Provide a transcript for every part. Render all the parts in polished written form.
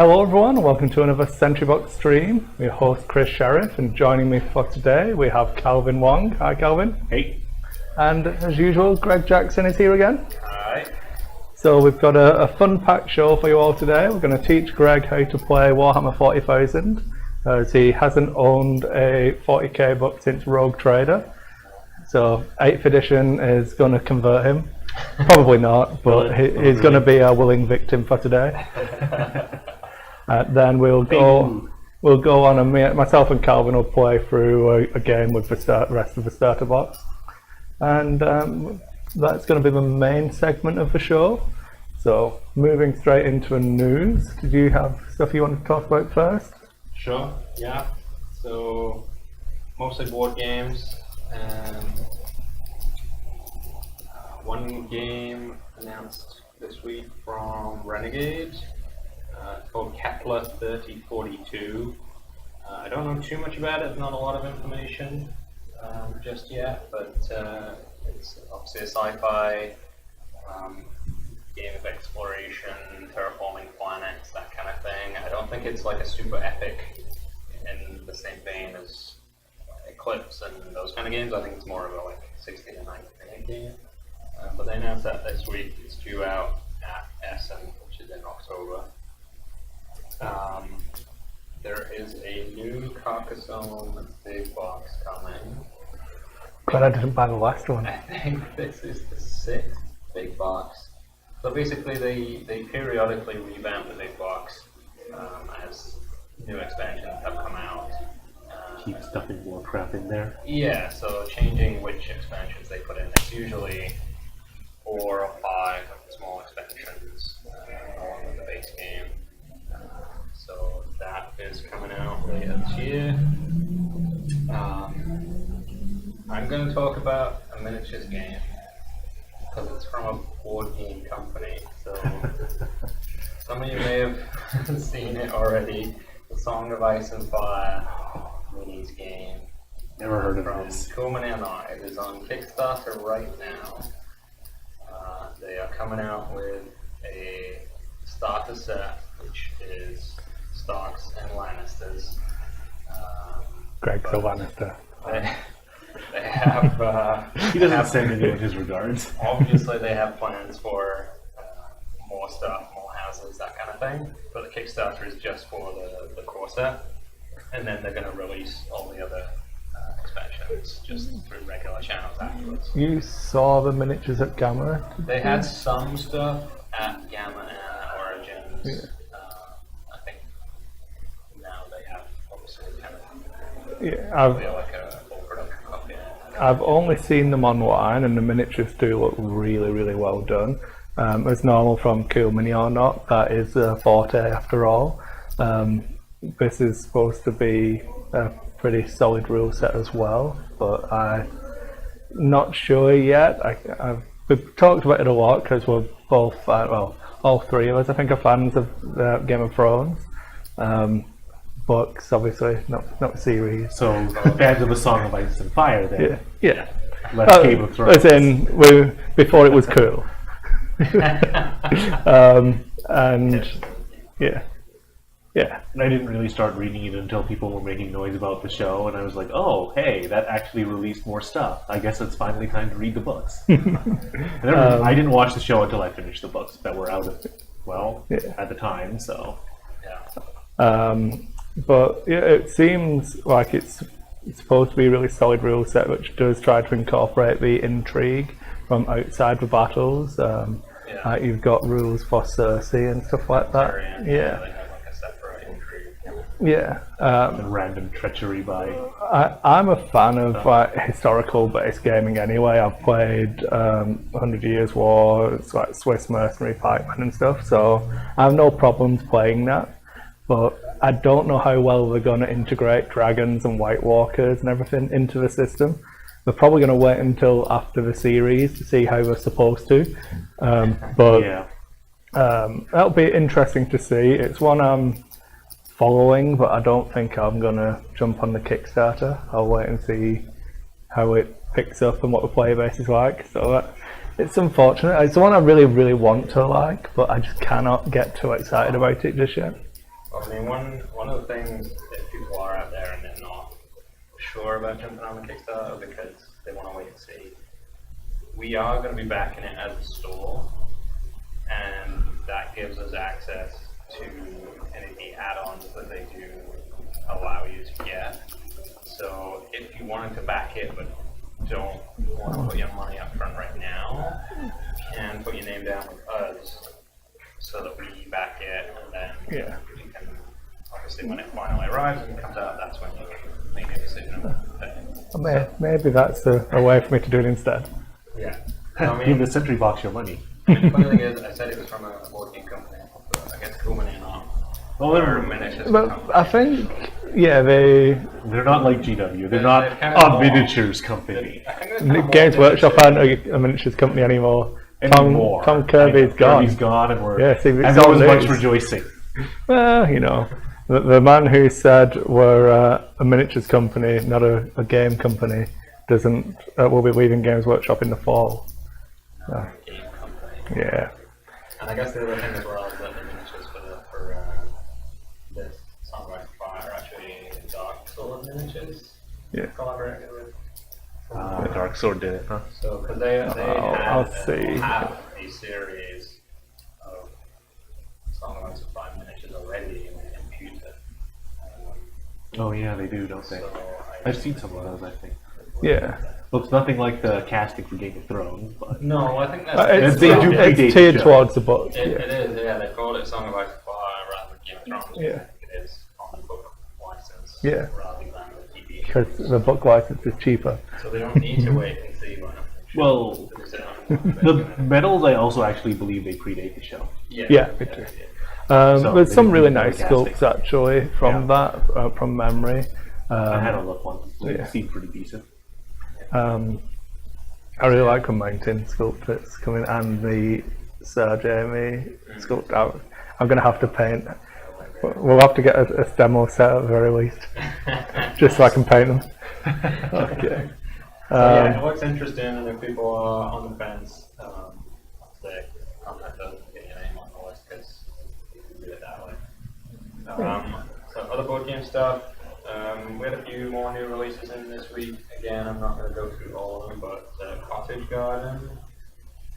Hello everyone, and welcome to another Sentry box stream. We're your host Chris Sheriff, and joining me for today we have Calvin Wong. Hi Calvin. Hey. And as usual, Greg Jackson is here again. Hi. So we've got a fun-packed show for you all today. We're going to teach Greg how to play Warhammer 40,000, as he hasn't owned a 40k book since Rogue Trader. So 8th edition is going to convert him. Probably not, but he's going to be a willing victim for today. Then we'll go on, and myself and Calvin will play through a game with the rest of the starter box, and that's going to be the main segment of the show. So moving straight into the news, did you have stuff you want to talk about first? Sure, yeah. So mostly board games, and one game announced this week from Renegade. It's called Kepler 3042. I don't know too much about it, not a lot of information just yet, but it's obviously a sci-fi game of exploration, terraforming planets, that kind of thing. I don't think it's like a super epic in the same vein as Eclipse and those kind of games. I think it's more of a like 60 to 90 minute game. But they announced that this week. It's due out at Essen, which is in October. There is a new Carcassonne big box coming. Glad I didn't buy the last one. I think this is the 6th big box. So basically they periodically revamp the big box as new expansions have come out. Keep stuffing more crap in there? Yeah, so changing which expansions they put in. It's usually 4 or 5 small expansions along with the base game. So that is coming out later this year. I'm going to talk about a miniatures game because it's from a board game company. So some of you may have seen it already. The Song of Ice and Fire minis game. Never heard of this. From Kuman. It is on Kickstarter right now. They are coming out with a starter set, which is Starks and Lannisters. Greg's a Lannister. They have. He doesn't send anyone his regards. Obviously, they have plans for more stuff, more houses, that kind of thing. But the Kickstarter is just for the core set, and then they're going to release all the other expansions just through regular channels afterwards. You saw the miniatures at Gamma? They had some stuff at Gamma and Origins. Yeah. I think now they have obviously kind of like a full production copy. I've only seen them online, and the miniatures do look really, really well done. As normal from Cool Mini or Not, that is a forte after all. This is supposed to be a pretty solid rule set as well, but I'm not sure yet. We've talked about it a lot because we're both, all three of us I think are fans of Game of Thrones. Books, obviously, not series. So, fans of A Song of Ice and Fire then? Yeah. Less Game of Thrones. As in, before it was cool. And yeah. And I didn't really start reading it until people were making noise about the show, and I was like, oh, hey, that actually released more stuff. I guess it's finally time to read the books. I didn't watch the show until I finished the books that were out at the time, so. Yeah. But yeah, it seems like it's supposed to be a really solid rule set, which does try to incorporate the intrigue from outside the battles. You've got rules for Cersei and stuff like that. They have like a separate intrigue. And random treachery by... I'm a fan of historical-based gaming anyway. I've played 100 Years' War, it's like Swiss Mercenary Pikemen and stuff, so I have no problems playing that. But I don't know how well they're going to integrate dragons and White Walkers and everything into the system. They're probably going to wait until after the series to see how they're supposed to. That'll be interesting to see. It's one I'm following, but I don't think I'm going to jump on the Kickstarter. I'll wait and see how it picks up and what the player base is like. So it's unfortunate. It's the one I really, really want to like, but I just cannot get too excited about it just yet. I mean, one of the things that people are out there and they're not sure about jumping on the Kickstarter because they want to wait and see. We are going to be backing it as a store, and that gives us access to any of the add-ons that they do allow you to get. So if you wanted to back it but don't want to put your money up front right now, you can put your name down with us so that we back it, and then you can, obviously when it finally arrives and comes out, that's when you can make a decision about it. Maybe that's a way for me to do it instead. Yeah. I mean, Give the Sentry box your money. I mean, the funny thing is, I said it was from a board game company, but I guess Cool Mini are not. Well, they're miniatures. But I think, they're not like GW. They're not kind of a more- miniatures company. I think there's kind of more Games Workshop miniatures. aren't a miniatures company anymore. Anymore. Tom Kirby's gone. Kirby's gone, and we're Yeah, see, it's and all there was much news. rejoicing. Well, the man who said we're a miniatures company, not a game company, will be leaving Games Workshop in the fall. Game company. Yeah. And I guess the other thing as well is that the miniatures for this Songwriter Fire are actually Dark Sword miniatures. Yeah. Collaborated with. The Dark Sword did it, huh? So, because they I'll see. have a series of Songwriter Fire miniatures already in the computer. Oh yeah, they do, don't they? So I've seen some of those, I think. Yeah. Looks nothing like the casting for Game of Thrones, but No, I think that's It's, They do predate it's the tiered show. towards the book. It Yeah. is, yeah. They call it Song of Ice and Fire rather than Game of Thrones. Yeah. It is on the book license Yeah. rather than the TV. Because the book license is cheaper. So they don't need to wait and see when. well, the medals I also actually believe they predate the show. Yeah, me too. So There's they some didn't really do the nice casting. sculpts actually from that, from memory. I had a look once. It yeah. seemed pretty decent. I really like the mountain sculpt that's coming and the Sir Jamie sculpt out. I'm going to have to paint. We'll have to get a demo set at the very least, just so I can paint them. Okay. Yeah, it looks interesting, and if people are on the fence, they contact us and get your name on the list because you can do it that way. So other board game stuff. We had a few more new releases in this week. Again, I'm not going to go through all of them, but Cottage Garden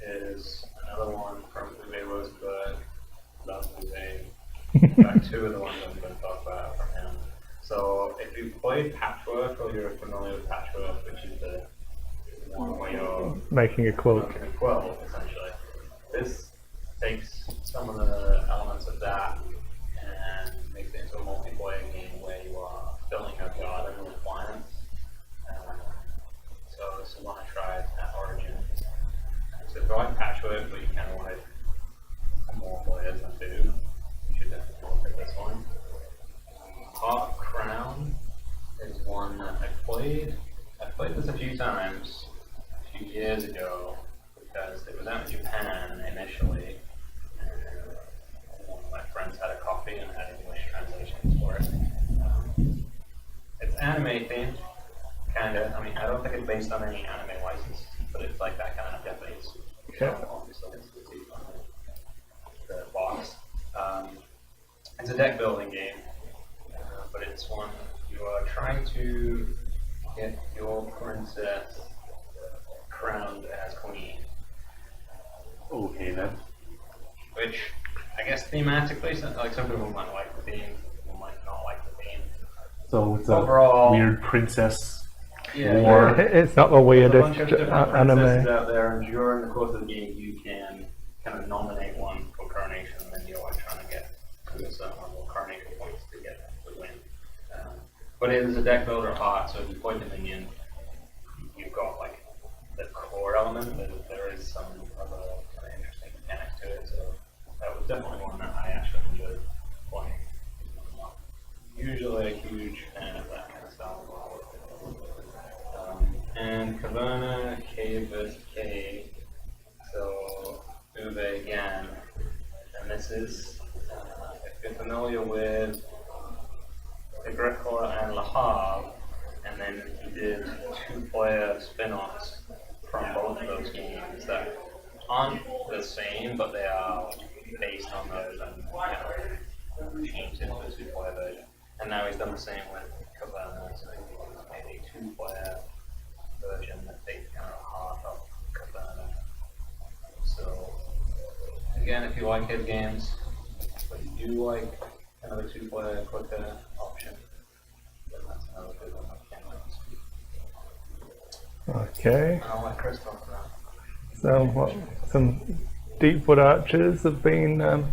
is another one from Uwe Rosenberg. Love Uwe. In fact, two of the ones I'm going to talk about from him. So if you played Patchwork or you're familiar with Patchwork, which is the one where you're Making a quilt. making a quilt, essentially, this takes some of the elements of that and makes it into a multiplayer game where you are filling a garden with plants. So this is one I tried at Origin. So if you like Patchwork, but you kind of wanted more players than two, you should definitely look at this one. Heart Crown is one that I played. I played this a few times a few years ago because it was out in Japan initially. One of my friends had a copy and had English translations for it. It's anime themed, kind of. I mean, I don't think it's based on any anime license, but it's like that kind of Japanese. Yeah. Obviously, it's on the box. It's a deck building game, but it's one you are trying to get your princess crowned as queen. Okay then. Which I guess thematically, like some people might like the theme, people might not like the theme. So it's Overall- a weird princess Yeah, war. It's not the There's a weirdest bunch of different princesses anime. out there, and during the course of the game, you can kind of nominate one for coronation, and then you're like trying to get to a certain level of coronation points to get the win. But it is a deck builder at heart, so if you play the minion, you've got like the core element, but there is some other kind of interesting mechanics to it. So that was definitely one that I actually enjoyed playing. I'm not usually a huge fan of that kind of style. And Caverna, K vs. K. So Uwe again, and this is if you're familiar with Agricola and Le Havre, and then he did two-player spin-offs from both of those games that aren't the same, but they are based on those and painted as And now he's done the same with Caverna, so he's made a 2-player version that takes kind of heart of Caverna. So, again, if you like his games, but you do like kind of a 2-player quicker option, then that's another good one I can't wait to speak. Okay. I'll let Chris talk about. So some Deepwood Archers have been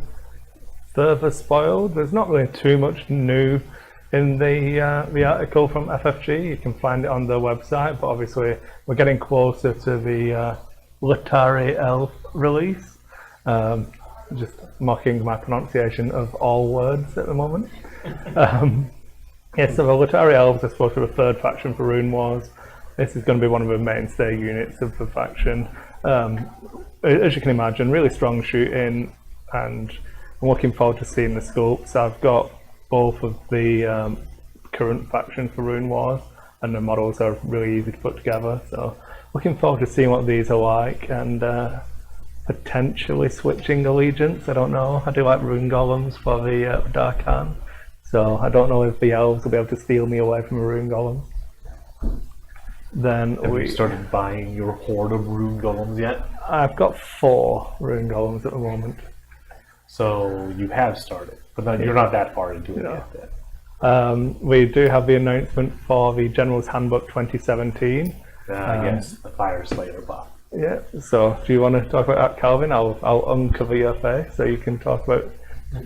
further spoiled. There's not really too much new in the article from FFG. You can find it on their website, but obviously we're getting closer to the Latari Elf release. Just mocking my pronunciation of all words at the moment. Yeah, so the Latari Elves are supposed to be a third faction for Rune Wars. This is going to be one of the mainstay units of the faction. As you can imagine, really strong shooting, and I'm looking forward to seeing the sculpts. I've got both of the current faction for Rune Wars, and the models are really easy to put together. So looking forward to seeing what these are like, and potentially switching allegiance. I don't know. I do like rune golems for the Darkhan, so I don't know if the elves will be able to steal me away from a rune golem. Then Have you started buying your horde of rune golems yet? I've got 4 rune golems at the moment. So you have started, but then you're not that far into it No. yet. We do have the announcement for the General's Handbook 2017. Yes, the Fire Slayer buff. Yeah, so do you want to talk about that, Calvin? I'll uncover your face so you can talk about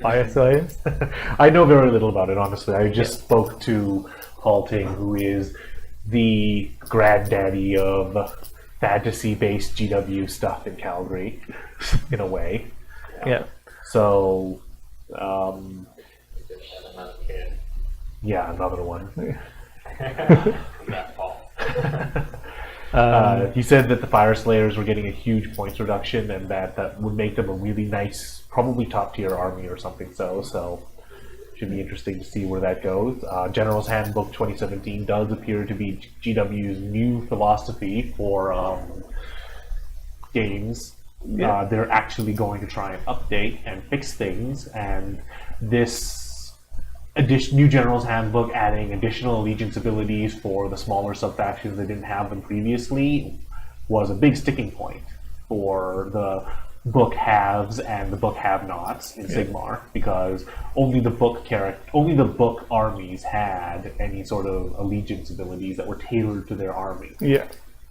Fire Slayers. I know very little about it, honestly. I just spoke to Halting, who is the granddaddy of fantasy-based GW stuff in Calgary, in a way. Yeah. So, Just had another kid. yeah, another one. That fall. He said that the Fire Slayers were getting a huge points reduction, and that would make them a really nice, probably top-tier army or something. So should be interesting to see where that goes. General's Handbook 2017 does appear to be GW's new philosophy for games. Yeah. They're actually going to try and update and fix things, and this new General's Handbook adding additional allegiance abilities for the smaller sub-factions that didn't have them previously was a big sticking point for the book haves and the book have-nots in Sigmar, because only the book armies had any sort of allegiance abilities that were tailored to their army. Yeah.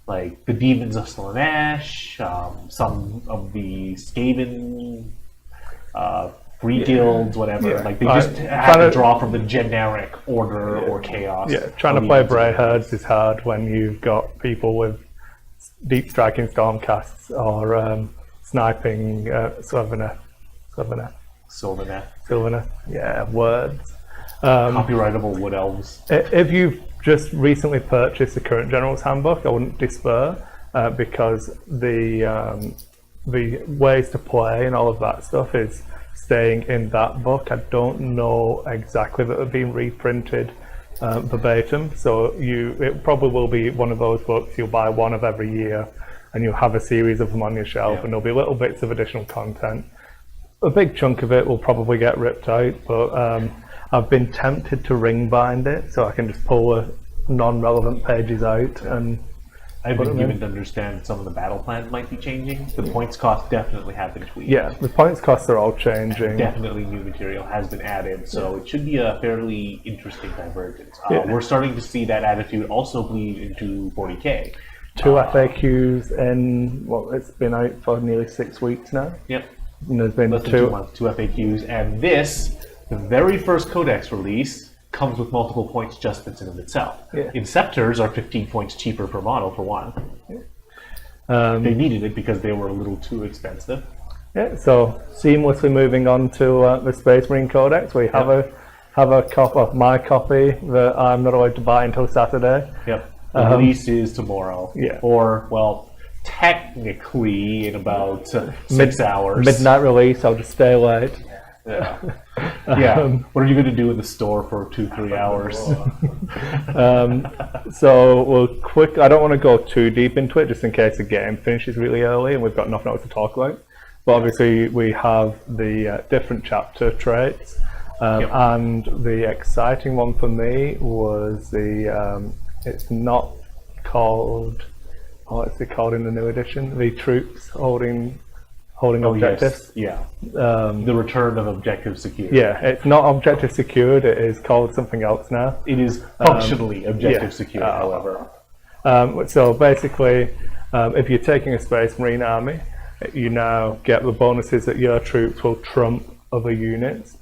Like the Demons of Slaanesh, some of the Skaven, free guilds, whatever. Yeah. Like they just had to draw from the generic order or chaos. Yeah, trying to play Brayherds is hard when you've got people with deep striking stormcasts or sniping Sylvaneth. Yeah, words. Copyrightable wood elves. If you've just recently purchased the current General's Handbook, I wouldn't despair, because the ways to play and all of that stuff is staying in that book. I don't know exactly that they're being reprinted verbatim, so it probably will be one of those books you'll buy one of every year, and you'll have a series of them on your shelf, and there'll be little bits of additional content. A big chunk of it will probably get ripped out, but I've been tempted to ring bind it, so I can just pull the non-relevant pages out. And I've been given to understand some of the battle plans might be changing. The points cost definitely have been tweaked. yeah, the points costs are all changing. Definitely new material has been added, so it should be a fairly interesting divergence. Yeah. We're starting to see that attitude also bleed into 40k. 2 FAQs in, well, it's been out for nearly 6 weeks now. Yep. And there's been Less than 2 months, 2 FAQs, and this, the very first codex release, comes with multiple points adjustments in of itself. Yeah. Inceptors are 15 points cheaper per model for one. They needed it because they were a little too expensive. Yeah, so seamlessly moving on to the Space Marine Codex, we have a copy of my copy that I'm not allowed to buy until Saturday. Yep. The release is tomorrow. Yeah. Or, well, technically in about 6 hours. Midnight release, I'll just stay late. Yeah. Yeah. What are you going to do in the store for 2-3 hours? So we'll I don't want to go too deep into it, just in case the game finishes really early and we've got nothing else to talk about. But obviously we have the different chapter traits. And the exciting one for me was it's not called, what's it called in the new edition? The troops holding objectives. Yes. Yeah. The return of objective security. Yeah, it's not objective secured, it is called something else now. It is functionally objective secured, however. So basically, if you're taking a Space Marine army, you now get the bonuses that your troops will trump other units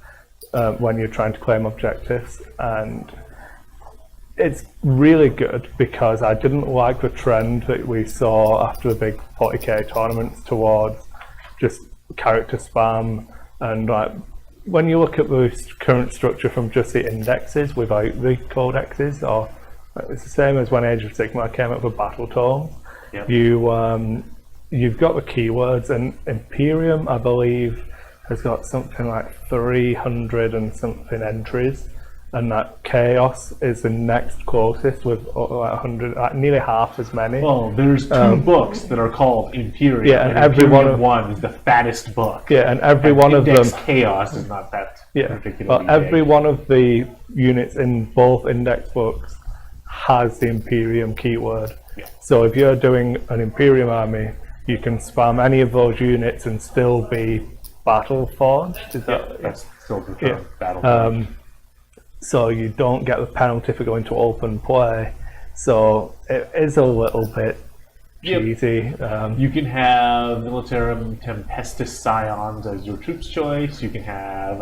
when you're trying to claim objectives. And it's really good because I didn't like the trend that we saw after the big 40k tournaments towards just character spam. And like when you look at the current structure from just the indexes without the codexes, or it's the same as when Age of Sigmar came up with battle tomes. Yep. You've got the keywords, and Imperium, I believe, has got something like 300 and something entries, and that Chaos is the next closest with like 100, nearly half as many. Well, there's two books that are called Imperium. Yeah, and every Imperium one is the fattest book. Yeah, and every one of them. Index Chaos is not that particularly but every big. one of the units in both index books has the Imperium keyword. Yeah. So if you're doing an Imperium army, you can spam any of those units and still be battle forged. Is that? That's still the term, battle. So you don't get the penalty for going to open play. So it is a little bit cheesy. You can have Militarum Tempestus Scions as your troops choice. You can have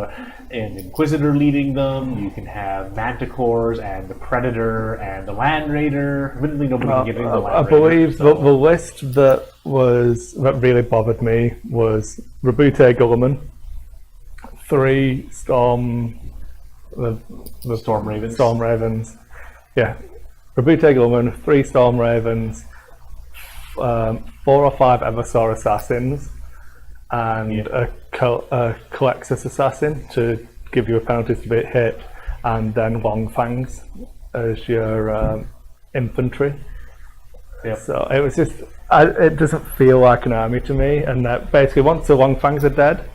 an Inquisitor leading them. You can have Manticores and the Predator and the Land Raider. Really, nobody can get into the Land I believe the list that really bothered me was Reboot Guilliman, 3 Storm Ravens. Storm Ravens. Yeah. Reboot Guilliman, 3 Storm Ravens, 4 or 5 Eversaw Assassins, and a Colexus Assassin to give you a penalty to be hit, and then Long Fangs as your infantry. Yep. So it was just, it doesn't feel like an army to me, and that basically once the Long Fangs are dead,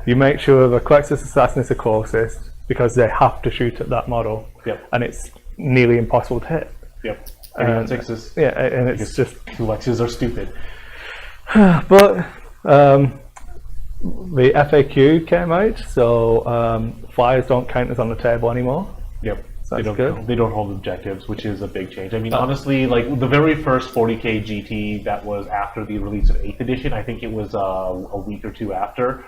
you make sure the Colexus Assassin is the closest, because they have to shoot at that model, and it's nearly impossible to hit. Yep. And sixes. Yeah, and it's just Colexes are stupid. But the FAQ came out, so flyers don't count as on the table anymore. Yep. So that's good. They don't hold objectives, which is a big change. I mean, honestly, like the very first 40k GT that was after the release of 8th edition, I think it was a week or two after.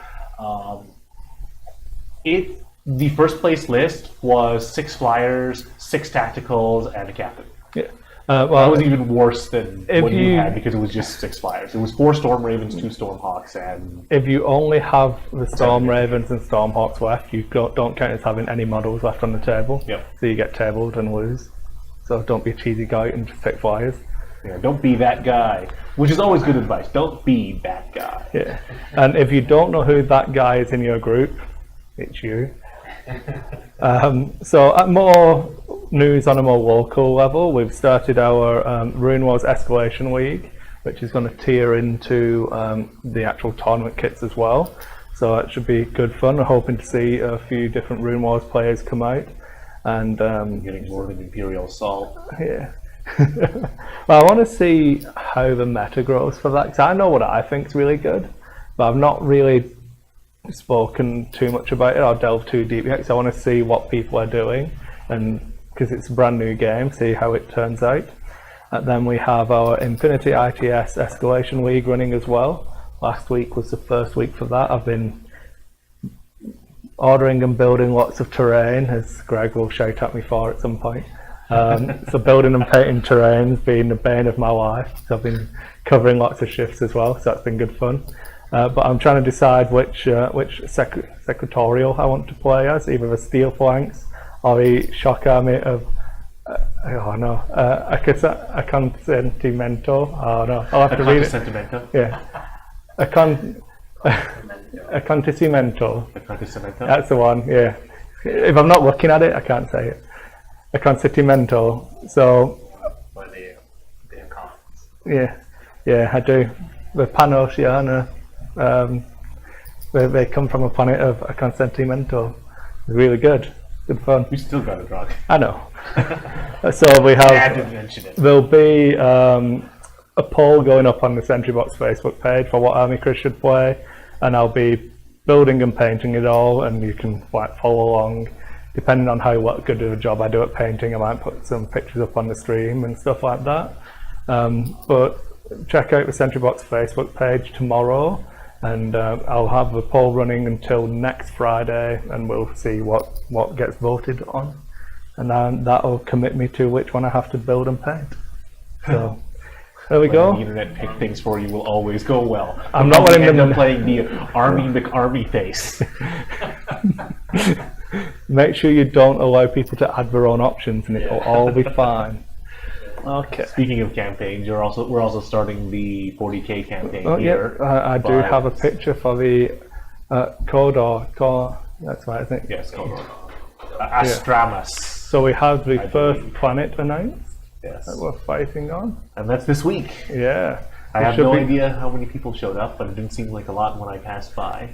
The first place list was 6 flyers, 6 tacticals, and a captain. Yeah. That was even worse than what you had because it was just 6 flyers. It was 4 Storm Ravens, 2 Stormhawks, and if you only have the Storm Ravens and Stormhawks left, you don't count as having any models left on the table. Yep. So you get tabled and lose. So don't be a cheesy guy and just take flyers. Yeah, don't be that guy, which is always good advice. Don't be that guy. Yeah. And if you don't know who that guy is in your group, it's you. So at more news on a more local level, we've started our Rune Wars Escalation League, which is going to tier into the actual tournament kits as well. So that should be good fun. We're hoping to see a few different Rune Wars players come out. And getting more than Imperial Assault. Yeah. Well, I want to see how the meta grows for that, because I know what I think is really good, but I've not really spoken too much about it or delved too deep yet, because I want to see what people are doing, and because it's a brand new game, see how it turns out. And then we have our Infinity ITS Escalation League running as well. Last week was the first week for that. I've been ordering and building lots of terrain, as Greg will shout at me for at some point. So building and painting terrain's been the bane of my life. So I've been covering lots of shifts as well, so that's been good fun. But I'm trying to decide which secretarial I want to play as, either the Steel Flanks or the Shock Army of Acconsentimento. Oh no, I'll have to read it. Yeah, Acconsentimento. That's the one. Yeah, if I'm not looking at it, I can't say it. Acconsentimento. So. Yeah, I do. The Pan-Oceania. They come from a planet of Acconsentimento. really good. Good fun. We still got it drunk. I know. So we I have. didn't mention it. There'll be a poll going up on the Sentry Box Facebook page for what army Chris should play, and I'll be building and painting it all, and you can like follow along. Depending on how good of a job I do at painting, I might put some pictures up on the stream and stuff like that. But check out the Sentry Box Facebook page tomorrow, and I'll have the poll running until next Friday, and we'll see what gets voted on, and then that'll commit me to which one I have to build and paint. So there we Letting go. the internet pick things for you will always go well. I'm not letting end them up playing the Army McArmy face. Make sure you don't allow people to add their own options, and it'll all be fine. Okay. Speaking of campaigns, we're also starting the 40k campaign Oh here. yeah, I do have a picture for the Core. That's right, I think. Yes, called Astramus. So we have the first believe. planet announced Yes, that we're fighting on. and that's this week. Yeah. I It have should no be- idea how many people showed up, but it didn't seem like a lot when I passed by.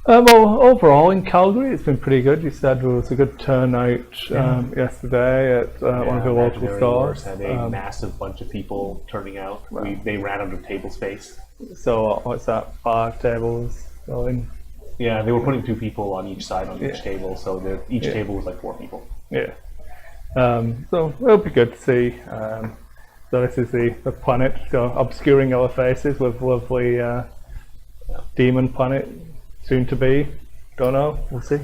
Well, overall in Calgary, it's been pretty good. You said there was a good turnout yesterday at one of the local Imaginary stores. Wars had a massive bunch of people turning out. They ran out of table space. So what's that? 5 tables going. Yeah, they were putting 2 people on each side on each table, so each table was like 4 people. Yeah. So it'll be good to see. So this is the planet, so obscuring our faces with lovely demon planet, soon to be. Don't know. We'll see.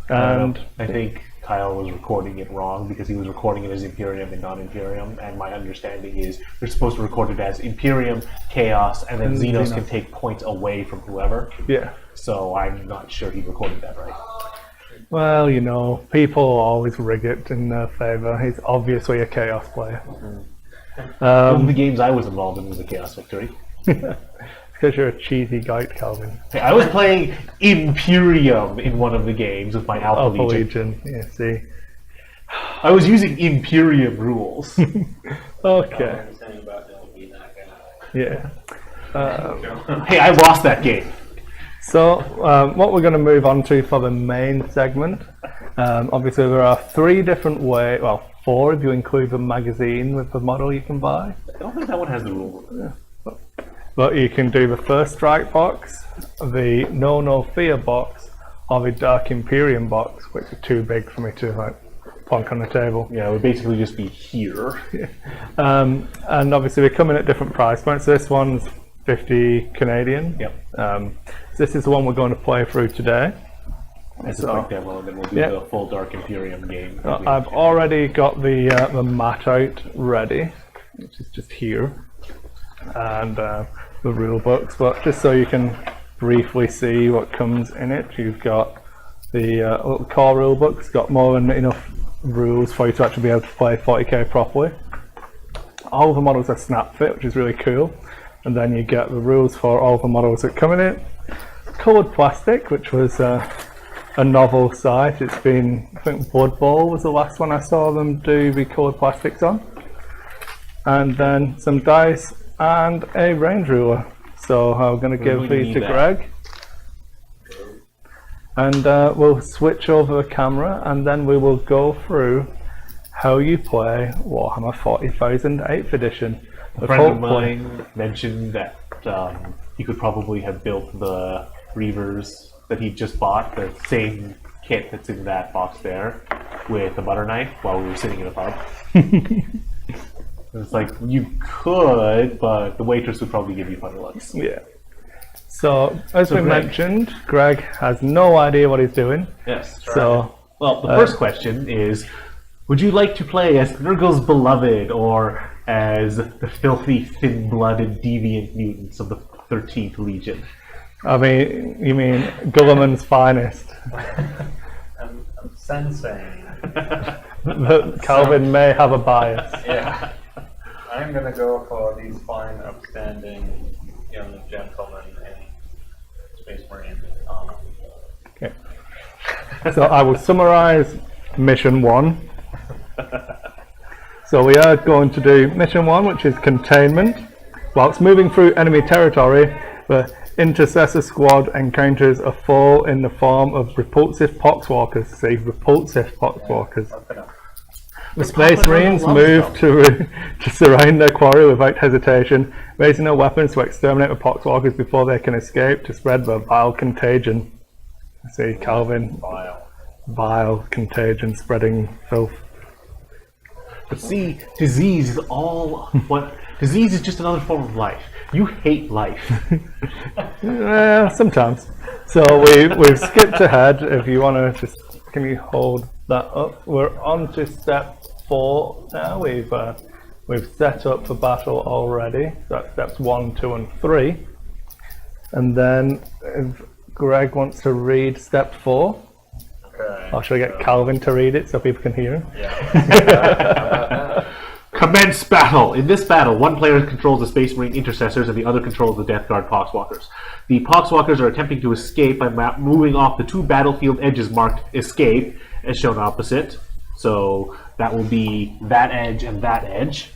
And I think Kyle was recording it wrong because he was recording it as Imperium and non-Imperium, and my understanding is they're supposed to record it as Imperium, Chaos, and then Xenos can take points away from whoever. yeah. So I'm not sure he recorded that right. Well, you know, people always rig it in their favour. He's obviously a Chaos player. One of the games I was involved in was a Chaos Victory. Because you're a cheesy guy, Calvin. Hey, I was playing Imperium in one of the games with my Alpha Alpha Legion. Legion. Yeah, see. I was using Imperium rules. Okay. Saying about don't be that guy. Yeah. Hey, I lost that game. So, what we're going to move on to for the main segment, obviously there are 3 different ways, well, 4 if you include the magazine with the model you can buy. I don't think that one has the rule. But you can do the First Strike box, the No Fear box, or the Dark Imperium box, which is too big for me to like plonk on the table. Yeah, it would basically just be here. And obviously we're coming at different price points. This one's 50 Canadian. Yep. So this is the one we're going to play through today. As a So- quick demo, and then we'll do Yeah. the full Dark Imperium game. I've already got the mat out ready, which is just here, and the rule books. But just so you can briefly see what comes in it, you've got the little core rule book. It's got more than enough rules for you to actually be able to play 40k properly. All of the models are snap fit, which is really cool. And then you get the rules for all the models that come in it. Coloured plastic, which was a novel sight. It's been, I think Blood Bowl was the last one I saw them do the coloured plastics on. And then some dice and a range ruler. So I'm going to give really these need to that. Greg. And we'll switch over the camera, and then we will go through how you play Warhammer 40,000 8th edition. A friend of mine mentioned that he could probably have built the Reavers that he just bought, the same kit that's in that box there, with a butter knife while we were sitting in a pub. It's like, you could, but the waitress would probably give you funny looks. Yeah. So, as we Greg. mentioned, Greg has no idea what he's doing. Yes. So, Well, the first question is, would you like to play as Nurgle's beloved, or as the filthy, thin-blooded, deviant mutants of the 13th Legion? I mean, you mean Gulliman's finest. I'm sensing. That Calvin may have a bias. Yeah. I'm gonna go for these fine, upstanding young gentlemen in Space Marine armor. Okay. So I will summarize Mission 1. So we are going to do Mission 1, which is containment. Whilst moving through enemy territory, the intercessor squad encounters a foe in the form of repulsive poxwalkers. See, repulsive poxwalkers. The Space Marines move to surround their quarry without hesitation, raising their weapons to exterminate the poxwalkers before they can escape to spread the vile contagion. See, Calvin. Vile contagion, spreading filth. But see, disease is all what... Disease is just another form of life. You hate life. Sometimes. So we've skipped ahead. If you want to just... Can you hold that up? We're on to step 4 now. We've set up for battle already. So that's steps 1, 2 and 3. And then if Greg wants to read step 4. Okay. Or should I get Calvin to read it so people can hear him? Yeah. Commence battle! In this battle, one player controls the Space Marine intercessors and the other controls the Death Guard Poxwalkers. The Poxwalkers are attempting to escape by moving off the 2 battlefield edges marked escape, as shown opposite. So that will be that edge and that edge.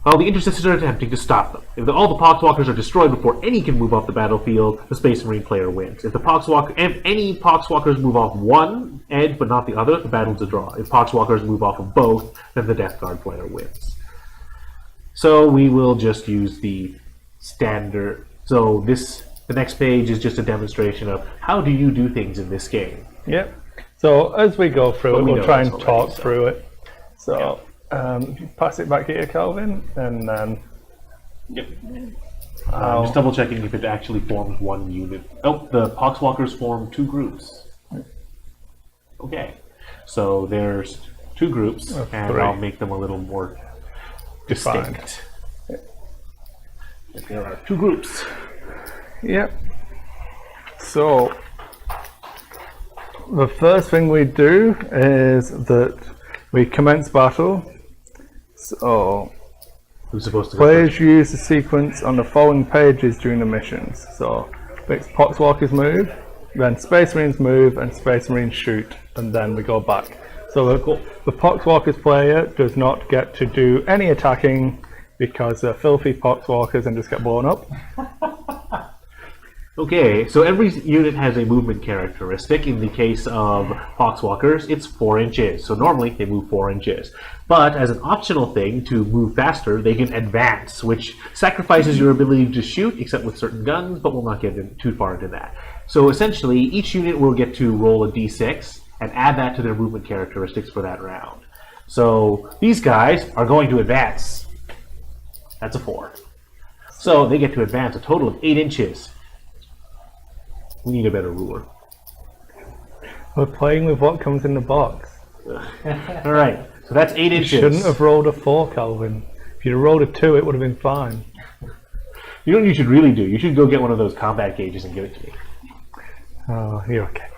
While the intercessors are attempting to stop them. If all the Poxwalkers are destroyed before any can move off the battlefield, the Space Marine player wins. If any Poxwalkers move off one edge but not the other, the battle's a draw. If Poxwalkers move off of both, then the Death Guard player wins. So we will just use the standard. So the next page is just a demonstration of how do you do things in this game. Yep. So as we go through it, we'll try and already, talk through it. So pass it back here, Calvin, and then. Yep. I'm just double checking if it actually forms one unit. Oh, the Poxwalkers form 2 groups. Okay. So there's 2 groups, and 3. I'll make them a little more distinct. If there are 2 groups. Yep. So the first thing we do is that we commence battle. So Who's supposed to go players first? use the sequence on the following pages during the missions. So Poxwalkers move, then Space Marines move, and Space Marines shoot, and then we go back. So the Poxwalkers player does not get to do any attacking because they're filthy Poxwalkers and just get blown up. Okay, so every unit has a movement characteristic. In the case of Poxwalkers, it's 4 inches. So normally they move 4 inches. But as an optional thing to move faster, they can advance, which sacrifices your ability to shoot, except with certain guns, but we'll not get too far into that. So essentially, each unit will get to roll a d6 and add that to their movement characteristics for that round. So these guys are going to advance. That's a 4. So they get to advance a total of 8 inches. We need a better ruler. We're playing with what comes in the box. Alright, so that's 8 You inches. shouldn't have rolled a 4, Calvin. If you'd have rolled a 2, it would have been fine. You know what you should really do? You should go get one of those combat gauges and give it to me. Oh, you're okay.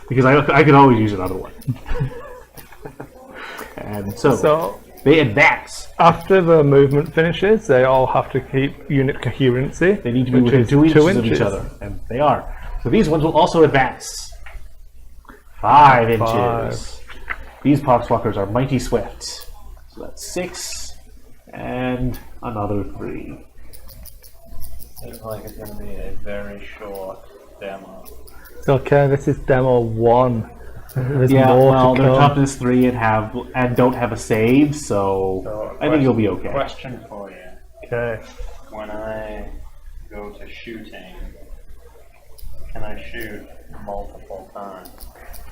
Because I could always use another one. And so they advance. After the movement finishes, they all have to keep unit coherency. They need to be which within is 2 inches 2 of each other. And they are. So these ones will also advance. 5 inches. These Poxwalkers are mighty swift. So that's 6 and another 3. Seems like it's going to be a very short demo. It's okay, this is demo 1. There's Yeah, more well, to their come. toughness 3 and don't have a save, so I think you'll be okay. Question for you. Okay. When I go to shooting, can I shoot multiple times?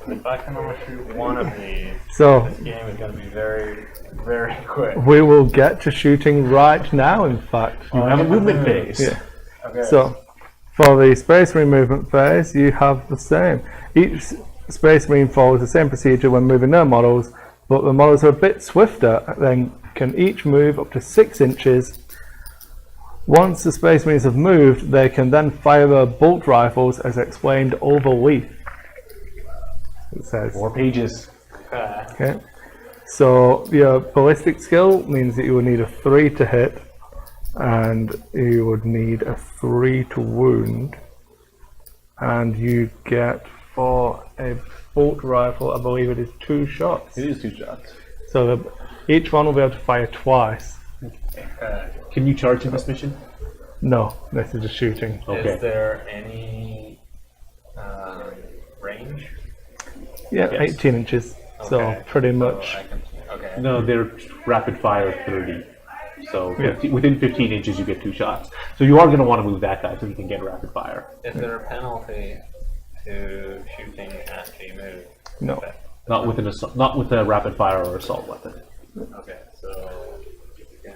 If I can only shoot one of these, So this game is going to be very, very quick. we will get to shooting right now, in fact. You have a movement phase. Yeah. Okay. So for the Space Marine movement phase, you have the same. Each Space Marine follows the same procedure when moving their models, but the models are a bit swifter, then can each move up to 6 inches. Once the Space Marines have moved, they can then fire their bolt rifles as explained overleaf. It says. 4 pages. Okay. So your ballistic skill means that you would need a 3 to hit, and you would need a 3 to wound, and you get for a bolt rifle, I believe it is 2 shots. It is 2 shots. So each one will be able to fire twice. Can you charge in this mission? No, this is just shooting. Okay. Is there any range? Yeah, Yes. 18 inches. So Okay. pretty So much. I can, okay. No, they're rapid fire 30. So Yeah. within 15 inches, you get 2 shots. So you are going to want to move that guy so you can get rapid fire. Is there a penalty to shooting after you move? No. Not with an assault, not with a rapid fire or assault weapon. Okay, so you can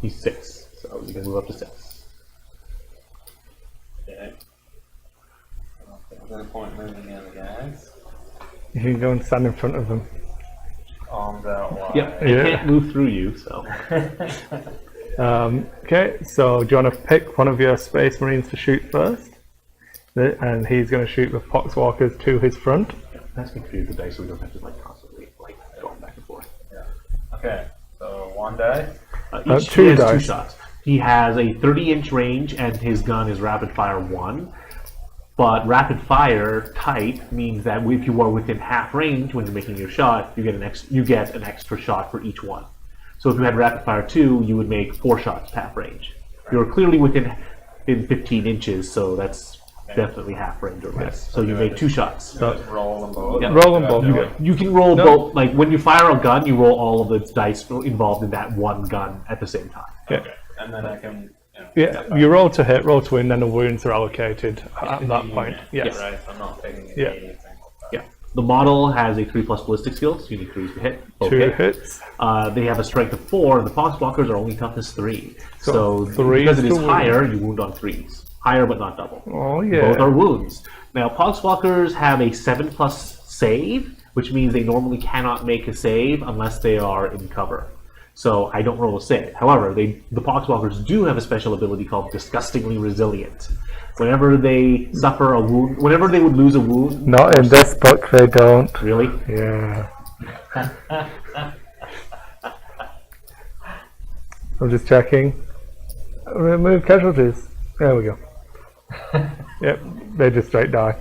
He's 6, so you can move up to 6. okay. There's no point moving the other guys. You can go and stand in front of them. Arms out wide. Yep, they Yeah. can't move through you, so. Okay, so do you want to pick one of your Space Marines to shoot first? And he's going to shoot the Poxwalkers to his front. That's going to do the dice so we don't have to constantly going back and forth. Yeah. Okay, so one die. Each two he has 2 dice. shots. He has a 30-inch range and his gun is rapid fire 1. But rapid fire type means that if you are within half range when you're making your shot, you get an extra shot for each one. So if you had rapid fire 2, you would make 4 shots half range. You're clearly within 15 inches, so that's definitely half range or less. So you make 2 shots. Just roll them both. Yeah. Roll them both. You can roll both. Like when you fire a gun, you roll all of the dice involved in that one gun at the same time. Yeah. Okay. And then I can. Yeah, you roll to hit, roll to win, then the wounds are allocated at that point. Yes. Right, I'm not taking Yeah. anything. Yeah. The model has a 3+ ballistic skill, so you need 3 to hit. 2 Okay. hits. They have a strength of 4, and the Poxwalkers are only toughness 3. So So, 3 because it is is to higher, you wound on 3s. Higher but not double. Oh, Both are yeah. wounds. Now, Poxwalkers have a 7+ save, which means they normally cannot make a save unless they are in cover. So I don't roll a save. However, the Poxwalkers do have a special ability called Disgustingly Resilient. Whenever they suffer a wound, whenever they would lose a wound... Not in this book, they don't. Really? Yeah. I'm just checking. Remove casualties. There we go. Yep, they just straight die.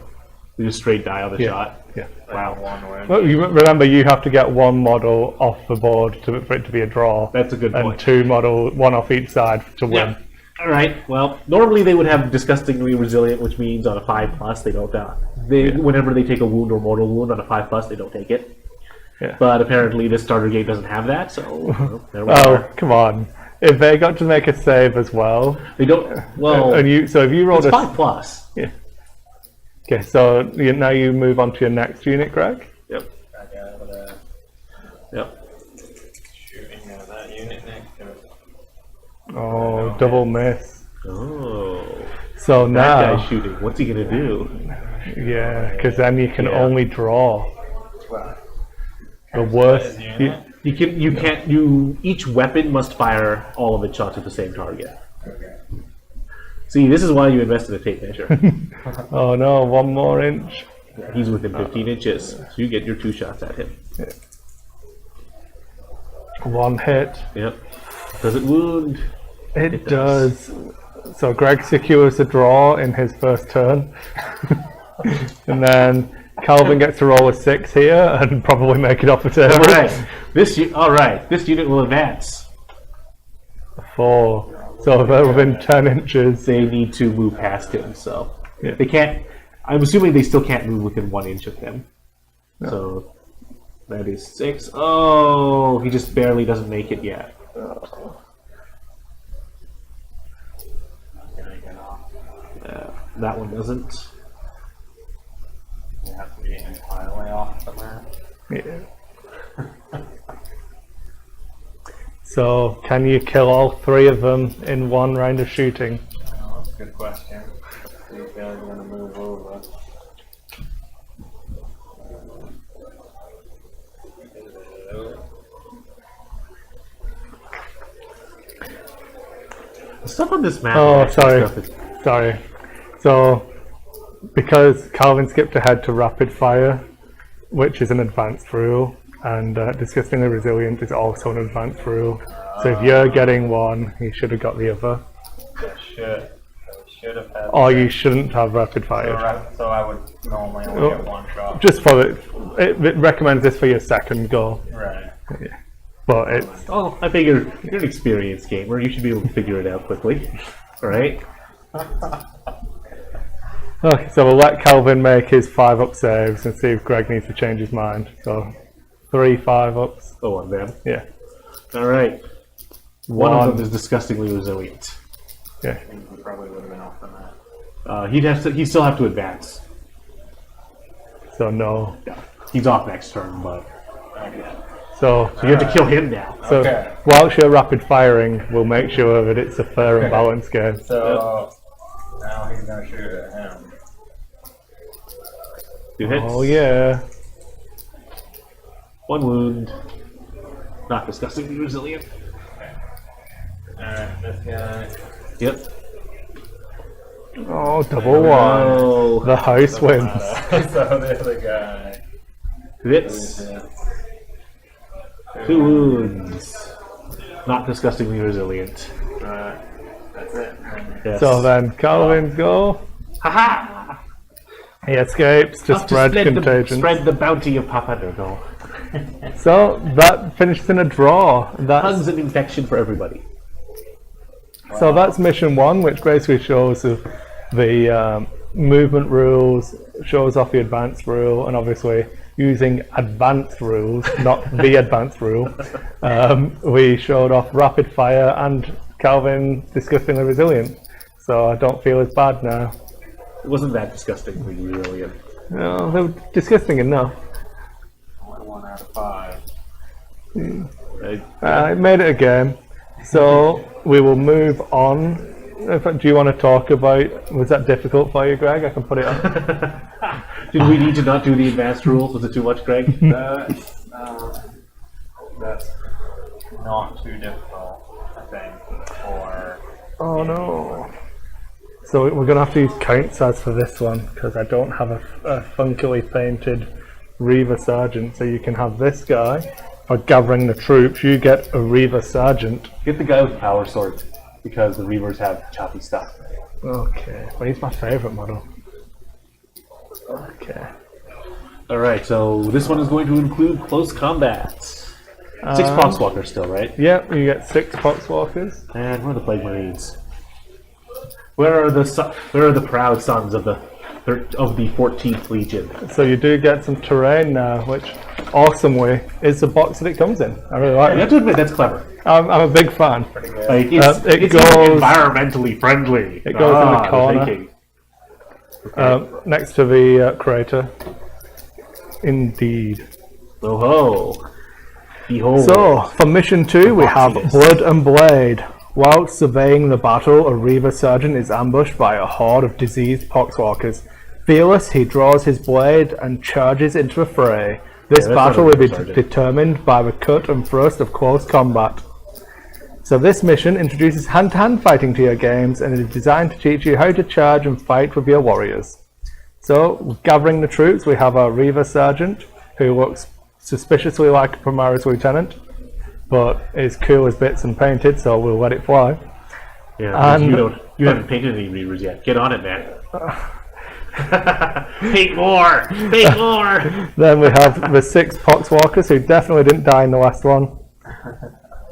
They just straight die on the shot? Yeah. Wow. One word. Well, you remember you have to get 1 model off the board for it to be a draw. That's a good and point. 2 model, 1 off each side to win. Yeah. All right. Well, normally they would have Disgustingly Resilient, which means on a 5+ they don't die. Whenever they take a wound or mortal wound on a 5+, they don't take it. Yeah. But apparently this starter game doesn't have that, so well, there we Oh, are. come on. If they got to make a save as well, They don't. Well, and you, so if you rolled it's a 5+. yeah. Okay, so now you move on to your next unit, Greg. Yep. I got it, Yep. shooting that unit next to it. Oh, double miss. Oh. So That now, guy's shooting. What's he gonna do? yeah, because then you can Yeah. only draw. Well, The worst. his unit? Each weapon must fire all of its shots at the same target. Okay. See, this is why you invest in a tape measure. Oh no, 1 more inch. He's within 15 inches, so you get your 2 shots at him. 1 hit. Yep. Does it wound? It does. So Greg secures a draw in his first turn. And then Calvin gets to roll a 6 here and probably make it off the table. All right. This unit will advance. 4. So if they're within 10 inches. They need to move past him, so Yeah. they can't. I'm assuming they still can't move within 1 inch of him. So that is 6. Oh, he just barely doesn't make it yet. Can I get off? That one doesn't. You have to be entirely off the map. Yeah. So can you kill all 3 of them in 1 round of shooting? Oh, that's a good question. These guys are gonna move over. The stuff on this map. Oh, actually sorry. stuff is- Sorry. So, because Calvin skipped ahead to rapid fire, which is an advanced rule, and disgustingly resilient is also an advanced rule. So if you're getting 1, you should have got the other. I should have had. Or you shouldn't have rapid fire. So I would normally only get 1 shot. Just for it recommends this for your second goal. Right. Yeah. but it's Oh, I figure you're an experienced gamer. You should be able to figure it out quickly. Right? okay. So we'll let Calvin make his 5-up saves and see if Greg needs to change his mind. So 3 5-ups. Oh, on them. Yeah. All right. One of One. them is disgustingly resilient. Yeah. I think we probably would have been off on that. He'd still have to advance. So no. Yeah. He's off next turn, but Okay. So you have to kill him now. So Okay. whilst you're rapid firing, we'll make sure that it's a fair and balanced game. So now he's gonna shoot at him. 2 hits. Oh yeah. 1 wound. Not disgustingly resilient. Alright, this guy. Yep. Oh, double one. Oh. The house wins. So the other guy. 2 hits. 2 wounds. Not disgustingly resilient. Alright, that's it. Yes. So then Calvin go. Haha! He escapes to spread contagion. Spread the bounty of Papa Durgo. So that finishes in a draw. Huns an infection for everybody. So that's mission 1, which basically shows the movement rules, shows off the advanced rule, and obviously using advanced rules, not the advanced rule. We showed off rapid fire and Calvin disgustingly resilient. So I don't feel as bad now. It wasn't that disgustingly resilient. No, they were disgusting enough. Only 1 out of 5. I made it a game. So we will move on. Do you want to talk about, was that difficult for you, Greg? I can put it on. Did we need to not do the advanced rules? Was it too much, Greg? That's not too difficult, I think, for... Oh no. So we're going to have to use count size for this one, because I don't have a funkily painted Reaver Sergeant. So you can have this guy for gathering the troops. You get a Reaver Sergeant. Get the guy with the power sword, because the Reavers have choppy stuff. Okay, well he's my favourite model. Okay. Alright, so this one is going to include close combat. 6 Poxwalkers still, right? Yeah, you get 6 Poxwalkers. And where are the Plague Marines? Where are the proud sons of the 14th Legion? So you do get some terrain now, which awesomely is the box that it comes in. I really like I have it. to admit, that's clever. I'm a big fan. Like, it's It it's goes- environmentally friendly. It goes in the the corner. thinking. Next to the crater. Indeed. Oh ho! Behold. So, for mission 2, we have Boxiness. Blood and Blade. While surveying the battle, a Reaver Sergeant is ambushed by a horde of diseased Poxwalkers. Fearless, he draws his blade and charges into the fray. This Yeah, that's battle not a will be Reaver Sergeant. determined by the cut and thrust of close combat. So this mission introduces hand-to-hand fighting to your games and is designed to teach you how to charge and fight with your warriors. So, gathering the troops, we have our Reaver Sergeant, who looks suspiciously like a Primaris Lieutenant, but is cool as bits and painted, so we'll let it fly. Yeah, And- you haven't painted any Reavers yet. Get on it, man. Paint more! Paint more! Then we have the 6 Poxwalkers, who definitely didn't die in the last one.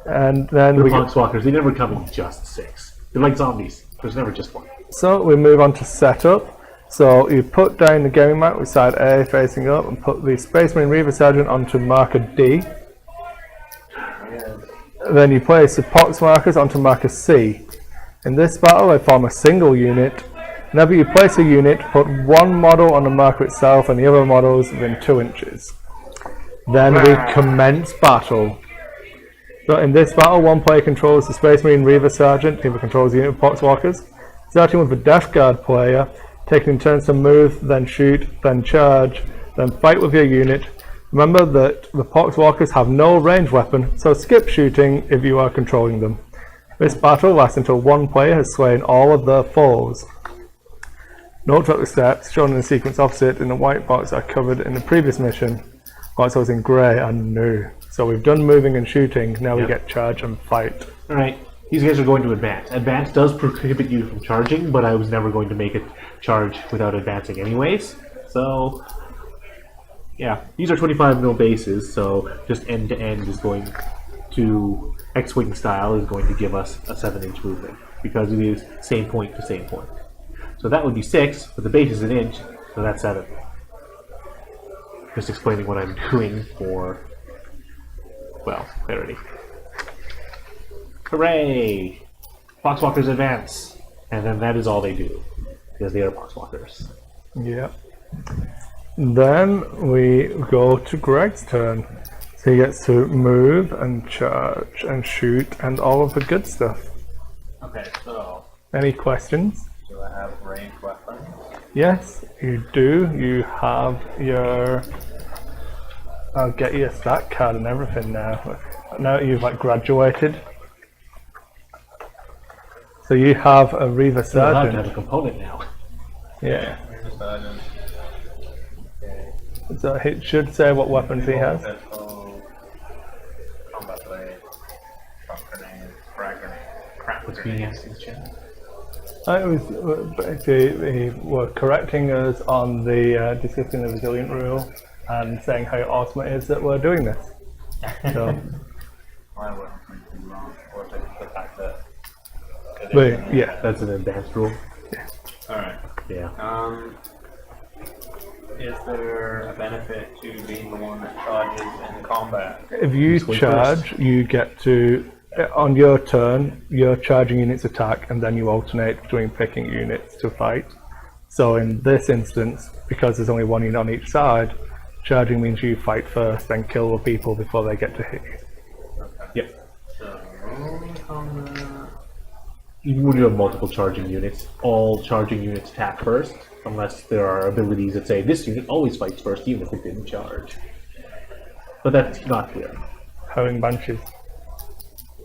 And then The we get, Poxwalkers, they never come in just 6. They're like zombies. There's never just one. so we move on to setup. So you put down the gaming mat with side A facing up and put the Space Marine Reaver Sergeant onto marker D. Then you place the Poxwalkers onto marker C. In this battle they form a single unit. Whenever you place a unit, put one model on the marker itself and the other models within 2 inches. Then we commence battle. So in this battle, one player controls the Space Marine Reaver Sergeant, the other controls the unit of Poxwalkers. Starting with the Death Guard player, taking in turns to move, then shoot, then charge, then fight with your unit. Remember that the Poxwalkers have no ranged weapon, so skip shooting if you are controlling them. This battle lasts until one player has slain all of their foes. Note that the steps shown in the sequence opposite in the white box are covered in the previous mission, whilst those in grey are new. So we've done moving and shooting, now we Yep. get charge and fight. Alright, these guys are going to advance. Advance does prohibit you from charging, but I was never going to make a charge without advancing anyways. So, yeah, these are 25 mil bases, so just end to end is going to X-Wing style is going to give us a 7-inch movement because it is same point to same point. So that would be 6, but the base is an inch, so that's 7. Just explaining what I'm doing for, well, clarity. Hooray! Poxwalkers advance! And then that is all they do, because they are Poxwalkers. Yeah. Then we go to Greg's turn. So he gets to move and charge and shoot and all of the good stuff. Okay, so Any questions? do I have ranged weapons? Yes, you do. You have your... I'll get you a stat card and everything now. Now you've like graduated. So you have a Reaver So I have to Sergeant. have a component now. Yeah. Ranged sergeant. Okay. So it should say what weapons he has. Pistol, combat blade, shock grenade, frag grenade, crap What's grenade. being asked in the chat? It was basically were correcting us on the discussing the resilient rule and saying how awesome it is that we're doing this. So, Why wouldn't we be wrong? Or the fact that it but, is yeah, That's an advanced rule. Alright. Yeah. Is there a benefit to being the one that charges in combat? if you Swing charge, you get to on your turn, your charging units attack, and then you alternate between picking units to fight. So in this instance, because there's only one unit on each side, charging means you fight first, then kill the people before they get to hit you. Yep. So, combat. Even when you have multiple charging units, all charging units attack first, unless there are abilities that say this unit always fights first, even if it didn't charge. But that's not clear. Having bunches.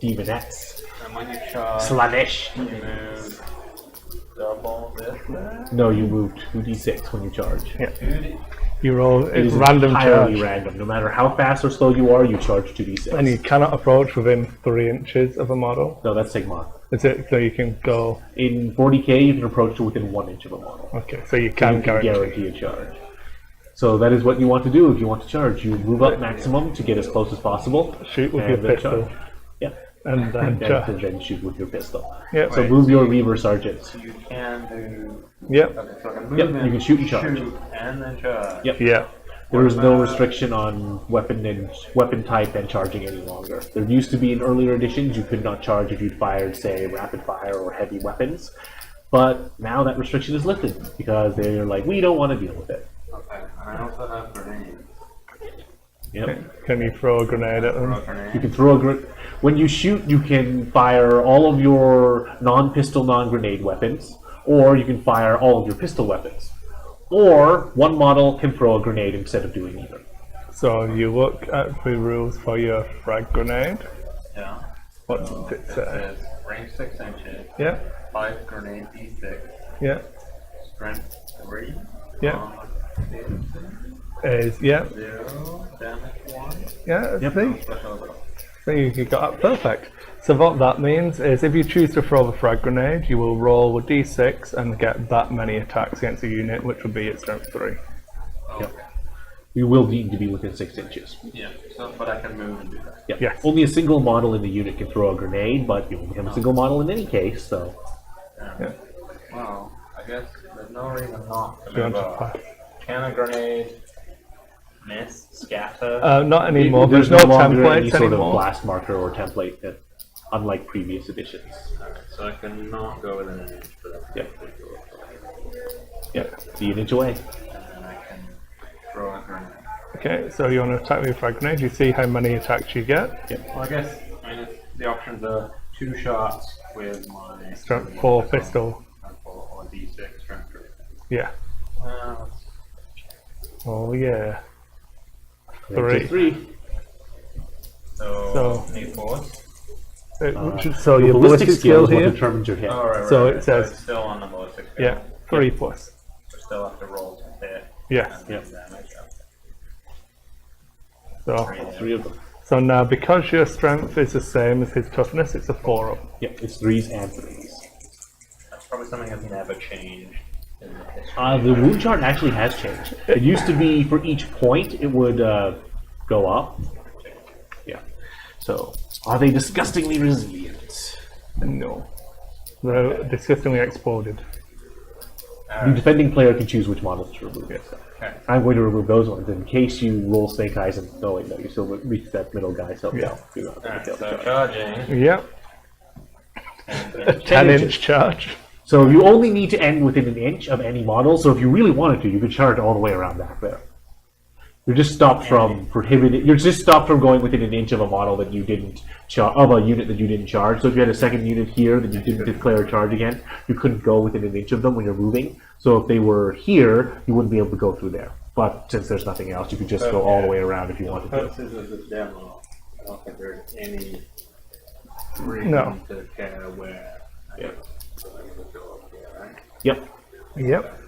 Demonettes. And when you charge, Slanish. you move double this there? No, you move 2d6 when you charge. Yeah. 2D. You roll It it's is random entirely charge, random. No matter how fast or slow you are, you charge 2d6. and you cannot approach within 3 inches of a model. No, that's Sigmar. Is it so you can go? In 40k, you can approach to within 1 inch of a model. Okay, so you You can can guarantee. guarantee a charge. So that is what you want to do if you want to charge. You move up maximum to get as close as possible. Shoot with and your then pistol, charge. Yeah. and then And charge. then shoot with your pistol. Yep. So Wait, move so your you- Reaver Sergeant. You can do. Yep. Okay, so I can move Yep, in, you can shoot and charge. shoot, and then charge. Yep. Yeah. There is no restriction on weapon type and charging any longer. There used to be in earlier editions you could not charge if you'd fired, say, rapid fire or heavy weapons, but now that restriction is lifted because they're like, we don't want to deal with it. Okay, and I also have grenades. Yep. Can you throw a grenade at Throw them? a You grenade. can throw when you shoot, you can fire all of your non-pistol, non-grenade weapons, or you can fire all of your pistol weapons. Or one model can throw a grenade instead of doing either. So you look at the rules for your frag grenade. Yeah. What does it It say? says range 6 inches, Yeah. 5 grenade D6, Yeah. strength 3. Yeah. Is yeah. 0, damage 1. Yeah. Yep. See. Special ability. So you got that perfect. So what that means is if you choose to throw the frag grenade, you will roll a d6 and get that many attacks against a unit, which would be its strength 3. Yep. You will need to be within 6 inches. Yeah, so, but I can move and do that. Yep. Yes. Only a single model in the unit can throw a grenade, but you only have a single model in any case, so... Yeah. Well, I guess there's no reason not to Do you move want to up. pass? Can a grenade miss, scatter? Not anymore. There's no longer any templates sort of anymore. blast marker or template, that, unlike previous editions. Alright, so I cannot go within an inch for that. Yep. Yep. Be an inch away. And then I can throw a grenade. Okay, so you want to attack with your frag grenade. You see how many attacks you get. Well, I guess the options are 2 shots with my Strength 4 pistol. or D6 strength 3. Yeah. Uh, Oh yeah. Three. 3. so So- 8 force. So your ballistic skill is what here. determines your hit. Oh, right, So right, it says- it's still on the ballistic skill. Yeah, 3 plus. So still have to roll to hit. Yes. And then Yep. damage. So 3 of them. so now because your strength is the same as his toughness, it's a 4 up. Yep, it's 3s and 3s. That's probably something that's never changed in the history. The wound chart actually has changed. It used to be for each point it would go up. Yeah. So, are they disgustingly resilient? No. They're disgustingly exploded. The defending player can choose which models to remove. Yes. Okay. I'm going to remove those ones in case you roll snake eyes and no, wait, no, you still reach that middle guy. So Yeah. do not Alright, fail to so charge. charging. Yep. A 10-inch charge. So you only need to end within an inch of any model. So if you really wanted to, you could charge all the way around back there. You're just stopped from prohibited. You're just stopped from going within an inch of a model that you didn't of a unit that you didn't charge. So if you had a second unit here that you didn't declare a charge against, you couldn't go within an inch of them when you're moving. So if they were here, you wouldn't be able to go through there. But since there's nothing else, you could just go all the way around if you wanted For to. purposes of the demo, I don't think there's any No. reason to care where. Yeah. So I'm gonna go over here, right? Yep. Yep.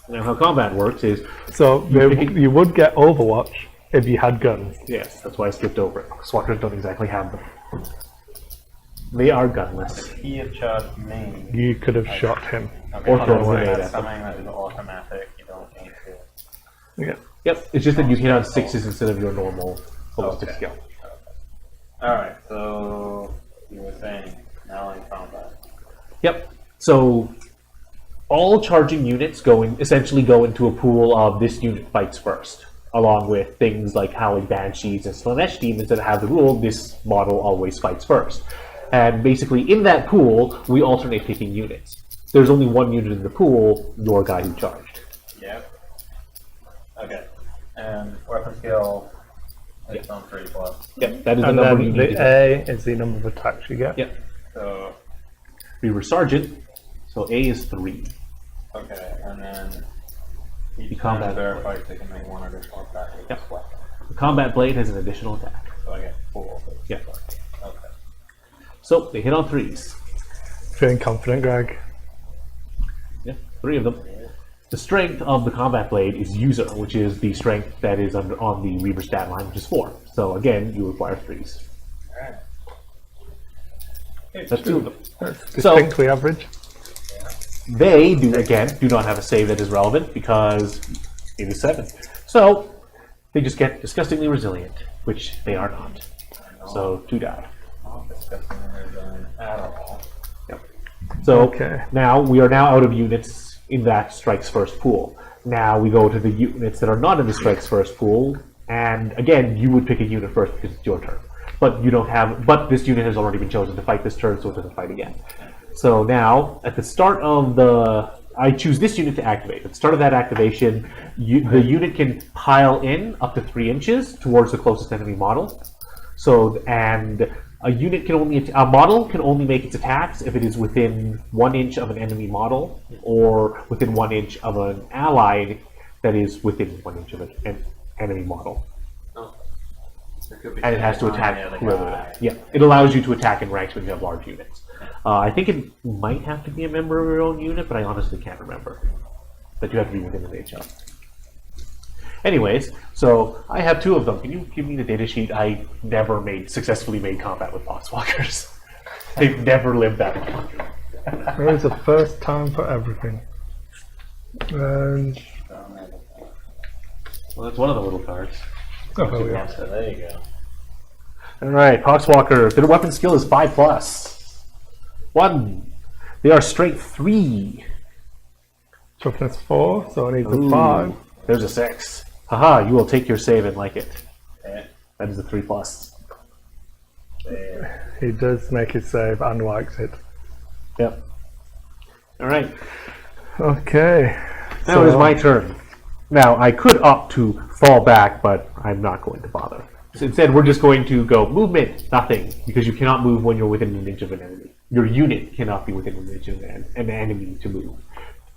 Now how combat works is So you would get Overwatch if you had guns. yes, that's why I skipped over it. Swatters don't exactly have them. They are gunless. If he had charged me, You could have shot him. okay, Or so throw a grenade that's at them. something that is automatic. You don't need to. Yeah. Yep. It's just that you hit on 6s instead of your normal ballistic Okay. skill. All right, so you were saying now in combat. Yep. So all charging units essentially go into a pool of this unit fights first, along with things like Howling Banshees and Slanesh Demons that have the rule this model always fights first. And basically in that pool, we alternate picking units. There's only one unit in the pool, your guy who charged. Yep. Okay. And weapon skill is on 3+. Yep, that is the And number you then need to the get. A is the number of attacks you get. Yep. So We were sergeant, so A is 3. okay, and then each The time combat their fight, they can make one additional attack with Yep. this weapon. The combat blade has an additional attack. So I get 4. Yep. Okay. So they hit on 3s. Feeling confident, Greg? Yeah, 3 of them. The strength of the combat blade is user, which is the strength that is on the Reaver stat line, which is 4. So again, you require 3s. Alright. That's 2 of them. That's distinctly average. They do not have a save that is relevant because it is 7. So they just get disgustingly resilient, which they are not. So 2 die. Not discussing resilient at all. Yep. So Okay. now we are now out of units in that strikes first pool. Now we go to the units that are not in the strikes first pool, and again you would pick a unit first because it's your turn. But you don't have. But this unit has already been chosen to fight this turn, so it doesn't fight again. So now at the start of I choose this unit to activate. At the start of that activation, the unit can pile in up to 3 inches towards the closest enemy model. So and a model can only make its attacks if it is within 1 inch of an enemy model or within 1 inch of an ally that is within 1 inch of an enemy model. And it has to attack whoever. Yeah, it allows you to attack in ranks when you have large units. I think it might have to be a member of your own unit, but I honestly can't remember. But you have to be within an HL. Anyways, so I have 2 of them. Can you give me the data sheet? I never successfully made combat with Poxwalkers. They've never lived that long. There is a first time for everything. And Well, that's one of the little cards. oh, yeah. So there you go. Alright, Poxwalker. Their weapon skill is 5+. 1. They are strength 3. Toughness 4, so I need the Ooh, 5. There's a 6. Haha, you will take your save and like it. Yeah. That is a 3+. There. He does make his save and likes it. Yep. Alright, Okay. now it is my turn. Now, I could opt to fall back, but I'm not going to bother. So instead, we're just going to go movement, nothing, because you cannot move when you're within an inch of an enemy. Your unit cannot be within an inch of an enemy to move.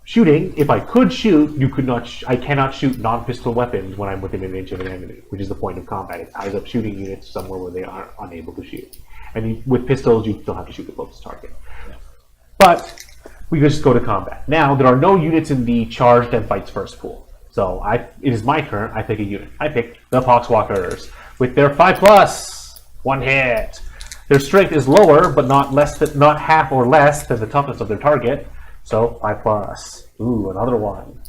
Shooting, if I could shoot, you could not. I cannot shoot non-pistol weapons when I'm within an inch of an enemy, which is the point of combat. It ties up shooting units somewhere where they are unable to shoot. And with pistols, you still have to shoot the closest target. But we just go to combat. Now, there are no units in the charged and fights first pool. So it is my turn. I pick a unit. I pick the Poxwalkers with their 5+, 1 hit. Their strength is lower, but not half or less than the toughness of their target. So 5+. Ooh, another one.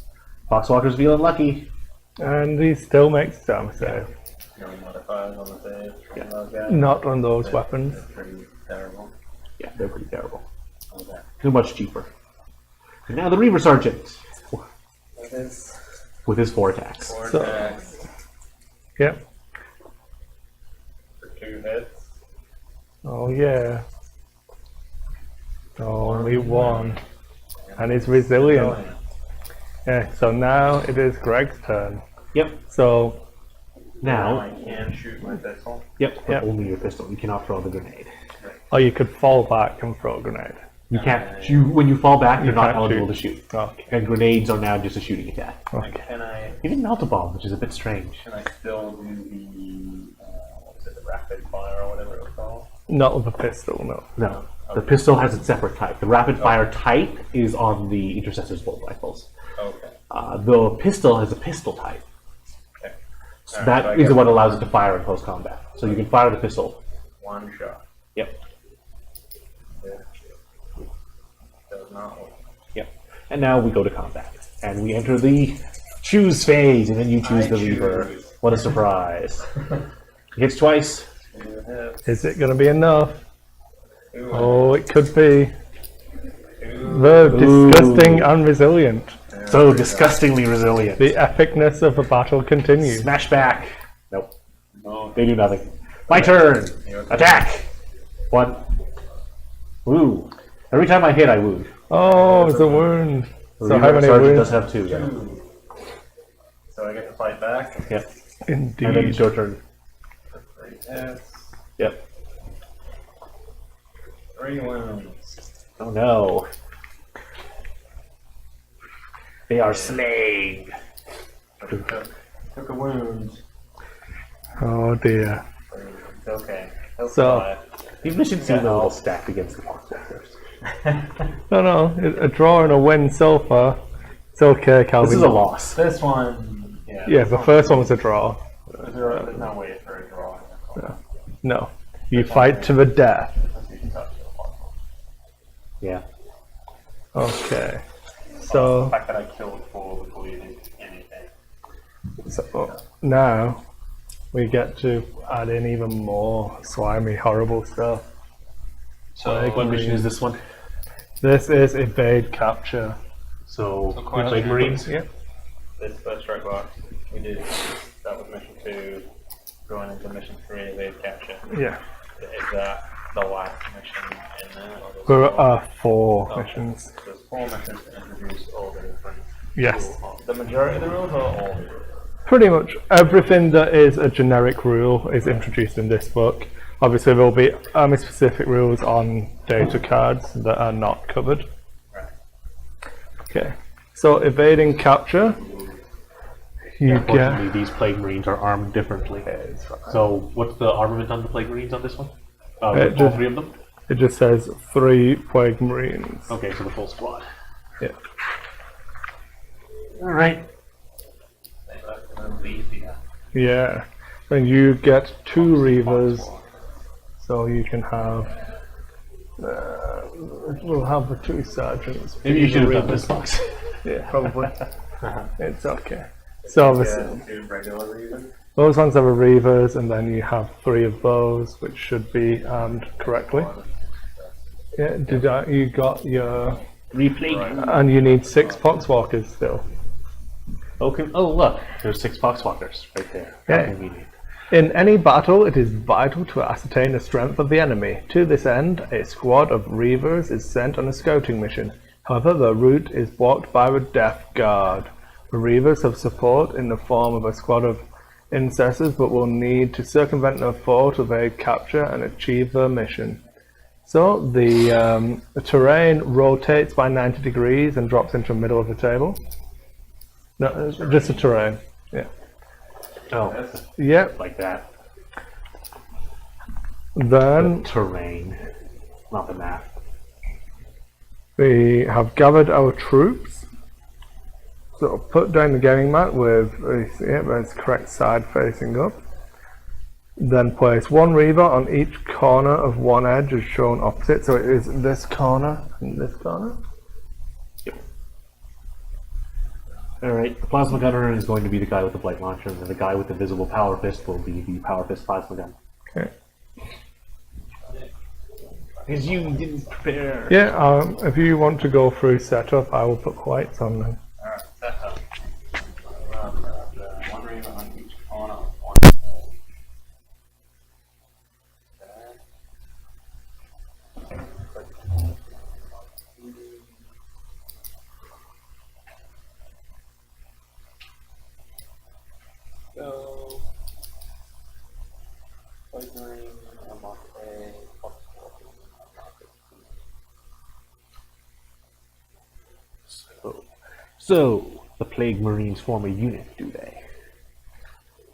Poxwalker's feeling lucky. And he still makes his armor save. No modifiers on the save from Yeah. those guys. Not on those They're- weapons. They're pretty terrible. Yeah, they're pretty terrible. Okay. Too much cheaper. And now the Reaver Sergeant It is with his 4 attacks. 4 So- attacks Yep. for 2 hits. Oh yeah. Only one. And he's resilient. Yeah, so now it is Greg's turn. Yep. So, Now I Now, can shoot my pistol. yep, but Yep. only your pistol. You cannot throw the grenade. or you could fall back and throw a grenade. You can't. When you fall back, you're not can't eligible shoot. to shoot. Okay. And grenades are now just a shooting attack. Okay. Even melt a bomb, which is a bit strange. Can I still do the what was it, the rapid fire or whatever it was called? Not with a pistol, no. No, the pistol has its separate type. The rapid fire type is on the Interceptor's bolt rifles. Okay. The pistol has a pistol type. Okay. So Alright, so I that is get what allows it to fire in close combat. So you can fire the pistol. one shot. Yep. Does not work. Yep. And now we go to combat. And we enter the choose phase, and then you choose I the Reaver. choose. What a surprise. He hits twice. 2 hits. Is it going to be enough? 2 Oh, it could be. Two. The Ooh. disgusting and resilient. So disgustingly resilient. The epicness of the battle continues. Smash back. Nope. No. They do nothing. My turn. Your turn. Attack. 1. Woo. Every time I hit, I wound. Oh, it's a wound. So Reaver how many Sergeant wounds? does have 2. Yeah. 2. So I get to fight back. Yep. And then it's Indeed. your turn. 3 hits. Yep. 3 wounds. Oh no. They are slain. Took a wound. Oh dear. It's okay. He'll So- survive. These missions seem a little stacked against the Foxwalkers. No, a draw and a win so far. It's okay, Calvin. This is a loss. This one, yeah. Yeah, this the first one was a draw. There's no way for a draw. No. You fight to the death. Yeah. Okay. The So, fact that I killed 4 before you did anything. so now we get to add in even more slimy, horrible stuff. So what mission is this one? This is evade capture. So question. Plague Marines? Yep. This first strike box, we did, that was mission 2, going into mission 3, evade capture. Yeah. Is that the last mission in there? Or there's There more? are 4 Okay. missions. There's 4 missions to introduce all the different Yes. rules. The majority of the rules or all the rules? Pretty much everything that is a generic rule is introduced in this book. Obviously, there will be army-specific rules on data cards that are not covered. Right. Okay. So, evading capture, you get. Unfortunately, these Plague Marines are armed differently. So what's the armament on the Plague Marines on this one? All just- 3 of them? It just says 3 Plague Marines. Okay, so the full squad. Yeah. Alright. That's a little easier. Yeah. And you get 2 Reavers, so you can have. We'll have the 2 sergeants. Maybe you should have done Reavers. this box. Yeah, probably. It's okay. So obviously, Yeah, 2 regular reasons. those ones are the Reavers, and then you have 3 of those, which should be armed correctly. Yeah, you got your. Replague. And you need 6 Poxwalkers still. Okay. Oh, look. There's 6 Foxwalkers right there. How Yeah. convenient. In any battle, it is vital to ascertain the strength of the enemy. To this end, a squad of Reavers is sent on a scouting mission. However, the route is blocked by the Death Guard. The Reavers have support in the form of a squad of intercessors, but will need to circumvent the foe to evade capture and achieve their mission. So the terrain rotates by 90 degrees and drops into the middle of the table. No, it's just the terrain. Yeah. Oh, Yep. like that. Then Terrain. Not the map. we have gathered our troops. So put down the gaming mat with its correct side facing up. Then place 1 Reaver on each corner of one edge as shown opposite. So it is this corner and this corner. Alright, the plasma gunner is going to be the guy with the blight launcher, and the guy with the visible power fist will be the power fist plasma gun. Okay. Because you didn't prepare. Yeah, if you want to go through setup, I will put whites on them. Alright, setup. One Reaver on each corner of one. So, Poisoning, unlock A, Fox 14, unlock it. So, the Plague Marines form a unit, do they?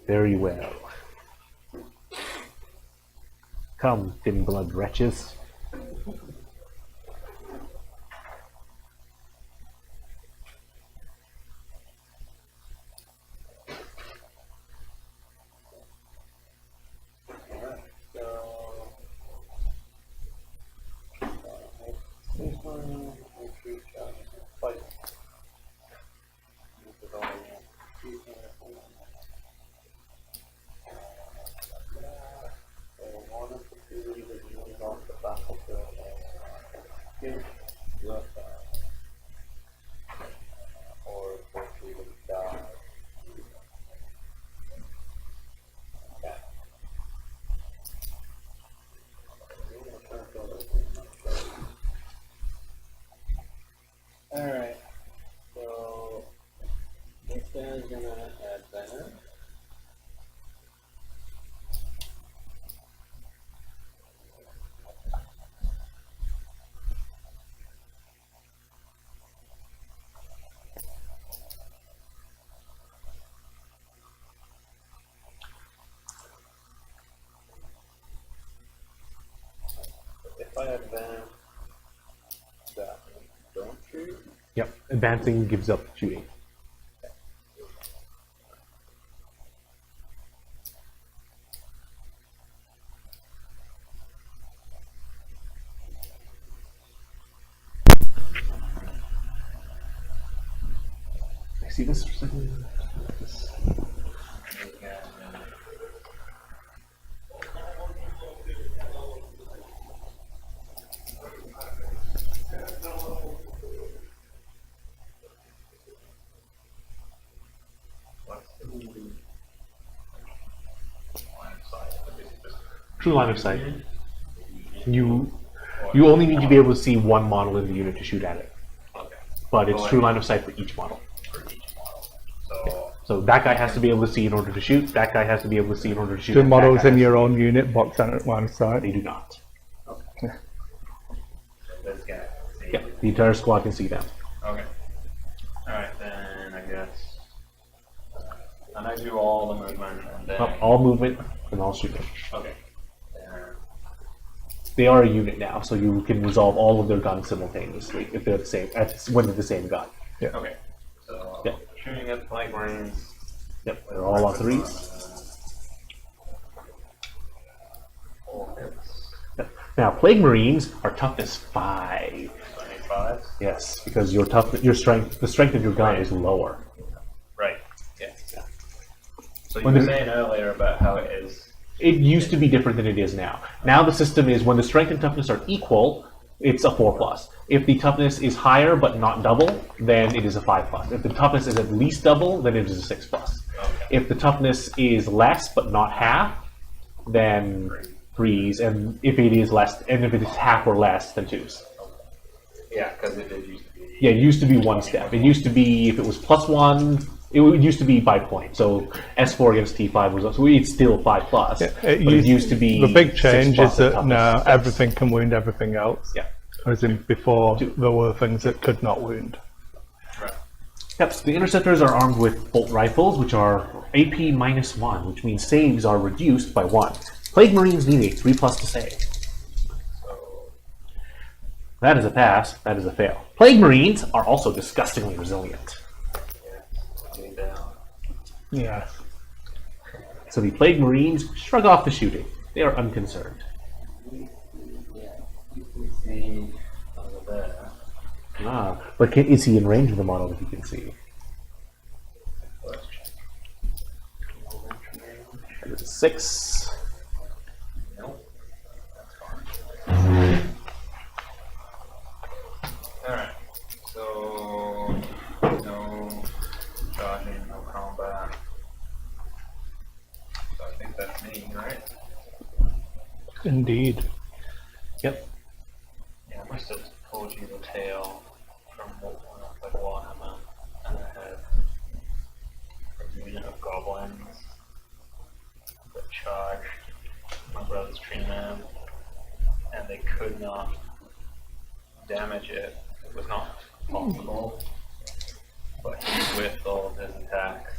Very well. Come, thin blood wretches. Alright, so this guy's gonna add that. If I advance that, don't shoot. Yep, advancing gives up shooting. I see this for a second. True line of sight. You only need to be able to see one model in the unit to shoot at it. Okay. But it's true line of sight for each model. For each model. So that guy has to be able to see in order to shoot. That guy has to be able to see in order to shoot. Do and that models guy in has your to- own unit box at one side? They do not. Okay. This guy. See. Yeah, the entire squad can see them. Okay. Alright, then I guess. And I do all the movement and then. All movement and all shooting. Okay. They are a unit now, so you can resolve all of their guns simultaneously if they're the same. When they're the same gun. Yeah. Okay. So Yeah. shooting at the Plague Marines. Yep, they're all on threes. 4 hits. Yep. Now, Plague Marines are toughness 5. 25. Yes, because your strength, the strength of your gun is lower. Right. Yeah. So you When were they're- saying earlier about how it is. It used to be different than it is now. Now the system is when the strength and toughness are equal, it's a 4+. If the toughness is higher but not double, then it is a 5+. If the toughness is at least double, then it is a 6+. Okay. If the toughness is less but not half, then 3s, and if it is less, and if it is half or less, then 2s. Yeah, because it did used to be. Yeah, it used to be one step. It used to be if it was +1. It used to be by point. So S4 against T5 was so it's still 5+. Yeah, but it used to be the big change 6+ is that toughness. now everything can wound everything else. Yeah. Whereas in before there were things that could not wound. Right. Yep, so the interceptors are armed with bolt rifles, which are AP -1, which means saves are reduced by 1. Plague Marines need a 3+ to save. That is a pass, that is a fail. Plague Marines are also disgustingly resilient. Getting down. Yeah. So the Plague Marines shrug off the shooting. They are unconcerned. Yeah. You can see over there. But is he in range of the model that he can see? That is a 6. Nope. That's fine. Alright. So, no charging, no combat. So I think that's me, right? Indeed. Yep. Yeah, I must have told you the tale from when I played Warhammer, and I had a unit of goblins that charged my brother's tree man, and they could not damage it. It was not possible, but he whiffed all of his attacks.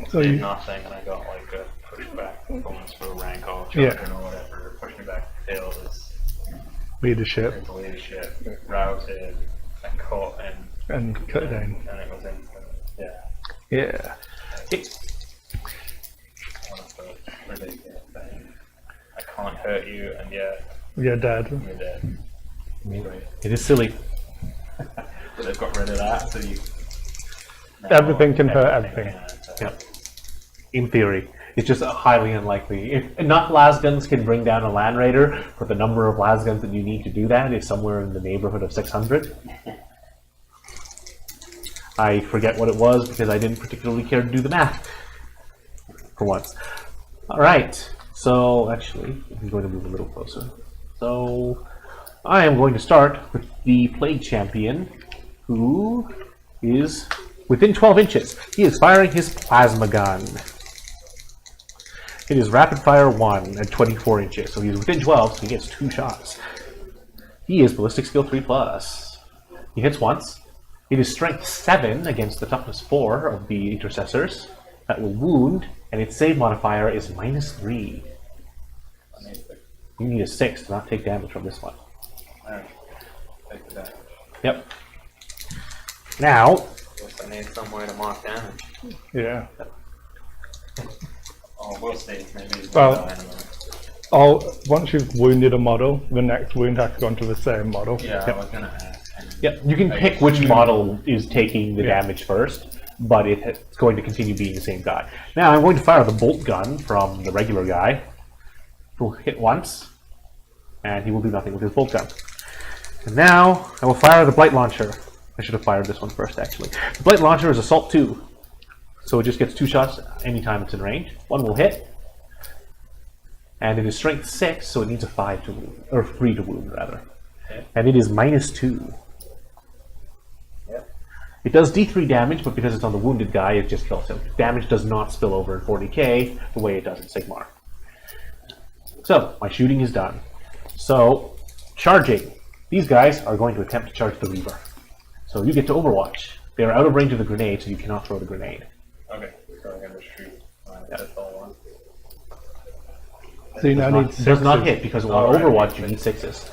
So Did you, nothing, and I got like a pushback bonus for a rank or Yeah. charging or whatever. Pushed me back to tail his leadership leadership, routed, and caught him, and cut it down. and it was instant. Yeah. Yeah. One of the ridiculous things. I can't hurt you, and yet You're dead. you're dead. Right. It is silly. But they've got rid of that, so you. Everything can hurt everything. So Yep. In theory. It's just highly unlikely. If enough lasguns can bring down a Land Raider, but the number of lasguns that you need to do that is somewhere in the neighborhood of 600. I forget what it was because I didn't particularly care to do the math. For once. Alright, so actually, I'm going to move a little closer. So, I am going to start with the Plague Champion, who is within 12 inches. He is firing his plasma gun. It is rapid fire 1 at 24 inches, so he's within 12, so he gets 2 shots. He is ballistic skill 3+. He hits once. It is strength 7 against the toughness 4 of the intercessors. That will wound, and its save modifier is -3. You need a 6 to not take damage from this one. Alright. Take the damage. Yep. Now, Guess I need somewhere to mark damage. Yeah. Oh, we'll see. Maybe it's Well- not anyway. Once you've wounded a model, the next wound has to go onto the same model. Yeah, I was gonna ask. yep, you can pick which model is taking the damage first, but it's going to continue being the same guy. Now, I'm going to fire the bolt gun from the regular guy. He'll hit once, and he will do nothing with his bolt gun. And now, I will fire the Blight Launcher. I should have fired this one first, actually. The Blight Launcher is Assault 2, so it just gets 2 shots anytime it's in range. One will hit, and it is Strength 6, so it needs a 5 to wound, or 3 to wound, rather. Okay. And it is -2. Yep. It does D3 damage, but because it's on the wounded guy, it just kills him. Damage does not spill over in 40k the way it does in Sigmar. So, my shooting is done. So, charging. These guys are going to attempt to charge the Reaver. So you get to Overwatch. They are out of range of the grenade, so you cannot throw the grenade. Okay, so I'm gonna shoot my pistol one. So you now need Does not sixes. hit, because on Oh, right. Overwatch you need 6s.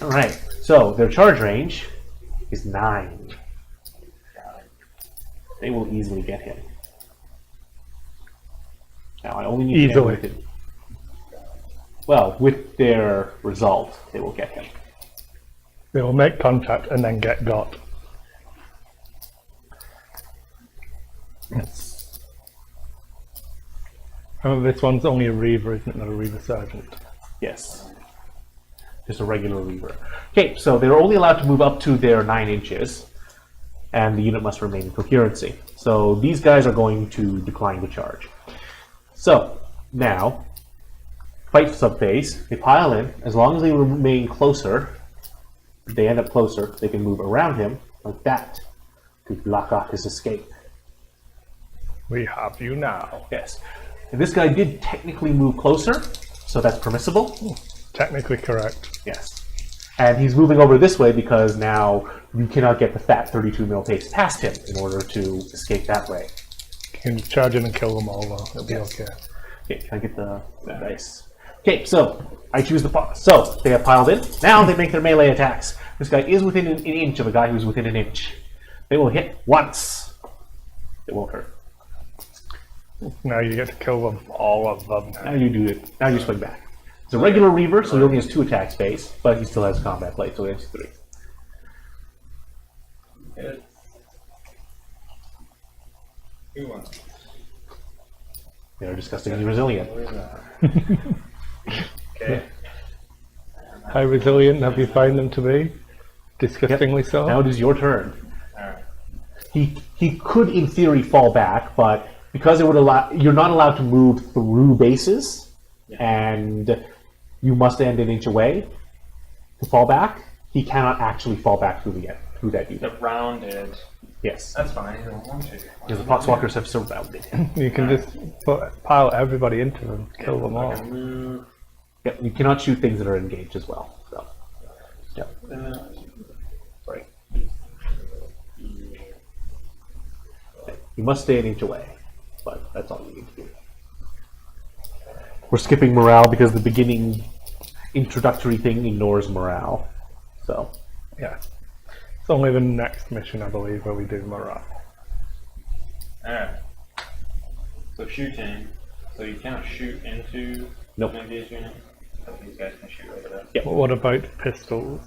Alright, so their charge range is 9. They will easily get him. Now I only need to Easily. get him. Well, with their result, they will get him. They will make contact and then get got. Oh, this one's only a Reaver, isn't it? Not a Reaver Sergeant. Yes. Just a regular Reaver. Okay, so they're only allowed to move up to their 9 inches, and the unit must remain in coherency. So these guys are going to decline the charge. So, now, fight subphase, they pile in. As long as they remain closer, if they end up closer, they can move around him, like that, to block off his escape. We have you now. Yes. And this guy did technically move closer, so that's permissible. Technically correct. Yes. And he's moving over this way because now you cannot get the fat 32 mil pace past him in order to escape that way. You can charge in and kill them all though. It'll be Yes. okay. Okay, can I get the dice? Okay, so I choose the so they have piled in. Now they make their melee attacks. This guy is within an inch of a guy who's within an inch. They will hit once. It won't hurt. Now you get to kill them, all of them. Now you do it. Now you swing back. It's a regular Reaver, so he only has 2 attack space, but he still has combat plate, so he has 3. Good. Who won? They're disgustingly resilient. Okay. How resilient have you found them to be? Disgustingly so. Now it is your turn. Alright. He could, in theory, fall back, but because it would allow, you're not allowed to move through bases, and you must end an inch away to fall back. He cannot actually fall back through that unit. The rounded. Yes, That's fine. I don't want to. because the Poxwalkers have surrounded him. You can just pile everybody into them, kill them all. Okay, move. Yep, you cannot shoot things that are engaged as well. So, yep. Sorry. You must stay an inch away, but that's all you need to do. We're skipping morale because the beginning introductory thing ignores morale. So, Yeah. It's only the next mission, I believe, where we do morale. Alright. So shooting. So you cannot shoot into Nope. an engaged unit. But these guys can shoot over there. Yep. What about pistols?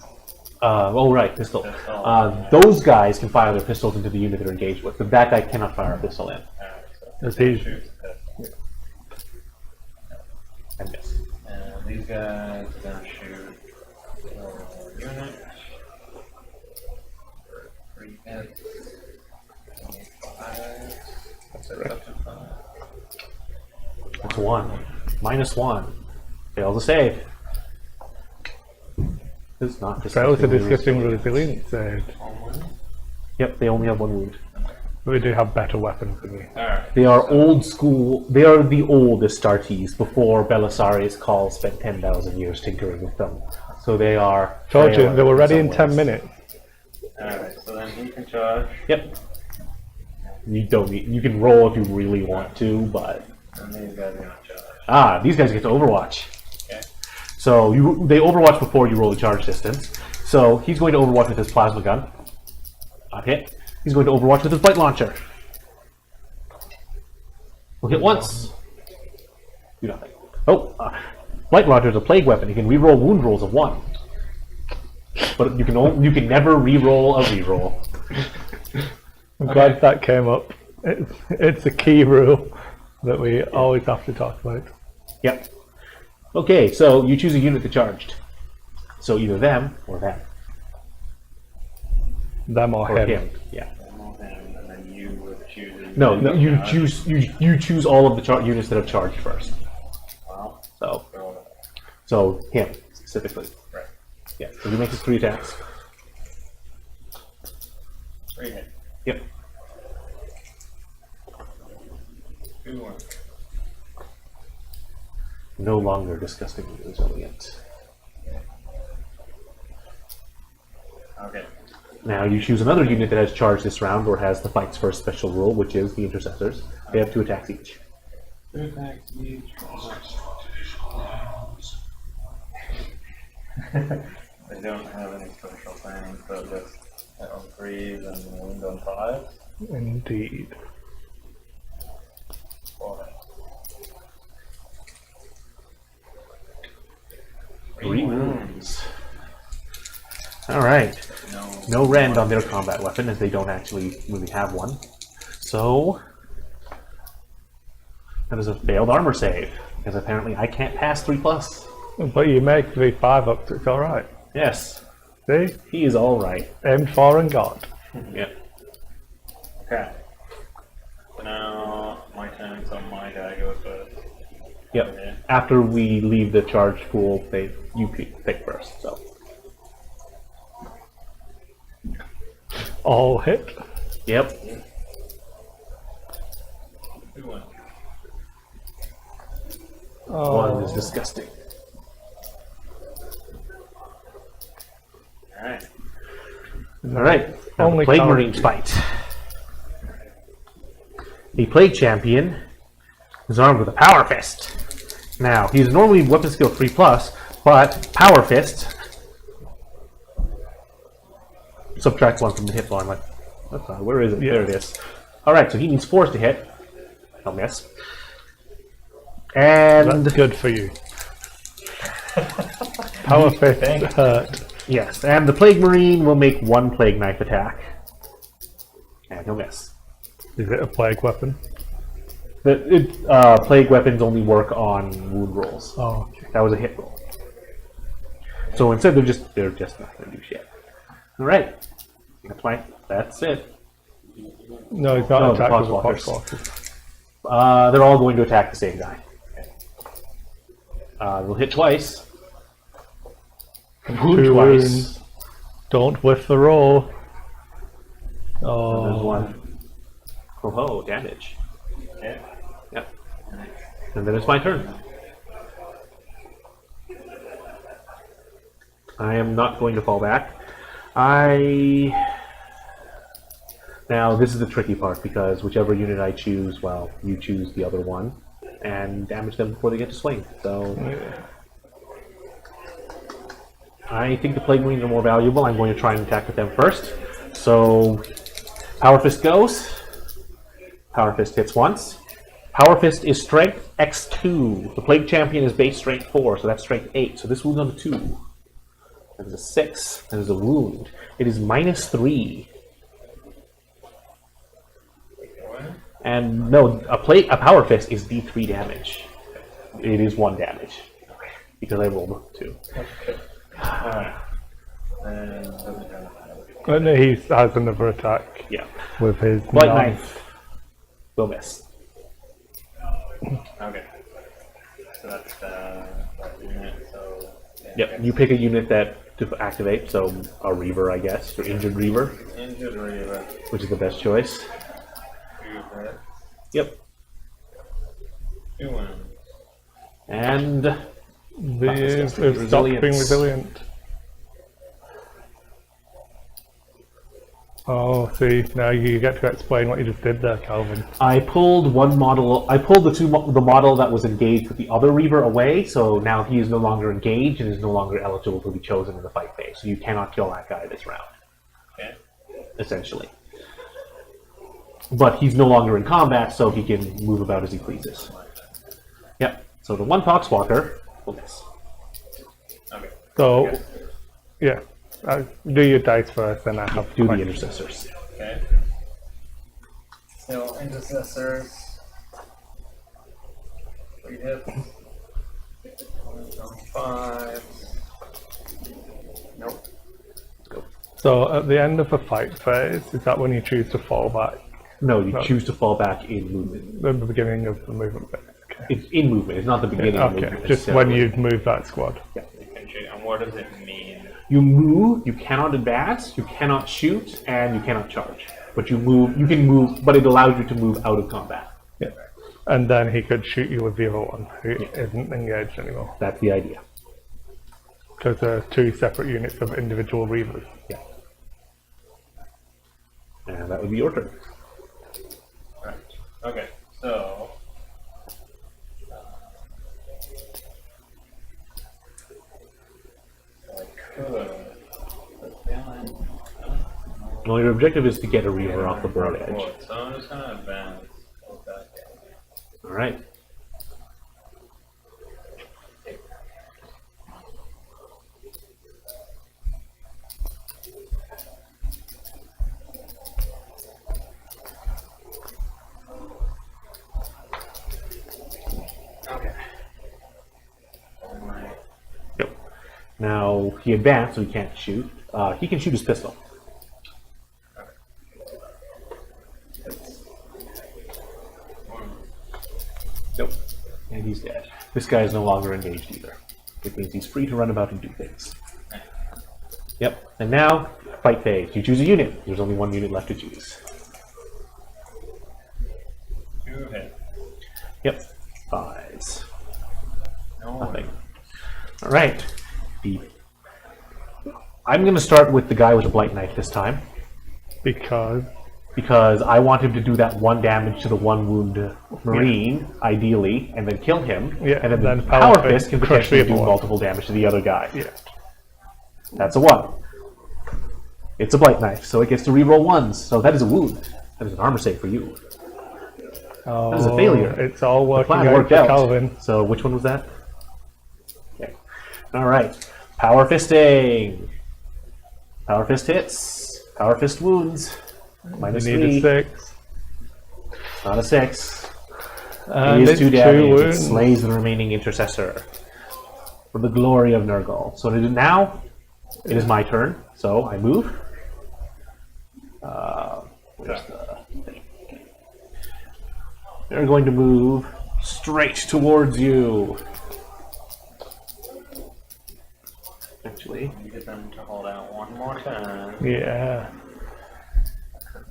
oh right, pistol. Pistol. Those guys can fire their pistols into the unit they're engaged with, but that guy cannot fire a pistol in. Alright, so Does he? shoot the pistol. And miss. And these guys are gonna shoot unit. 3 hits. 25. That's it, up to 5. That's 1. -1. Fails to save. It's not That was a disgustingly disgusting resilient. resilience save. Yep, they only have 1 wound. But we do have better weapons than you. Alright. They are old school. They are the oldest Startes before Belisarius Call spent 10,000 years tinkering with them. So they are. Told you, frail they were ready in some 10 ways. minutes. Alright, so then he can charge. Yep. You don't need. You can roll if you really want to, but And these guys are gonna charge. these guys get to Overwatch. Okay. So they Overwatch before you roll the charge distance. So he's going to Overwatch with his plasma gun. Not hit. He's going to Overwatch with his blight launcher. We'll hit once. Do nothing. Oh, blight launcher is a plague weapon. You can reroll wound rolls of 1, but you can never reroll a reroll. I'm glad that came up. It's a key rule that we always have to talk about. Yep. Okay, so you choose a unit that charged. So either them or them. Them or Or him. him. Yeah. And then you would choose. No, you choose all of the units that have charged first. Wow. So Go. so him specifically. Right. Yeah. So he makes his 3 attacks. 3 hit. Yep. 2 1. No longer disgustingly resilient. Okay. Now you choose another unit that has charged this round or has the fight's first special rule, which is the intercessors. They have 2 attacks each. 2 attacks each. They don't have any special things, so just hit on 3s and wound on 5. Indeed. 4 3 wounds. Alright. No rend on their combat weapon, as they don't actually really have one. So that is a failed armor save, because apparently I can't pass 3+. But you make the 5 up, so it's alright. Yes, See? he is alright. Aimed for and got. Yep. Okay. So now my turn, so my guy goes first. Yep. Okay. After we leave the charge pool, you pick first. So All hit. yep. 2 1. One is disgusting. Alright. Alright. Now the Only Plague count- Marines fight. The Plague Champion is armed with a Power Fist. Now, he's normally weapon skill 3+, but Power Fist subtracts 1 from the hit bar. I'm like, that's not, where is it? Yeah. There it is. Alright, so he needs 4s to hit. I'll miss. And That's good for you. Power fist hurt. yes, and the Plague Marine will make 1 Plague Knife attack. And he'll miss. Is it a plague weapon? Plague weapons only work on wound rolls. Oh, okay. That was a hit roll. So instead, they're just not going to do shit. All right, that's it. No, he's not No, the attacked with the Poxwalkers. Poxwalkers. They're all going to attack the same guy. They'll hit twice. Wound 2 twice. wounds. Don't whiff the roll. And there's Oh, one. Oh ho, damage. Okay. Yep. And then it's my turn. I am not going to fall back. Now, this is the tricky part, because whichever unit I choose, well, you choose the other one, and damage them before they get to swing. So, I think the Plague Marines are more valuable. I'm going to try and attack with them first. So, Power Fist goes. Power Fist hits once. Power Fist is Strength X2. The Plague Champion is base Strength 4, so that's Strength 8. So this wound on a 2. That is a 6. That is a wound. It is -3. And no, a Power Fist is D3 damage. It is 1 damage. Because I rolled 2. Alright. and he has another attack Yeah. with his Blight non- Knife. Will miss. Okay. So that's that unit, so... Yep. You pick a unit to activate, so a Reaver, I guess, or Injured Reaver, Injured Reaver. which is the best choice. 2 hits. Yep. 2 wounds. And They've stopped being Resilience. resilient. Oh, see, now you get to explain what you just did there, Calvin. I pulled one model. I pulled the model that was engaged with the other Reaver away, so now he is no longer engaged and is no longer eligible to be chosen in the fight phase. So you cannot kill that guy this round, Okay. essentially. But he's no longer in combat, so he can move about as he pleases. Yep. So the one Poxwalker will miss. Okay. So, yeah, do your dice first, and I have Do the questions. intercessors. Okay. So, intercessors. 3 hits. 5. Nope. So, at the end of the fight phase, is that when you choose to fall back? No, you No. choose to fall back in movement. At the beginning of the movement phase? Okay. It's in movement. It's not the beginning of Okay, movement. just when you move that squad. Infantry. And what does it mean? You move, you cannot advance, you cannot shoot, and you cannot charge. But you move, you can move, but it allows you to move out of combat. Yeah. And then he could shoot you with the other one, who isn't engaged anymore. That's the idea. Because there are 2 separate units of individual Reavers. Yeah. And that would be your turn. Right. Okay. So. I could. But then. Well, your objective is to get a Reaver off the board edge. So I'm just gonna advance. Okay. Alright. Okay. Yep. Now, he advanced, so he can't shoot. He can shoot his pistol. Nope. And he's dead. This guy is no longer engaged either. It means he's free to run about and do things. Yep. And now, fight phase. You choose a unit. There's only 1 unit left to choose. 2 hits. Yep. 5s. No. Nothing. Alright. I'm going to start with the guy with the Blight Knife this time, Because I want him to do that 1 damage to the 1 wound Marine, ideally, and then kill him. Yeah, and then then the Power Power Fist Fist can crush potentially the do other one. multiple damage to the other guy. yeah. That's a 1. It's a Blight Knife, so it gets to reroll 1s. So that is a wound. That is an armor save for you. Oh, That is a failure. It's all The working plan out worked for out. Calvin. So which one was that? Okay. Alright. Power Fisting. Power Fist hits. Power Fist wounds. You -3. need a 6. Not a 6. And It is it's 2 damage. It wounds. slays the remaining intercessor. For the glory of Nurgle. So now, it is my turn. So I move. Where's the thing? They're going to move straight towards you. Actually, You get them to hold out one more time. Yeah.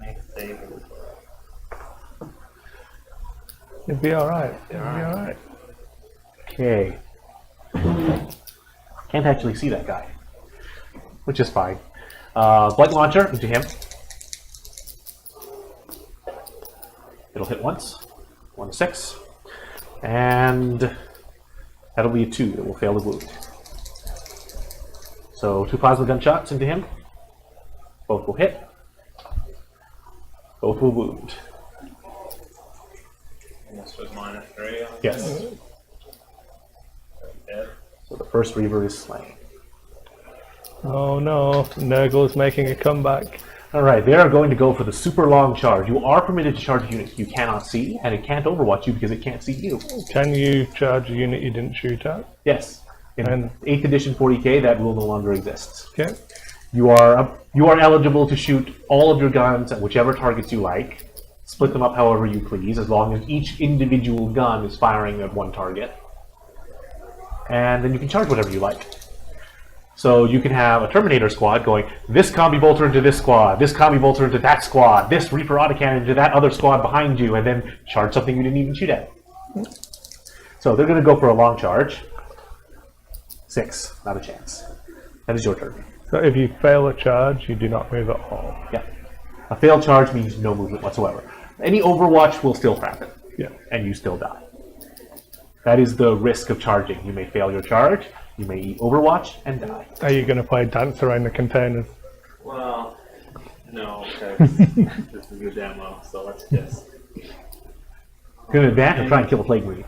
Make a save. It'd be alright. It'd be alright. okay. Can't actually see that guy, which is fine. Blight launcher into him. It'll hit once. 1-6. And that'll be a 2. It will fail the wound. So 2 plasma gun shots into him. Both will hit. Both will wound. And this was -3. Yes. Dead. So the first Reaver is slain. Oh no, Nurgle's making a comeback. Alright, they are going to go for the super long charge. You are permitted to charge units you cannot see, and it can't overwatch you because it can't see you. Can you charge a unit you didn't shoot at? Yes. In And- 8th edition 40k, that rule no longer exists. Okay. You are eligible to shoot all of your guns at whichever targets you like. Split them up however you please, as long as each individual gun is firing at one target. And then you can charge whatever you like. So you can have a Terminator squad going, this combi bolter into this squad, this combi bolter into that squad, this Reaper autocannon into that other squad behind you, and then charge something you didn't even shoot at. So they're going to go for a long charge. 6, not a chance. That is your turn. So if you fail a charge, you do not move at all. Yeah. A failed charge means no movement whatsoever. Any overwatch will still happen. Yeah. And you still die. That is the risk of charging. You may fail your charge, you may eat overwatch, and die. Are you going to play dance around the containers? Well, no, because this is a demo, so let's just. You're going to advance and try and kill the Plague Marine.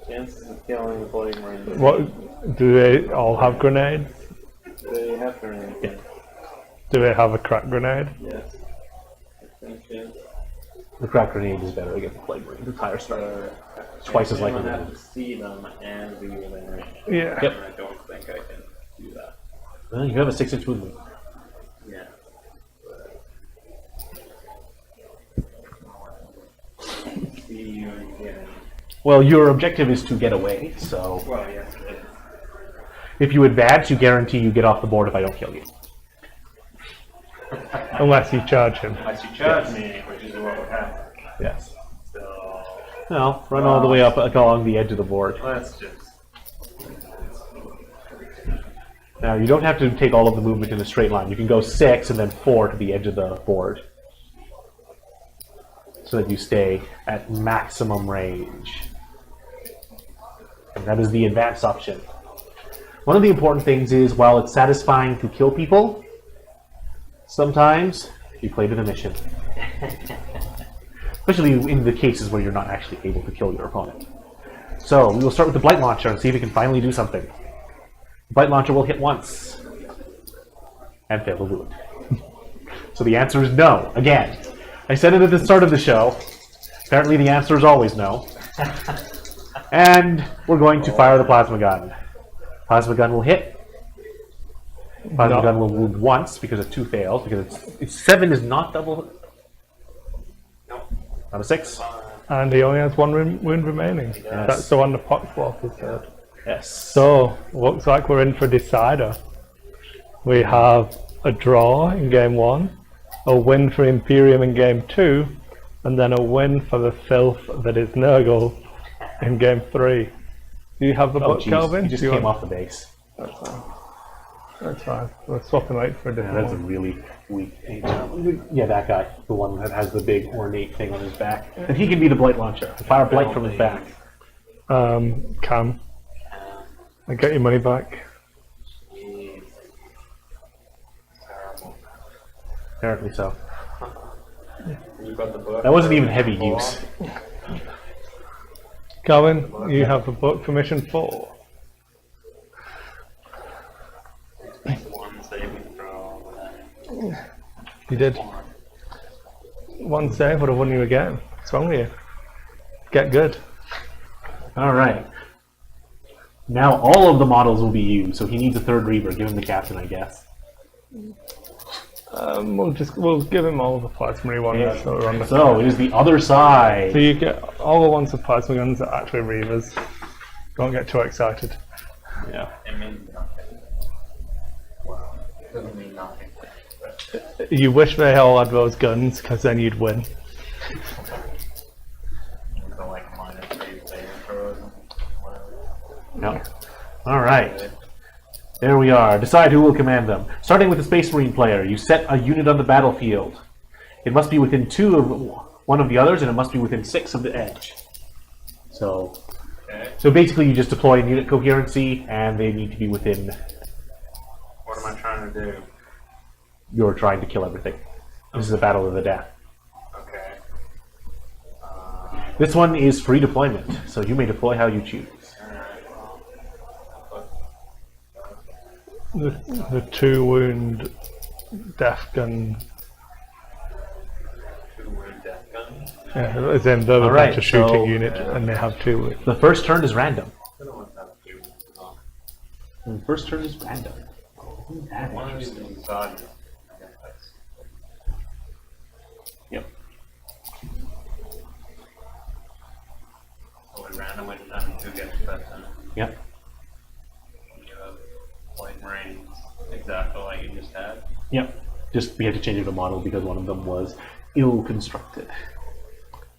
Chances of killing the Plague Marine. What do they all have grenades? They have grenades. Yeah. Do they have a crack grenade? Yes. I think yes. The crack grenade is better against the Plague Marine. It's higher strike. Twice as likely I to have hit. to see them and be within range. Yeah. Yep. And I don't think I can do that. Well, you have a 6-inch movement. Yeah. See you again. Well, your objective is to get away, so Well, yes, it is. if you advance, you guarantee you get off the board if I don't kill you. Unless you charge him. Unless you charge me, which is what would happen. Yes. So, No, run all the way up along the edge of the board. let's just. Now, you don't have to take all of the movement in a straight line. You can go 6 and then 4 to the edge of the board. So that you stay at maximum range. And that is the advanced option. One of the important things is, while it's satisfying to kill people, sometimes you play to the mission. Especially in the cases where you're not actually able to kill your opponent. So, we will start with the Blight Launcher and see if it can finally do something. The Blight Launcher will hit once. And fail the wound. So the answer is no, again. I said it at the start of the show. Apparently the answer is always no. And we're going to fire the plasma gun. Plasma gun will hit. Plasma No. gun will wound once because it's 2 fails. Because it's 7 is not double. No. Not a 6. And he only has one wound remaining. That's the one the Poxwolf has said. Yes. So, looks like we're in for decider. We have a draw in game 1, a win for Imperium in game 2, and then a win for the filth that is Nurgle in game 3. Do you have the Oh, book, jeez. Calvin? He just Do you came want- off the base. That's fine. That's fine. We're swapping out for a Yeah, different that's a one. really weak angel. Yeah, that guy. The one that has the big ornate thing on his back. And he can be the Blight Launcher. Fire Blight from his back. Cam, I get your money back. Jeez. Terrible. Apparently so. You got the book. That wasn't even heavy use. Calvin, you have the book for mission 4. One saving throw. And then You did. One save would have won you a game. What's wrong with you? get good. All right. Now all of the models will be used, so he needs a third Reaver. Give him the captain, I guess. We'll give him all the plasma ones that are on the. So it is the other side. So you get all the ones with plasma guns that are actually Reavers. Don't get too excited. Yeah. It means nothing. Well, it doesn't mean nothing. But You wish they all had those guns, because then you'd win. you go like -3 saving throws and whatever. No. All right. There we are. Decide who will command them. Starting with the Space Marine player, you set a unit on the battlefield. It must be within 2 of one of the others, and it must be within 6 of the edge. So, Okay. so basically, you just deploy unit coherency, and they need to be within. What am I trying to do? You're trying to kill everything. This is a battle of the death. Okay. This one is free deployment, so you may deploy how you choose. Alright, well, The 2 wound death gun. 2 wound death guns. Yeah, as in they're the Alright, better shooting so- unit, and they have 2 wounds. The first turn is random. I don't want to have 2 wounds as well. The first turn is random. That One of these interesting. is exogenous. I guess that's. Yep. So we randomly determine who gets first turn. Yep. You have white marines exactly like you just had. Yep. Just we had to change the model because one of them was ill constructed.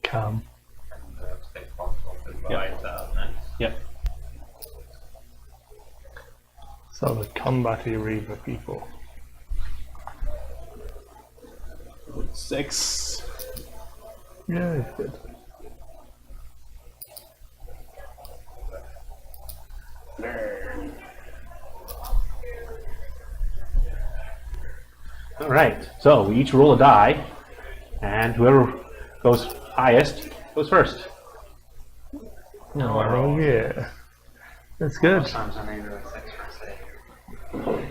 Calm. And the state box will divide that next. Yep. So the combatty Reaver people. 6. Yeah, it's good. All right. So we each roll a die, and whoever goes highest goes first. Oh yeah, that's good. Sometimes I need a 6 for a save.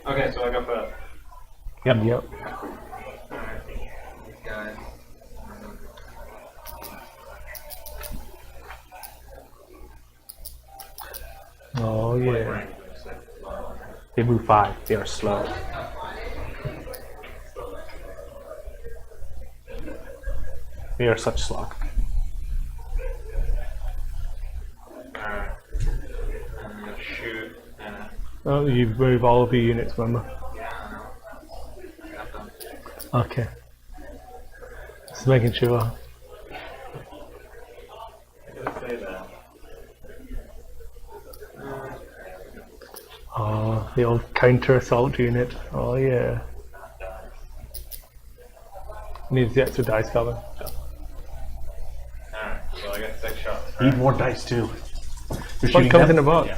Okay, so I go first. Yep. Yep. Alright. These guys. Oh yeah. They move 5. They are slow. They are such slog. Alright. I'm gonna shoot. Oh, you move all of your units, remember? Yeah, I know. I got them. Okay. Just making sure. I gotta say that. Oh, the old counter assault unit. Oh yeah. Needs the extra dice cover. Alright, so I got 6 shots. Need more dice too. You're What comes in a them? box? Yeah.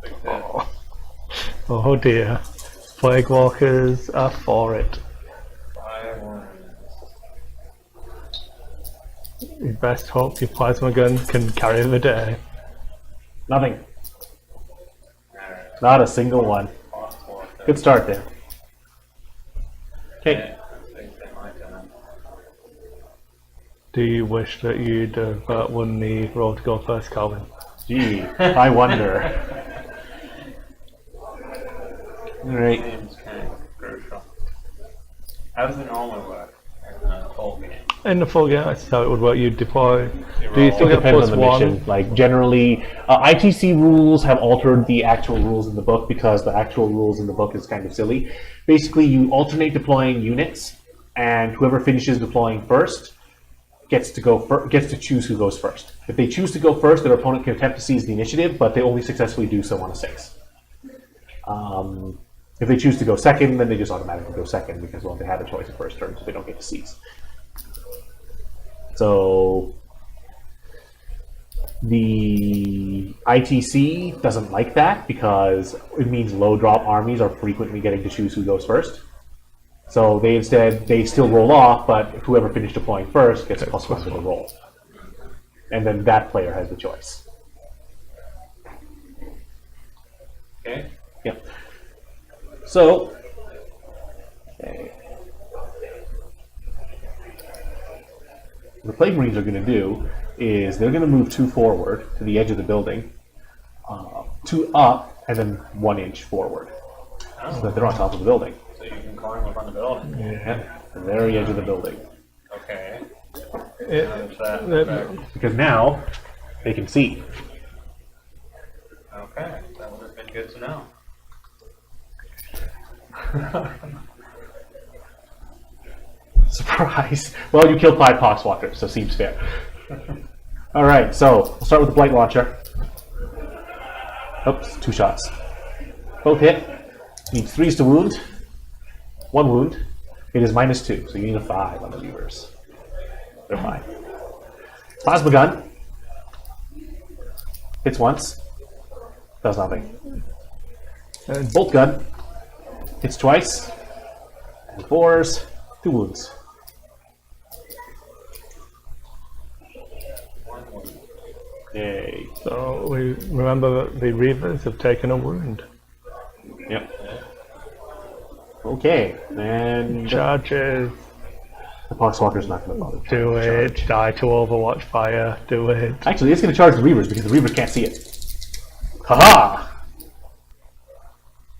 6 hits. Oh. Oh dear. Plague Walkers are for it. 5 wounds. You best hope your plasma gun can carry the day. Nothing. Alright. Not a single one. Possible. Good start there. Okay. I think they might have. Do you wish that you'd won the roll to go first, Calvin? Gee, I wonder. Alright. Seems kind of crucial. How does it normally work in a full game? In the full game, that's how it would work. You'd deploy. You Do you roll. still get Depends plus on the one? mission. Like generally, ITC rules have altered the actual rules in the book because the actual rules in the book is kind of silly. Basically, you alternate deploying units, and whoever finishes deploying first gets to choose who goes first. If they choose to go first, their opponent can attempt to seize the initiative, but they only successfully do so on a 6. If they choose to go second, then they just automatically go second because, well, they had a choice at first turn, so they don't get to seize. So the ITC doesn't like that because it means low drop armies are frequently getting to choose who goes first. So they still roll off, but whoever finished deploying first gets a +1 to the roll. And then that player has the choice. Okay. Yep. So, okay. the Plague Marines are going to do is they're going to move 2 forward to the edge of the building, 2 up, and then 1 inch forward, so that they're on top of the building. So you can climb up on the building. Yeah, the very edge of the building. Okay. Because now they can see. Okay, that would have been good to know. Surprise! Well, you killed 5 Poxwalkers, so seems fair. Alright, so we'll start with the Blight Launcher. Oops, 2 shots. Both hit. Needs 3s to wound. 1 wound. It is -2, so you need a 5 on the Reavers. They're fine. Plasma Gun. Hits once. Does nothing. And Bolt Gun. Hits twice. And 4s. 2 wounds. Yay. So we remember that the Reavers have taken a wound. Yep. Okay, and Charges. the Poxwalker's not going to bother. Do it. Die to Overwatch Fire. Do it. Actually, it's going to charge the Reavers because the Reavers can't see it. Haha!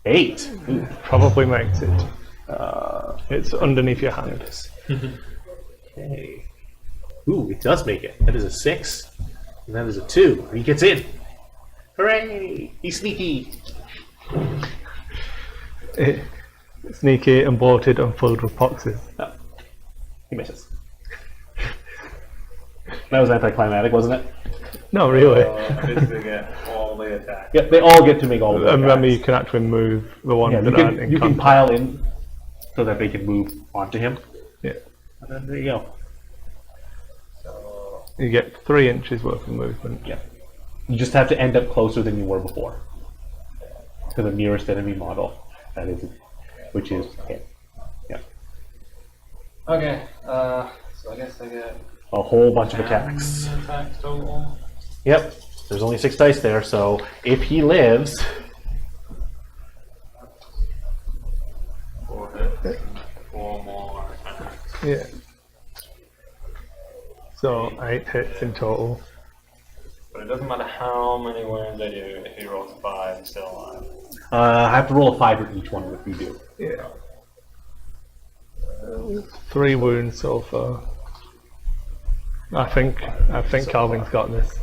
8. Ooh. Probably makes it. It's underneath your hand. Okay. Ooh, it does make it. That is a 6. And that is a 2. He gets in. Hooray! He's sneaky. Sneaky and bloated and filled with poxes. No. He misses. That was anticlimactic, wasn't it? No, really. It's to get all the attacks. Yep, they all get to make all of And their remember, you attacks. can actually move the ones Yeah, that aren't in you can contact. pile in so that they can move onto him. Yeah. And then there you go. So, You get 3 inches worth of movement. Yeah. You just have to end up closer than you were before to the nearest enemy model. That is, which is him. Yeah. okay, so I guess I get A whole bunch of attacks. 10 attacks total. Yep. There's only 6 dice there, so if he lives, 4 hits and 4 more attacks. Yeah. So 8 hits in total. But it doesn't matter how many wounds I do, if he rolls a 5, he's still alive. I have to roll a 5 for each one if you do. Yeah. 3 wounds so far. I think Calvin's got this.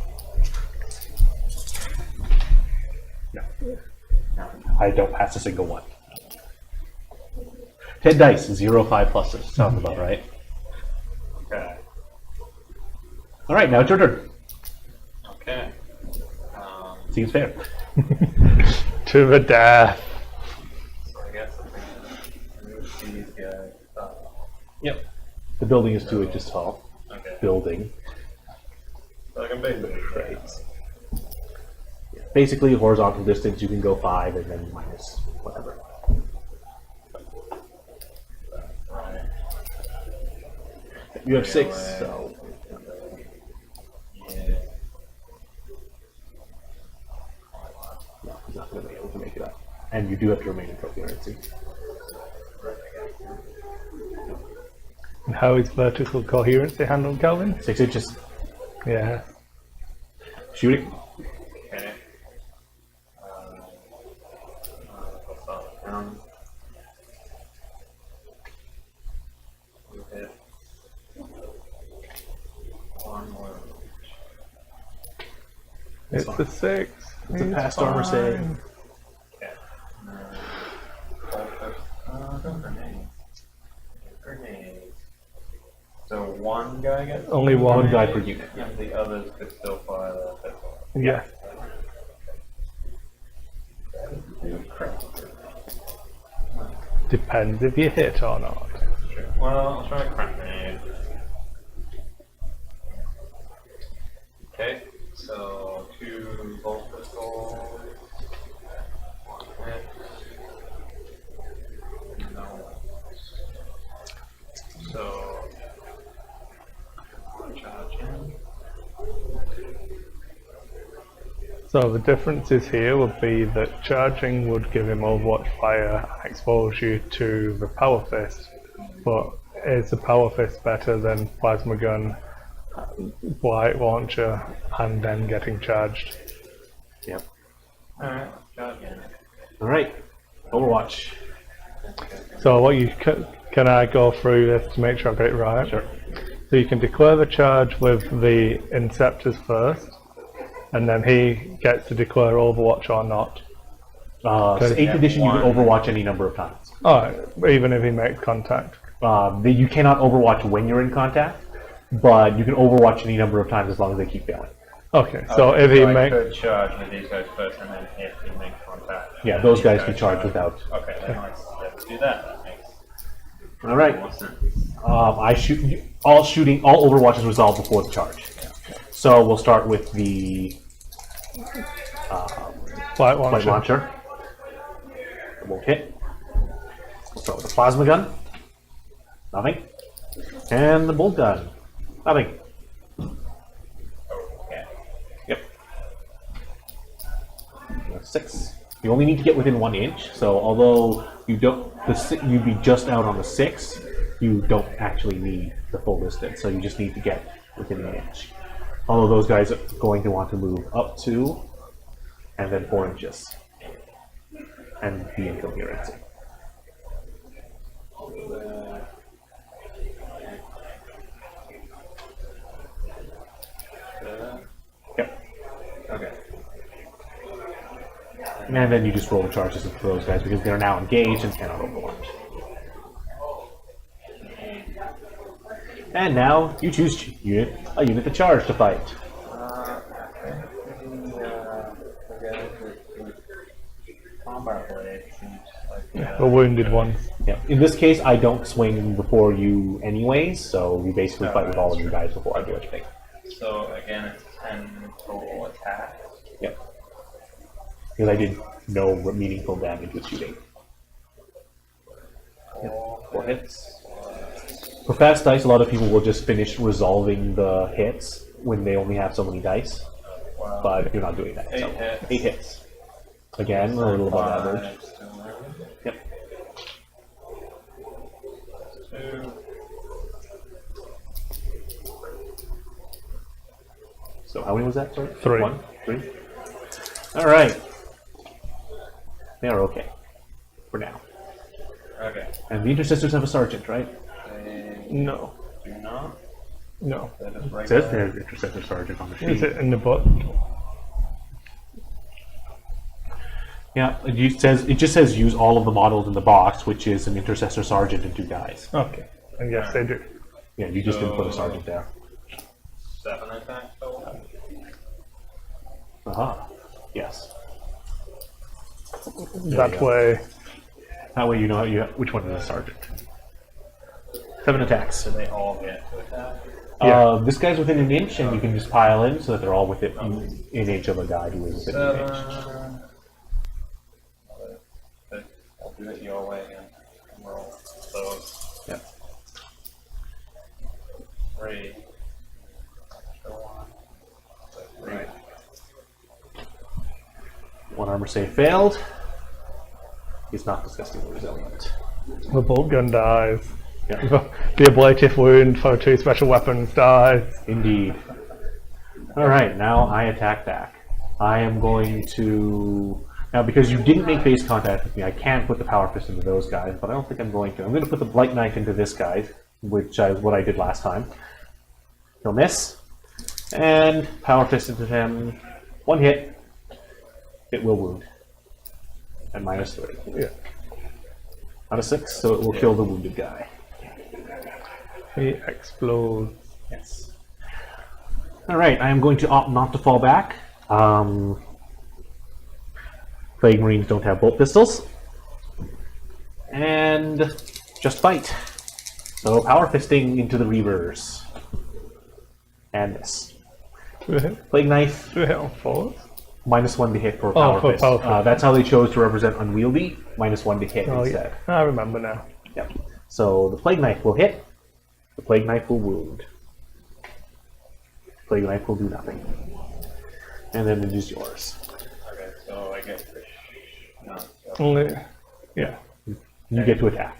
I don't pass a single one. 10 dice, 0 5 pluses. Sounds about right. Okay. Alright, now it's your turn. Okay. Seems fair. To the death. So I guess I can move these guys up. Yep. The building is 2 inches tall. Okay. Building. So I can basically trade. Basically, horizontal distance, you can go 5 and then minus whatever. Right. You have 6, so. Yeah. No, he's not going to be able to make it up. And you do have to remain in coherency. And how is vertical coherency handled, Calvin? 6 inches. Yeah. Shooting. Okay. What's up? We hit 1 wound. It's a 6. It's a past armor save. Okay. Grenades. Grenades. So 1 guy gets Only one. 1 guy per unit. and the others could still fire the pistol. Yeah. Depends if you hit or not. Well, I'll try a crack grenade. Okay, so 2 bolt pistols. 1 hit. No. So charge in. So the differences here would be that charging would give him Overwatch Fire and expose you to the Power Fist, but is the Power Fist better than Plasma Gun blight launcher and then getting charged. Yep. Alright, go again. All right. Overwatch. So what you can I go through this to make sure I get it right? Sure. So you can declare the charge with the Inceptors first, and then he gets to declare Overwatch or not. So 8th edition, you can Overwatch any number of times. Alright, even if he makes contact. You cannot Overwatch when you're in contact, but you can Overwatch any number of times as long as they keep failing. Okay, so if he I makes... could charge with these guys first, and then if he makes contact. Yeah, then those these guys can charge without. Okay, then let's do that. That makes All right. more sense. All Overwatch is resolved before the charge. So we'll start with the Blight light launcher. launcher. It won't hit. We'll start with the plasma gun. Nothing. And the bolt gun. Nothing. Okay. Yep. 6. You only need to get within 1 inch. So although you don't, you'd be just out on the 6. You don't actually need the full distance. So you just need to get within 1 inch. Although those guys are going to want to move up 2 and then 4 inches and be in coherency. Yep. Okay. And then you just roll the charges for those guys because they're now engaged and cannot overwatch. And now you choose a unit to charge to fight. Combat blade seems like The wounded ones. Yeah. In this case, I don't swing before you anyways, so you basically fight with all of you guys before I do anything. So again, it's 10 total attack. Yep. Because I did no meaningful damage with shooting. 4 hits. For fast dice, a lot of people will just finish resolving the hits when they only have so many dice, Wow. but you're not doing that. 8 So, hits. 8 hits. Again, a little above average. 5, Yep. 2. So how many was that? Sorry? 3. 1? 3? Alright. They are okay. For now. Okay. And the Intercessors have a sergeant, right? They No. do not. No. They're just It says regular. there's Intercessor sergeant on the sheet. Is it in the book? Yeah, it just says use all of the models in the box, which is an Intercessor sergeant and 2 guys. Okay. And yes, they do. Yeah, you just didn't put a sergeant there. 7 attack total. Aha. Yes. That way. That way you know which one is a sergeant. 7 attacks. So they all get to attack. Yeah. This guy's within an inch, and you can just pile in so that they're all within an inch of a guy who is within an inch. 7. I'll do it your way and roll those. Yeah. 3. Extra 1. So 3. Right. 1 armor save failed. He's not disgustingly resilient. The bolt gun dies. Yeah. The ablative wound for 2 special weapons dies. Indeed. Alright, now I attack back. I am going to... Now, because you didn't make base contact with me, I can't put the Power Fist into those guys, but I don't think I'm going to. I'm going to put the Blight Knife into this guy, which is what I did last time. He'll miss. And Power Fist into him. 1 hit. It will wound. And -3. Yeah. Out of 6, so it will kill the wounded guy. He explodes. Yes. Alright, I am going to opt not to fall back. Plague Marines don't have bolt pistols. And just fight. So power fisting into the Reavers. And this. Do we hit, Plague Knife, do we hit on 4s? -1 to hit for power for fist. power fist. That's how they chose to represent unwieldy, -1 to hit Oh, instead. yeah. I remember now. Yep. So the Plague Knife will hit. The Plague Knife will wound. Plague Knife will do nothing. And then it is yours. Okay, so I get fish. No. Only. Yeah. You get to attack.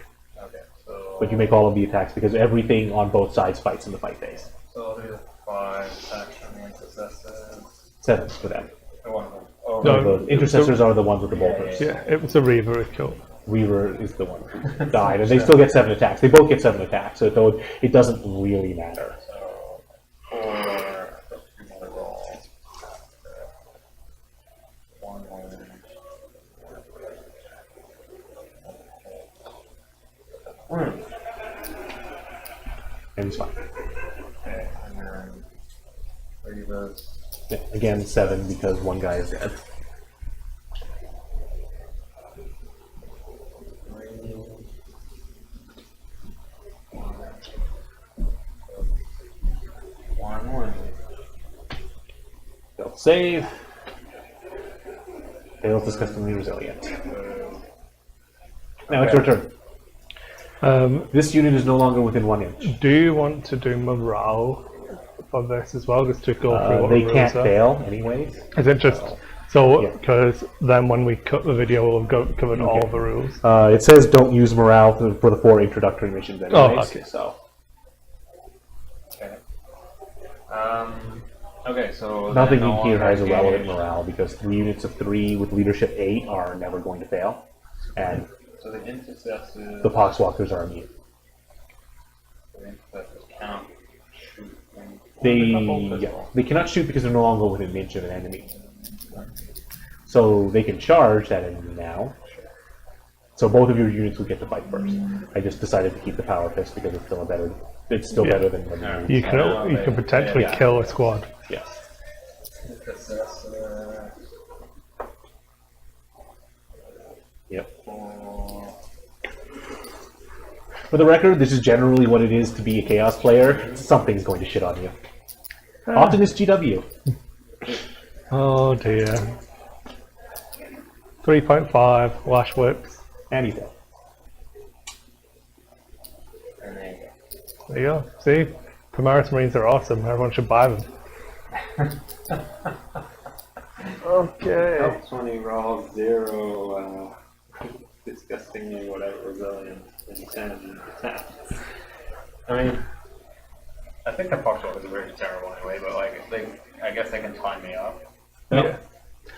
Okay, so. But you make all of the attacks because everything on both sides fights in the fight phase. So I'll do 5 5 attacks from the intercessors. 7 for them. The one with, oh, No. The intercessors are the ones with the bolters. Yeah, it was a Reaver who killed. Weaver is the one who died, and they still get 7 attacks. They both get 7 attacks, so it doesn't really matter. so 4, another roll. 1 wound. And it's fine. Okay, and then Reavers. Yeah, again, 7 because one guy is dead. 1 wound. They'll save. Fails disgustingly resilient. Now it's your turn. This unit is no longer within 1 inch. Do you want to do morale for this as well, just to go through what They the rules can't are? fail, anyways. Is it just so? Yeah. Because then when we cut the video, we'll have covered all the rules. It says don't use morale for the 4 introductory missions, anyways. Oh, okay. So Okay. Okay, so nothing then in no here has a longer relevant engaged. morale because 3 units of 3 with leadership 8 are never going to fail, and So the intercessors. the poxwalkers are immune. The intercessors cannot shoot. when- They cannot shoot because they're no longer within an inch of an enemy. So they can charge that enemy now. So both of your units will get to fight first. I just decided to keep the power fist because it's still better. It's still Yeah. better than the Yeah. You can potentially Yeah. kill a squad. Yes. Intercessor. Yep. 4. For the record, this is generally what it is to be a chaos player. Something's going to shit on you. Often it's GW. Oh dear. 3.5 lash whips. And he's dead. And there you go. There you go. See, Primaris Marines are awesome. Everyone should buy them. Okay. Helps when you roll 0, disgustingly whatever resilient insanity attack. I mean, I think the Foxtrot is really terrible anyway, but like, I guess they can tie me up. Yeah.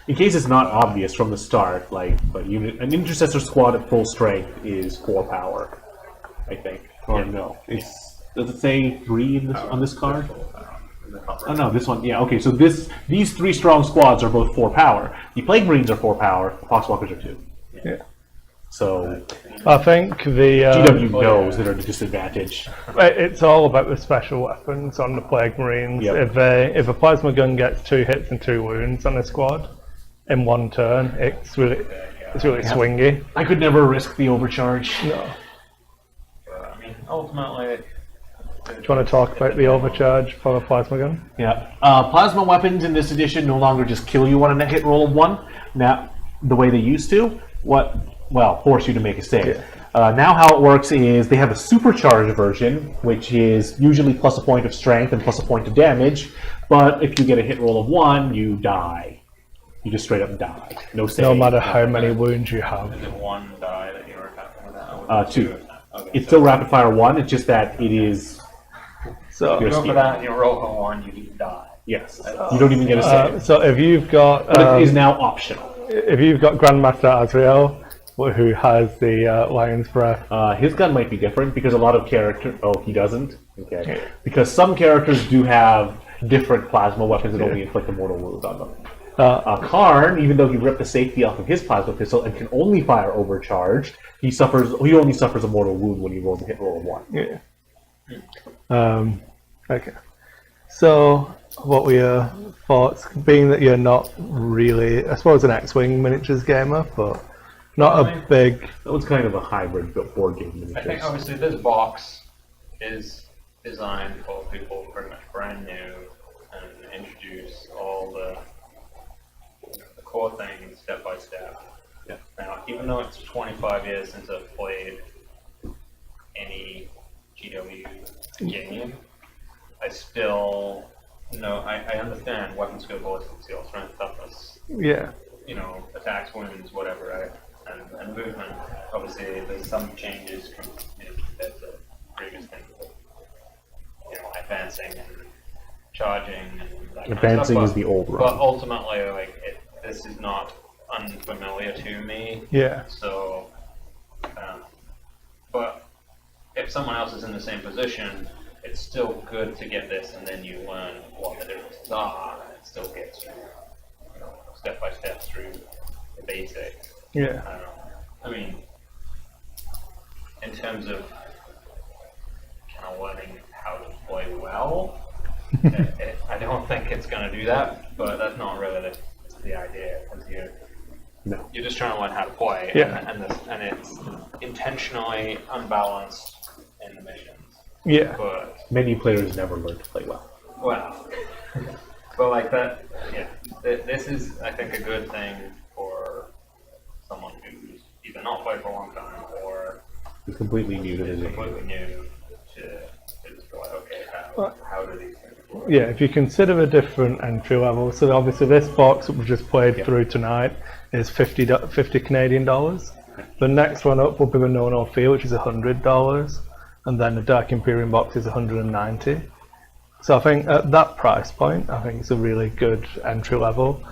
In case it's not obvious from the start, an intercessor squad at full strength is 4 power, I think. Or no, does it say 3 in this, on this card? Oh no, this one. Yeah, okay. So these 3 strong squads are both 4 power. The Plague Marines are 4 power. The Foxwalkers are 2. Yeah. So I think the GW knows that are at a disadvantage. it's all about the special weapons on the Plague Marines. Yep. If a plasma gun gets 2 hits and 2 wounds on a squad in 1 turn, it's really swingy. I could never risk the overcharge. No. But, I mean, ultimately. Do you want to talk about the overcharge for a plasma gun? Yeah. Plasma weapons in this edition no longer just kill you on a hit roll of 1. Now, the way they used to, force you to make a save. Yeah. Now how it works is they have a supercharged version, which is usually plus a point of strength and plus a point of damage, but if you get a hit roll of 1, you die. You just straight up die. No save. No matter how many wounds you have. Is it 1 die that you're attacking with that? 2. Okay, It's still rapid fire 1, it's just that it is... So, you go for that and you roll for 1, you die. Yes. You don't even get a save. so if you've got But it is now optional. if you've got Grandmaster Azrael, who has the Lion's Breath, His gun might be different because a lot of characters... Oh, he doesn't? Okay. Because some characters do have different plasma weapons that only inflict a mortal wound on them. Karn, even though he ripped the safety off of his plasma pistol and can only fire overcharged, he only suffers a mortal wound when he rolls a hit roll of 1. yeah. Okay. So, what were your thoughts? Being that you're not really, I suppose, an X-Wing miniatures gamer, but not a big... That was kind of a hybrid board game I think miniatures. obviously this box is designed for people pretty much brand new and introduce all the core things step by step. Yeah. Now, even though it's 25 years since I've played any GW game, I still know, I understand weapon skill, ballistic skill, strength, toughness, Yeah. attacks, wounds, whatever, right? And movement. Obviously, there's some changes compared to previous things, advancing and charging and that kind of Advancing stuff, is the old but run. ultimately, like, this is not unfamiliar to me. Yeah. So, but if someone else is in the same position, it's still good to get this, and then you learn what the differences are, and it still gets you, step by step through the basics. Yeah. I mean, in terms of kind of learning how to play well, I don't think it's going to do that, but that's not really the idea. You're just trying to learn how to play, Yeah. and it's intentionally unbalanced in the missions. Yeah. But Many players never learn to play well. but like that, yeah. This is, I think, a good thing for someone who's either not played for a long time or It's completely new to the is game. completely new to just go like, okay, how do these things work? Yeah, if you consider a different entry level, so obviously this box that we've just played Yeah. through tonight is 50 Canadian dollars. The next one up will be the No No Fear, which is $100, and then the Dark Imperium box is 190. So I think at that price point, I think it's a really good entry level.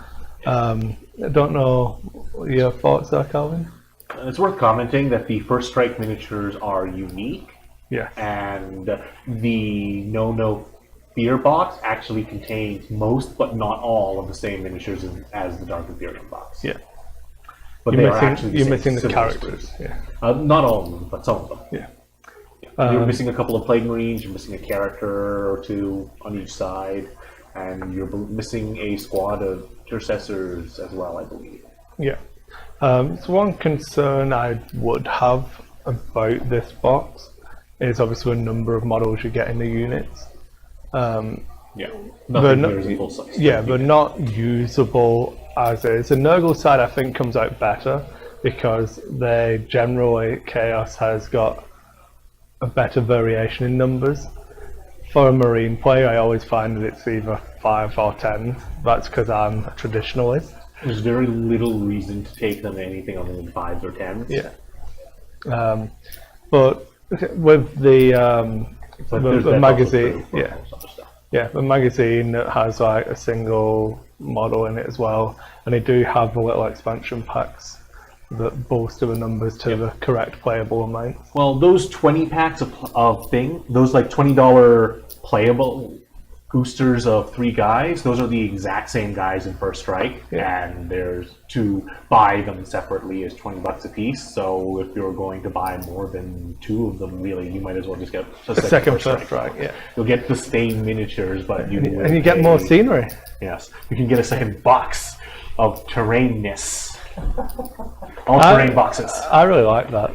I don't know your thoughts there, Calvin? It's worth commenting that the First Strike miniatures are unique, Yeah. and the No Fear box actually contains most, but not all, of the same miniatures as the Dark Imperium box. Yeah. But You're they are missing, actually you're same missing the similar characters. species. Yeah. Not all of them, but some of them. Yeah. You're missing a couple of Plague Marines, you're missing a character or two on each side, and you're missing a squad of Intercessors as well, I believe. Yeah. So one concern I would have about this box is obviously the number of models you get in the units. Yeah. They're Nothing not- here is a full size. Yeah, they're not usable as is. The Nurgle side, I think, comes out better because they generally, Chaos has got a better variation in numbers. For a Marine player, I always find that it's either 5 or 10. That's because I'm a traditionalist. There's very little reason to take them anything other than 5s or 10s. Yeah. But with the But there's that magazine, also for yeah. most other stuff. Yeah, the magazine that has like a single model in it as well, and they do have the little expansion packs that bolster the numbers to the correct playable amount. Well, those 20 packs of thing, those like $20 playable boosters of 3 guys, those are the exact same guys in First Strike, and there's to buy them separately is $20 a piece. So if you're going to buy more than 2 of them, really, you might as well just get a Second First Strike, yeah. You'll get the same miniatures, but you will And you get more pay- scenery. Yes, you can get a second box of terrainness. All terrain boxes. I really like that.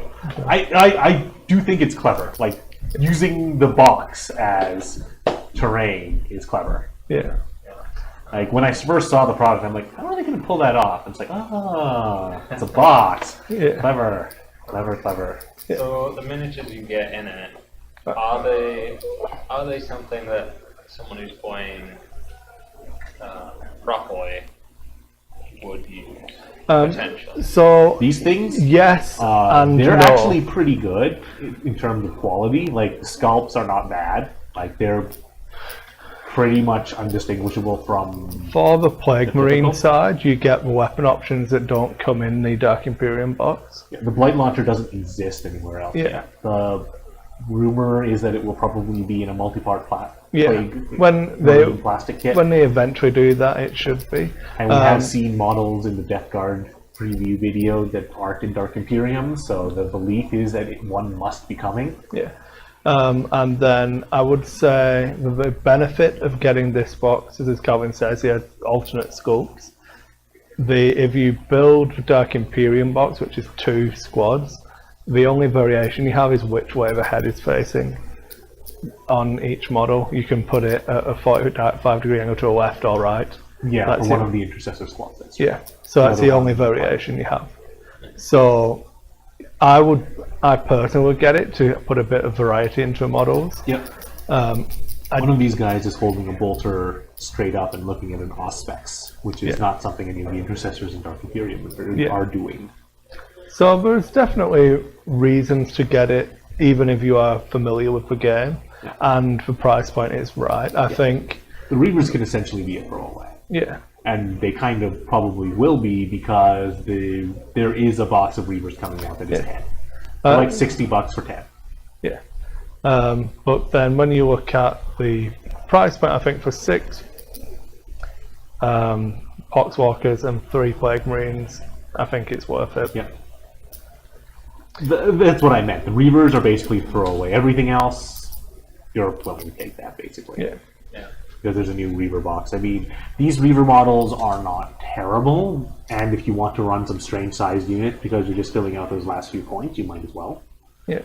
I do think it's clever. Like, using the box as terrain is clever. Yeah. Like, when I first saw the product, I'm like, how are they going to pull that off? And it's like, oh, it's a box. Yeah. Clever. Clever, clever. So the miniatures you get in it, are they something that someone who's playing properly would use potentially? So These things, yes, and they're no. actually pretty good in terms of quality. Like, the scalps are not bad. Like, they're pretty much undistinguishable from... For the Plague Marine typical. side, you get the weapon options that don't come in the Dark Imperium box. The Blight Launcher doesn't exist anywhere else. Yeah. The rumor is that it will probably be in a multi-part Yeah. Plague When Marine they plastic kit. when they eventually do that, it should be. And we have seen models in the Death Guard preview video that aren't in Dark Imperium, so the belief is that one must be coming. Yeah. And then I would say the benefit of getting this box is, as Calvin says, he has alternate sculpts. If you build the Dark Imperium box, which is 2 squads, the only variation you have is which way the head is facing on each model. You can put it at a 45-degree angle to the left or right. Yeah, That's for one it. of the Intercessor squads. That's Yeah, so that's the only variation you have. So I personally would get it to put a bit of variety into models. Yep. One of these guys is holding a bolter straight up and looking at an Auspex, which is not something any of the Intercessors in Dark Imperium are doing. So there's definitely reasons to get it, even if you are familiar with the game, and the price point is right. I think the Reavers can essentially be a throwaway. Yeah. And they kind of probably will be because there is a box of Reavers coming out that is 10. For like $60 for 10. Yeah. But then when you look at the price point, I think for 6 Poxwalkers and 3 Plague Marines, I think it's worth it. Yeah. That's what I meant. The Reavers are basically throwaway. Everything else, you're willing to take that, basically. Yeah. Because there's a new Reaver box. I mean, these Reaver models are not terrible, and if you want to run some strange-sized units because you're just filling out those last few points, you might as well. Yeah.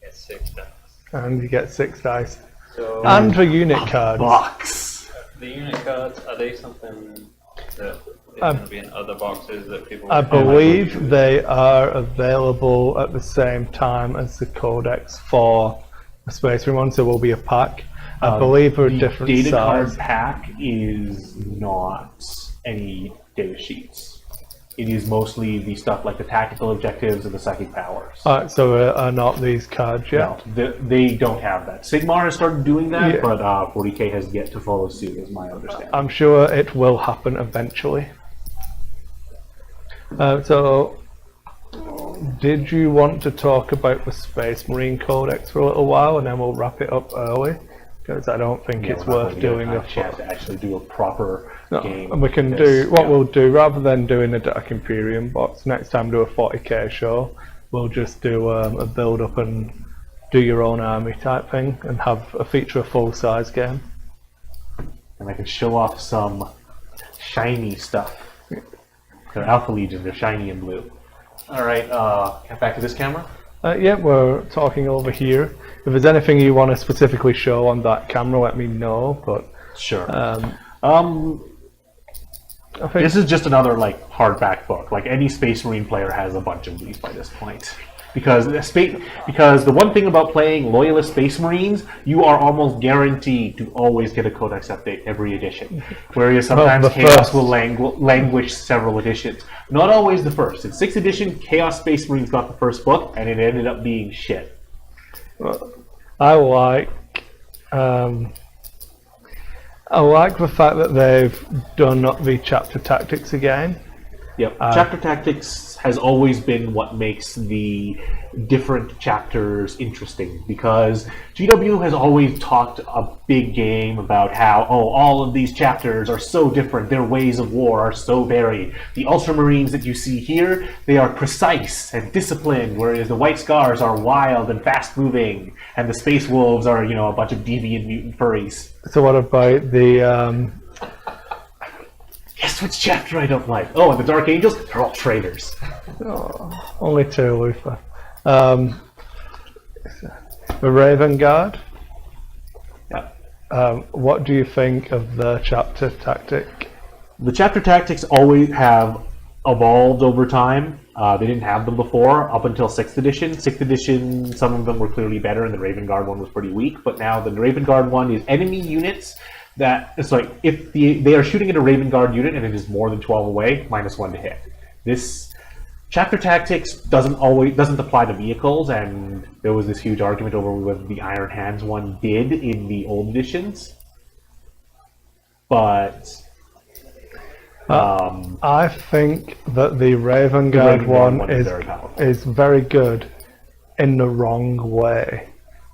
Get 6 dice. And you get 6 dice. So And the unit cards. Box! the unit cards, are they something that is going to be in other boxes that people... I believe they are available at the same time as the codex for the Space Marine one, so will be a pack. I believe they're the different data size. card pack is not any data sheets. It is mostly the stuff like the tactical objectives and the psychic powers. Alright, so are not these cards yet? No, they don't have that. Sigmar has started doing that, Yeah. but 40k has yet to follow suit, is my understanding. I'm sure it will happen eventually. So, did you want to talk about the Space Marine Codex for a little while, and then we'll wrap it up early? Because I don't think it's we're not worth going to doing get a chance to actually do a proper game. And we can like do this. what Yeah. we'll do rather than doing a Dark Imperium box. Next time, do a 40k show. We'll just do a build up and do your own army type thing, and have a feature a full size game. And I can show off some shiny stuff. They're Alpha Legion, they're shiny and blue. Alright, back to this camera. Yeah, we're talking over here. If there's anything you want to specifically show on that camera, let me know. But Sure. I think This is just another like hardback book. Like any Space Marine player has a bunch of these by this point. Because the one thing about playing Loyalist Space Marines, you are almost guaranteed to always get a Codex update every edition. Whereas sometimes the Chaos first. will languish several editions. Not always the first. In 6th edition, Chaos Space Marines got the first book, and it ended up being shit. I like the fact that they've done up the chapter tactics again. Yep. Chapter tactics has always been what makes the different chapters interesting, because GW has always talked a big game about how, all of these chapters are so different, their ways of war are so varied. The Ultramarines that you see here, they are precise and disciplined, whereas the White Scars are wild and fast-moving, and the Space Wolves are, a bunch of deviant mutant furries. So what about the Guess which chapter I don't like? Oh, and the Dark Angels, they're all traitors. only 2 Luther? The Raven Guard. Yeah. What do you think of the chapter tactic? The chapter tactics always have evolved over time. They didn't have them before, up until 6th edition. 6th edition, some of them were clearly better, and the Raven Guard one was pretty weak, but now the Raven Guard one is enemy units that, it's like, if they are shooting at a Raven Guard unit and it is more than 12 away, -1 to hit. This chapter tactics doesn't apply to vehicles, and there was this huge argument over whether the Iron Hands one did in the old editions. But I think that the Raven Guard Raven Guard one is very powerful. is very good in the wrong way,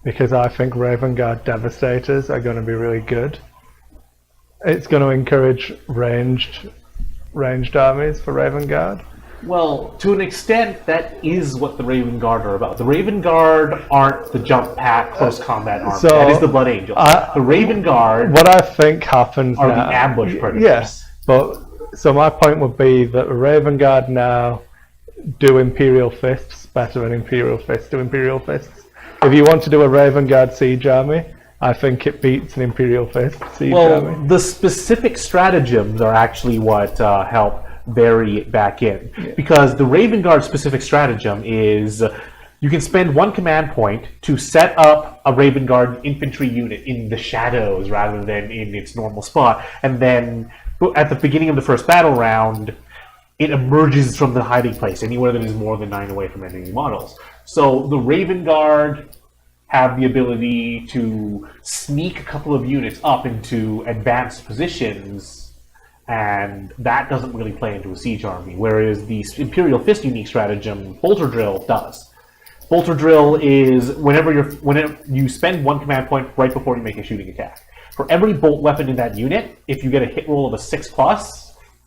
because I think Raven Guard Devastators are going to be really good. It's going to encourage ranged armies for Raven Guard. Well, to an extent, that is what the Raven Guard are about. The Raven Guard aren't the jump pack, close combat army. So, that is the Blood Angels. The Raven Guard What I think happens are now, the ambush predators. Yes, but so my point would be that the Raven Guard now do Imperial Fists better than Imperial Fists do Imperial Fists. If you want to do a Raven Guard siege army, I think it beats an Imperial Fist siege army. Well, the specific stratagems are actually what help vary it back in. Yeah. Because the Raven Guard specific stratagem is you can spend 1 command point to set up a Raven Guard infantry unit in the shadows rather than in its normal spot, and then at the beginning of the first battle round, it emerges from the hiding place anywhere that is more than 9 away from enemy models. So the Raven Guard have the ability to sneak a couple of units up into advanced positions, and that doesn't really play into a siege army, whereas the Imperial Fist unique stratagem, Bolter Drill, does. Bolter Drill is whenever you spend 1 command point right before you make a shooting attack. For every bolt weapon in that unit, if you get a hit roll of a 6+,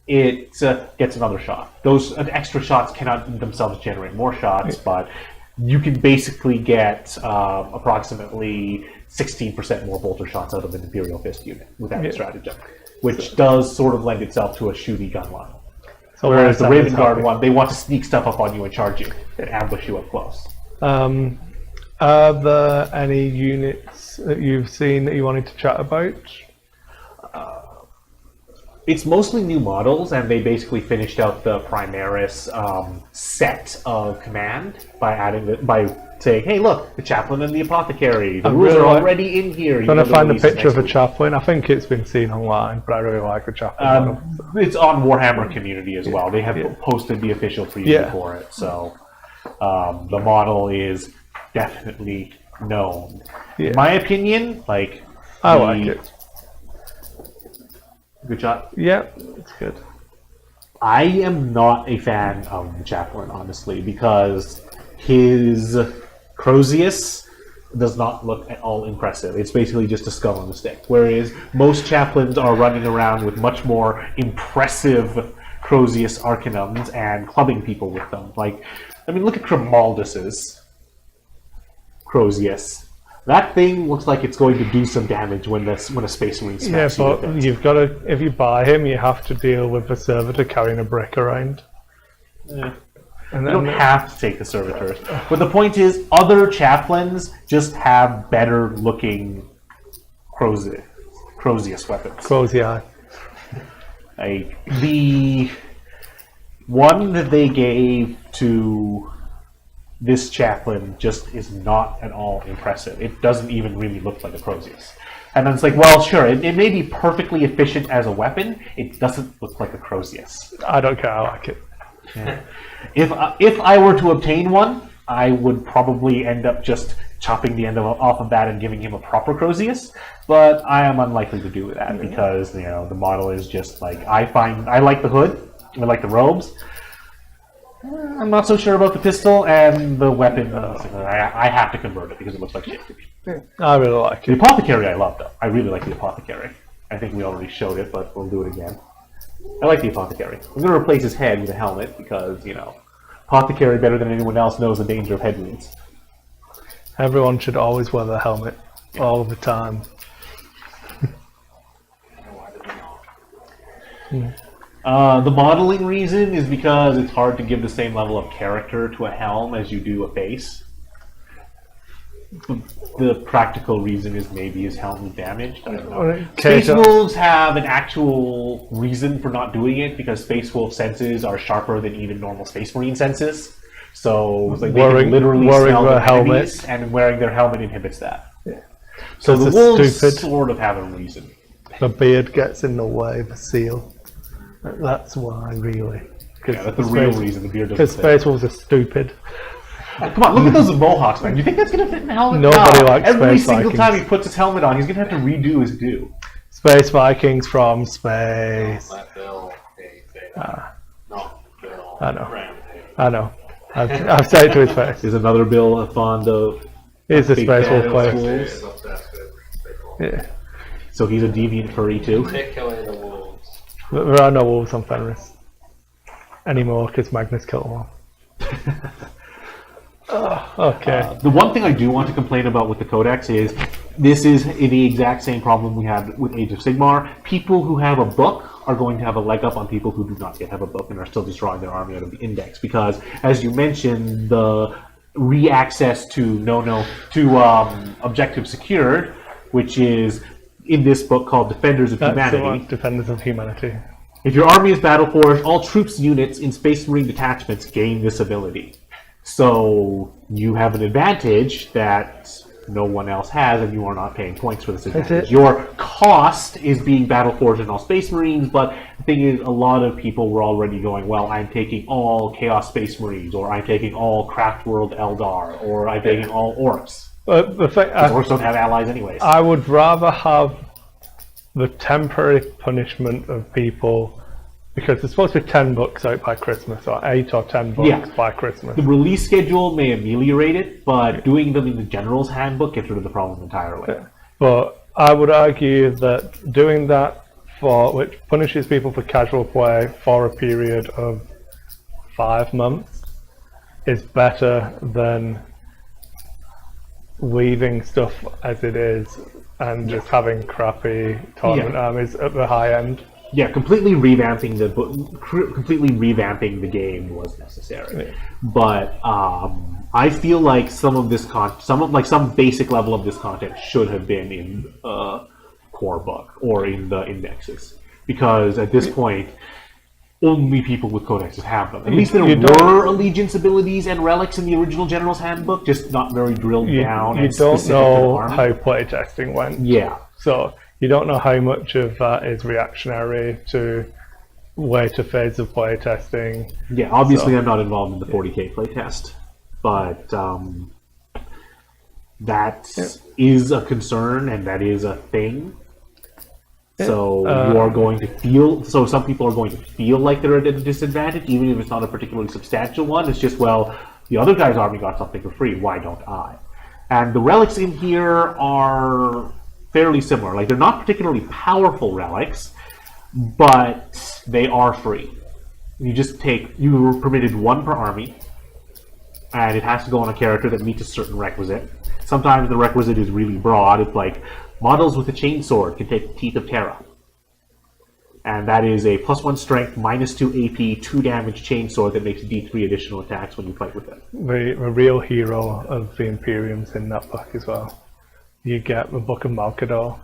it gets another shot. Those extra shots cannot themselves generate more shots, but you can basically get approximately 16% more bolter shots out of an Imperial Fist unit with that stratagem, which does sort of lend itself to a shooty gun line. So whereas the Raven Guard one, they want to sneak stuff up on you and charge you and ambush you up close. Are there any units that you've seen that you wanted to chat about? It's mostly new models, and they basically finished out the Primaris set of command by saying, "Hey, look, the chaplain and the apothecary. The rules are already in here." I'm trying to find a picture of a chaplain. I think it's been seen online, but I really like the chaplain model. It's on Warhammer community as well. They have posted the official preview for it, so the model is definitely known. In my opinion, like I like it. Good shot. Yeah, it's good. I am not a fan of the chaplain, honestly, because his Crozius does not look at all impressive. It's basically just a skull on a stick. Whereas most chaplains are running around with much more impressive Crozius Arcanums and clubbing people with them. Like, I mean, look at Cremaldus's Crozius. That thing looks like it's going to do some damage when a Space Marine smacks you with it. You've got to, if you buy him, you have to deal with the servitor carrying a brick around. Yeah. And you don't have to take the servitors. But the point is, other chaplains just have better looking Crozius weapons. Crozier. Like, the one that they gave to this chaplain just is not at all impressive. It doesn't even really look like a Crozius. And then it's like, well, sure, it may be perfectly efficient as a weapon. It doesn't look like a Crozius. I don't care. I like it. Yeah. If I were to obtain one, I would probably end up just chopping the end off of that and giving him a proper Crozius. But I am unlikely to do that because the model is just like I like the hood, I like the robes. I'm not so sure about the pistol and the weapon. I have to convert it because it looks like shit to me. I really like The it. apothecary I love, though. I really like the apothecary. I think we already showed it, but we'll do it again. I like the apothecary. I'm going to replace his head with a helmet because, apothecary better than anyone else knows the danger of head wounds. Everyone should always wear the helmet all the time. The modeling reason is because it's hard to give the same level of character to a helm as you do a face. The practical reason is maybe his helm is damaged. I don't know. Space Wolves have an actual reason for not doing it because Space Wolf senses are sharper than even normal Space Marine senses. So it's like they can literally smell their enemies, and wearing their helmet inhibits that. Yeah. So the wolves sort of have a reason. The beard gets in the way, the seal. That's why, really. Yeah, that's the real reason the beard doesn't Because Space Wolves are stupid. Come on, look at those mohawks, man. Do you think that's going to fit in the helmet? Nobody likes Every Space single Vikings. time he puts his helmet on, he's going to have to redo his do. Space Vikings from space. Let Bill say that. Not Bill. I know. Ramsey. I know. I've said it to his face. Is another Bill fond of He's a big Space Wolf bad player. wolves? Yeah. So he's a deviant furry too? Particularly the wolves. There are no wolves on Fenris anymore because Magnus killed them all. Okay. The one thing I do want to complain about with the Codex is this is the exact same problem we had with Age of Sigmar. People who have a book are going to have a leg up on people who do not yet have a book and are still just drawing their army out of the index because, as you mentioned, the re-access to objective secured, which is in this book called Defenders of That's the Humanity. one, Defenders of Humanity. If your army is battle forged, all troops units in Space Marine detachments gain this ability. So you have an advantage that no one else has, and you are not paying points for this advantage. Your cost is being battle forged in all Space Marines, but the thing is, a lot of people were already going, well, I'm taking all Chaos Space Marines, or I'm taking all Craft World Eldar, or I'm taking all Orcs. But the thing, Orcs don't have allies anyways. I would rather have the temporary punishment of people, because there's supposed to be 10 books out by Christmas, or 8 or 10 books Yeah. by Christmas. The release schedule may ameliorate it, but doing them in the General's Handbook gets rid of the problem entirely. But I would argue that doing that which punishes people for casual play for a period of 5 months is better than leaving stuff as it is and just having crappy tournament armies at the high end. Yeah, completely revamping the game was necessary. Yeah. But I feel like some basic level of this content should have been in core book or in the indexes, because at this point only people with codexes have them. At least there were allegiance abilities and relics in the original General's Handbook, just not very drilled down. You and don't specific to the know army. how playtesting went. Yeah. So you don't know how much of that is reactionary to later phase of playtesting. Yeah, obviously I'm not involved in the 40k playtest, but that is a concern and that is a thing. So you are going to feel. So some people are going to feel like they're at a disadvantage, even if it's not a particularly substantial one. It's just, well, the other guy's army got something for free. Why don't I? And the relics in here are fairly similar. Like, they're not particularly powerful relics, but they are free. You are permitted 1 per army, and it has to go on a character that meets a certain requisite. Sometimes the requisite is really broad. It's like, models with a chainsword can take Teeth of Terra. And that is a +1 strength, -2 AP, 2 damage chainsword that makes D3 additional attacks when you fight with it. The real hero of the Imperium's in that book as well. You get the Book of Malkador.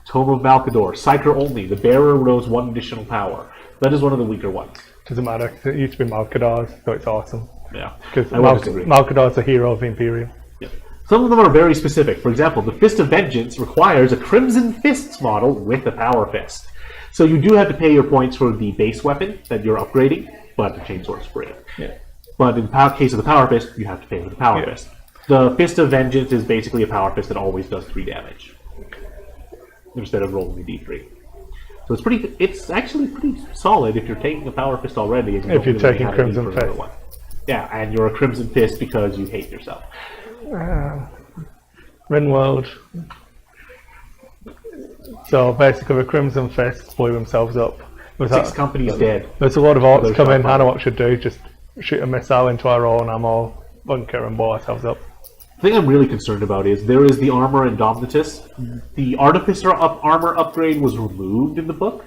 Tome of Malkador, Psyker only. The bearer grows 1 additional power. That is one of the weaker ones. Doesn't matter, 'cause it used to be Malkador's, so it's awesome. Yeah. Because I won't disagree. Malkador's a hero of the Imperium. Yeah. Some of them are very specific. For example, the Fist of Vengeance requires a Crimson Fists model with a Power Fist. So you do have to pay your points for the base weapon that you're upgrading, but the chainsword's free. Yeah. But in the case of the Power Fist, you have to pay for the Power Fist. The Fist of Vengeance is basically a Power Fist that always does 3 damage instead of rolling a D3. So it's actually pretty solid if you're taking a Power Fist already. And If you're taking Crimson Fist. One. Yeah, and you're a Crimson Fist because you hate yourself. Rinworld. So basically, the Crimson Fists blew themselves up. 6 companies dead. There's a lot of orcs Those come in. shot I know what should do. Just shoot a missile into our own ammo bunker and blow ourselves up. The thing I'm really concerned about is there is the Armor Indomitus. The Artificer armor upgrade was removed in the book,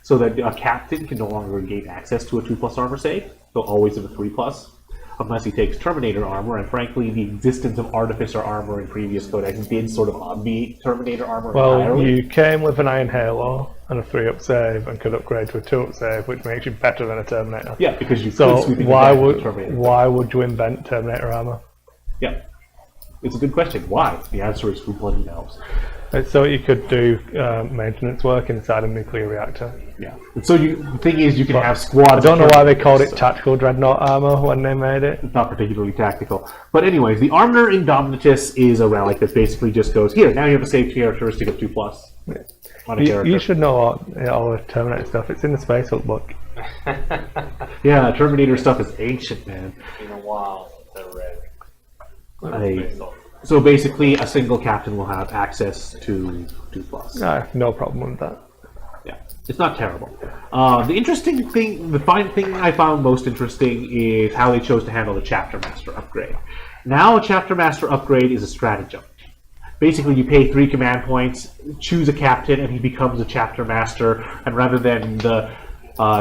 so that a captain can no longer gain access to a 2+ armor save. They'll always have a 3+, unless he takes Terminator armor. And frankly, the existence of Artificer armor in previous codex did sort of obviate Terminator armor Well, entirely. you came with an Iron Halo and a 3-up save, and could upgrade to a 2-up save, which makes you better than a Terminator. Yeah, because you So could sweep why into would Terminator. you invent Terminator armor? Yeah, it's a good question. Why? The answer is who bloody knows. It's so you could do maintenance work inside a nuclear reactor. Yeah. And so the thing is, you can have squads. I don't know why they called it so Tactical Dreadnought armor when they made it. it's not particularly tactical. But anyways, the Armor Indomitus is a relic that basically just goes, here, now you have a saved characteristic of 2+ on a character. You should know all the Terminator stuff. It's in the Space Hulk book. Yeah, Terminator stuff is ancient, man. It's been a while since I read. So basically, a single captain will have access to 2+. No problem with that. Yeah, it's not terrible. The interesting thing, the thing I found most interesting is how they chose to handle the Chapter Master upgrade. Now a Chapter Master upgrade is a stratagem. Basically, you pay 3 command points, choose a captain, and he becomes a Chapter Master, and rather than the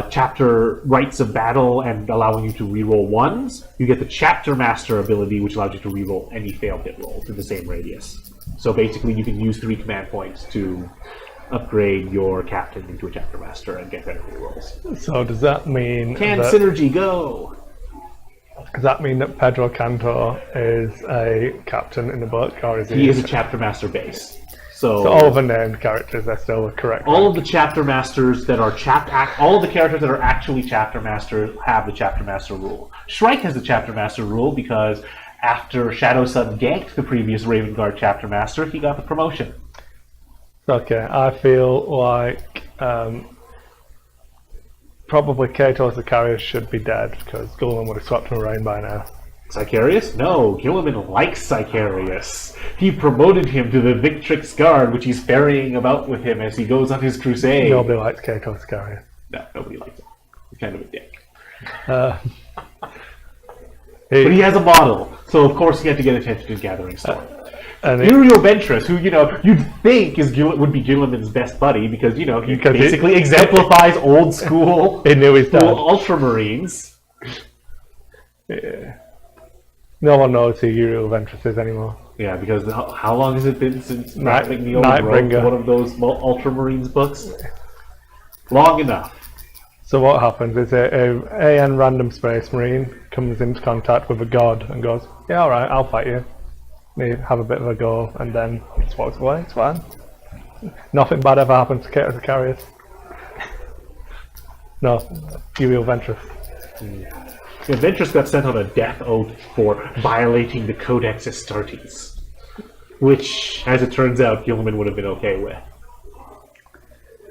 chapter rights of battle and allowing you to reroll 1s, you get the Chapter Master ability, which allows you to reroll any failed hit rolls in the same radius. So basically, you can use 3 command points to upgrade your captain into a Chapter Master and get better rerolls. So does that mean Synergy go? Does that mean that Pedro Cantor is a captain in the book, or is He is a Chapter Master base. So all of the named characters are still the correct? all of the Chapter Masters that are all of the characters that are actually Chapter Masters have the Chapter Master rule. Shrike has the Chapter Master rule because after Shadow Sun ganked the previous Raven Guard chapter master, he got the promotion. Okay, I feel like probably Kato Zacharias should be dead because Gulliman would have swept him away by now. Sicarius? No, Gilliman likes Sicarius. He promoted him to the Victrix Guard, which he's ferrying about with him as he goes on his crusade. Nobody likes Kato Zacharias. No, nobody likes him. He's kind of a dick. But he has a model, so of course he had to get attention in Gathering Storm. Uriel Ventress, who, you'd think would be Gilliman's best buddy, because, he basically exemplifies old school, he knew his dad. Ultramarines. Yeah. No one knows who Uriel Ventress is anymore. Yeah, because how long has it been since Matt McNeil Nightbringer wrote one of those Ultramarines books? Long enough. So what happens is a AN random space marine comes into contact with a god and goes, yeah, alright, I'll fight you. They have a bit of a go and then just walks away, it's fine. Nothing bad ever happens to Kato Zacharias. No, Uriel Ventress. Yeah, Ventress got sent on a death oath for violating the Codex Astartes, which, as it turns out, Gilliman would have been okay with.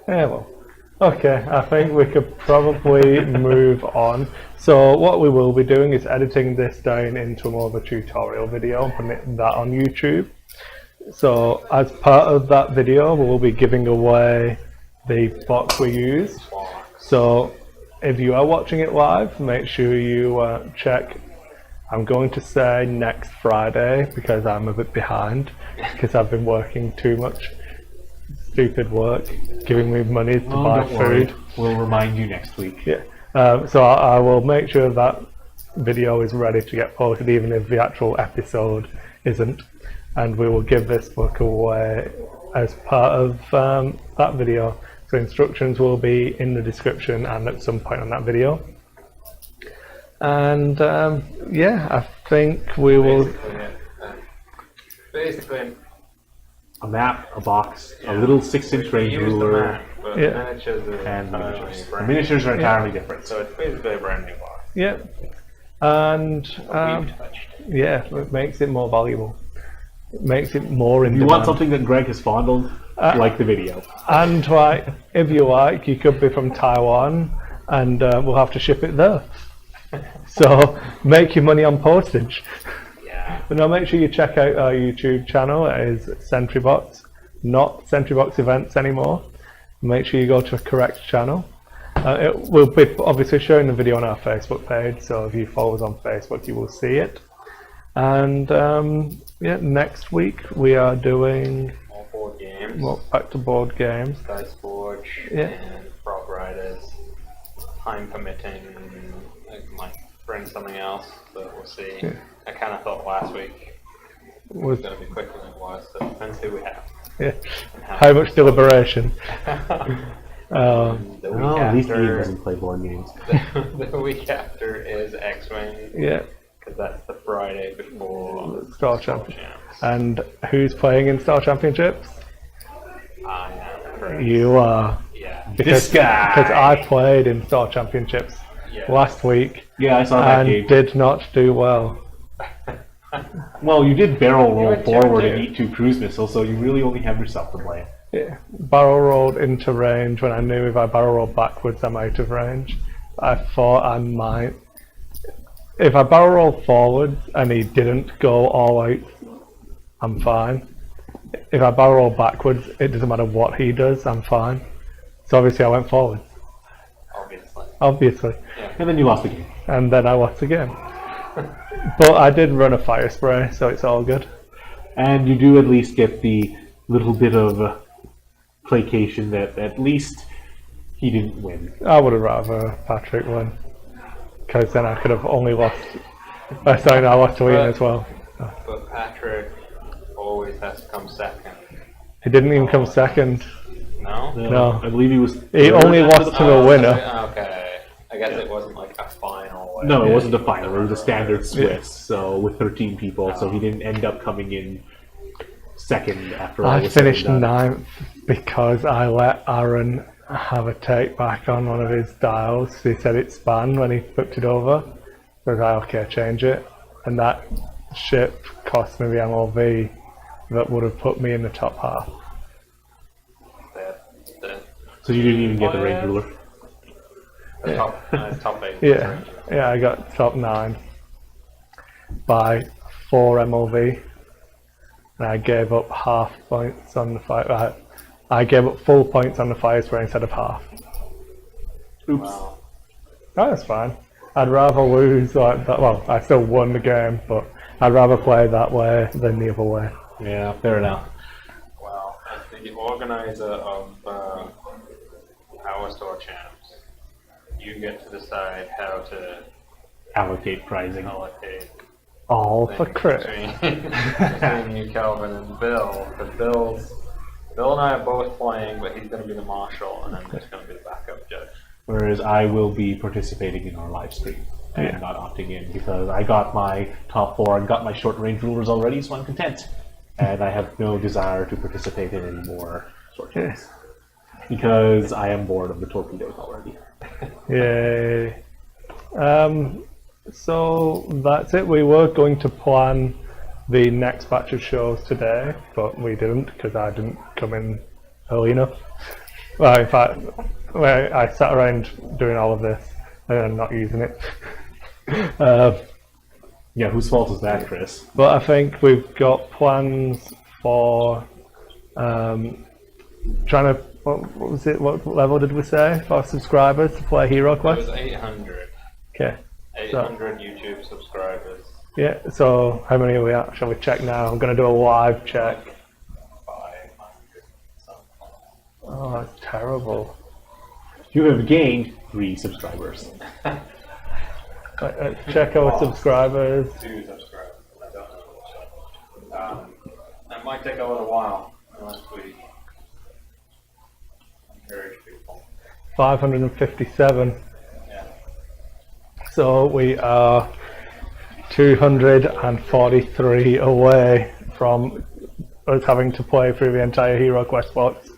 Yeah, well. Okay, I think we could probably move on. So what we will be doing is editing this down into more of a tutorial video and putting that on YouTube. So as part of that video, we will be giving away the box we used. So if you are watching it live, make sure you check. I'm going to say next Friday because I'm a bit behind because I've been working too much. Stupid work, giving me money to buy food. Worry. We'll remind you next week. Yeah. So I will make sure that video is ready to get posted, even if the actual episode isn't. And we will give this book away as part of that video. So instructions will be in the description and at some point on that video. And yeah, I think we will. Basically. A map, a box, a little 6-inch range ruler, but miniatures and miniatures. The miniatures are entirely different. So it's basically a brand new box. Yeah. And yeah, it makes it more valuable. It makes it more in You demand. want something that Greg has fondled, like the video. And if you like, you could be from Taiwan, and we'll have to ship it there. So make your money on postage. But now make sure you check out our YouTube channel. It is Sentry Box, not Sentry Box Events anymore. Make sure you go to a correct channel. It will be obviously showing the video on our Facebook page, so if you follow us on Facebook, you will see it. And yeah, next week we are doing More board games. well, back to board games. Dice Forge Yeah. and Frog Riders. Time permitting, I might bring something else, but we'll see. Yeah. I kind of thought last week it was going to be quicker than it was, so depends who we have. Yeah. How much deliberation? The week At least Ian after, doesn't play board games. the week after is X-Wing, Yeah. because that's the Friday before Star Championship. Champs. And who's playing in Star Championships? I am correct. You are. Yeah. This guy! Because I played in Star Championships Yeah. last week Yeah, I saw that and game. did not do well. Well, you did barrel roll went forward two. and eat 2 cruise missiles, so you really only have yourself to blame. Yeah. Barrel rolled into range when I knew if I barrel rolled backwards I'm out of range. I thought I might. If I barrel rolled forwards and he didn't go all out, I'm fine. If I barrel roll backwards, it doesn't matter what he does, I'm fine. So obviously I went forwards. Obviously. Yeah. And then you lost the game. And then I lost the game. But I did run a fire spray, so it's all good. And you do at least get the little bit of placation that at least he didn't win. I would have rather Patrick win. Because then I could have only lost. Sorry, no, I lost to Ian as well. But Patrick always has to come second. He didn't even come second. No? No. I believe he was. He only lost to the winner. Okay. I guess it wasn't like a final. No, it wasn't a final. It was a standard Swiss, so with 13 people, so he didn't end up coming in second after all I was said and finished done. 9th because I let Aaron have a take back on one of his dials. He said it spanned when he flipped it over. So I was like, okay, change it. And that ship cost me the MLV that would have put me in the top half. So you didn't even get the range ruler? Top 8. Yeah, I got top 9 by 4 MLV, and I gave up half points on the fire. I gave up full points on the fire spray instead of half. Oops. Wow. Oh, that's fine. I'd rather lose like that. Well, I still won the game, but I'd rather play that way than the other way. Yeah, fair enough. Well, as the organizer of Power Store Champs, you get to decide how to Allocate prizing. allocate All for things crit. between you, Calvin, and Bill. Because Bill and I are both playing, but he's going to be the marshal, and then there's going to be the backup judge. Whereas I will be participating in our live stream and not opting in because I got my top 4 and got my short range rulers already, so I'm content. And I have no desire to participate in any more short games because I am bored of the torpedoes already. Yay. So that's it. We were going to plan the next batch of shows today, but we didn't because I didn't come in early enough. Well, in fact, I sat around doing all of this and then not using it. Yeah, whose fault is that, Chris? But I think we've got plans for trying to. What was it? What level did we say for subscribers to play Hero It Quest? was 800. Okay. 800 YouTube subscribers. Yeah. So how many are we at? Shall we check now? I'm going to do a live check. 500 something. Oh, that's terrible. You have gained 3 subscribers. Let's check our subscribers. 2 subscribers. I don't know. That might take a little while unless we encourage people. 557. Yeah. So we are 243 away from us having to play through the entire Hero Quest box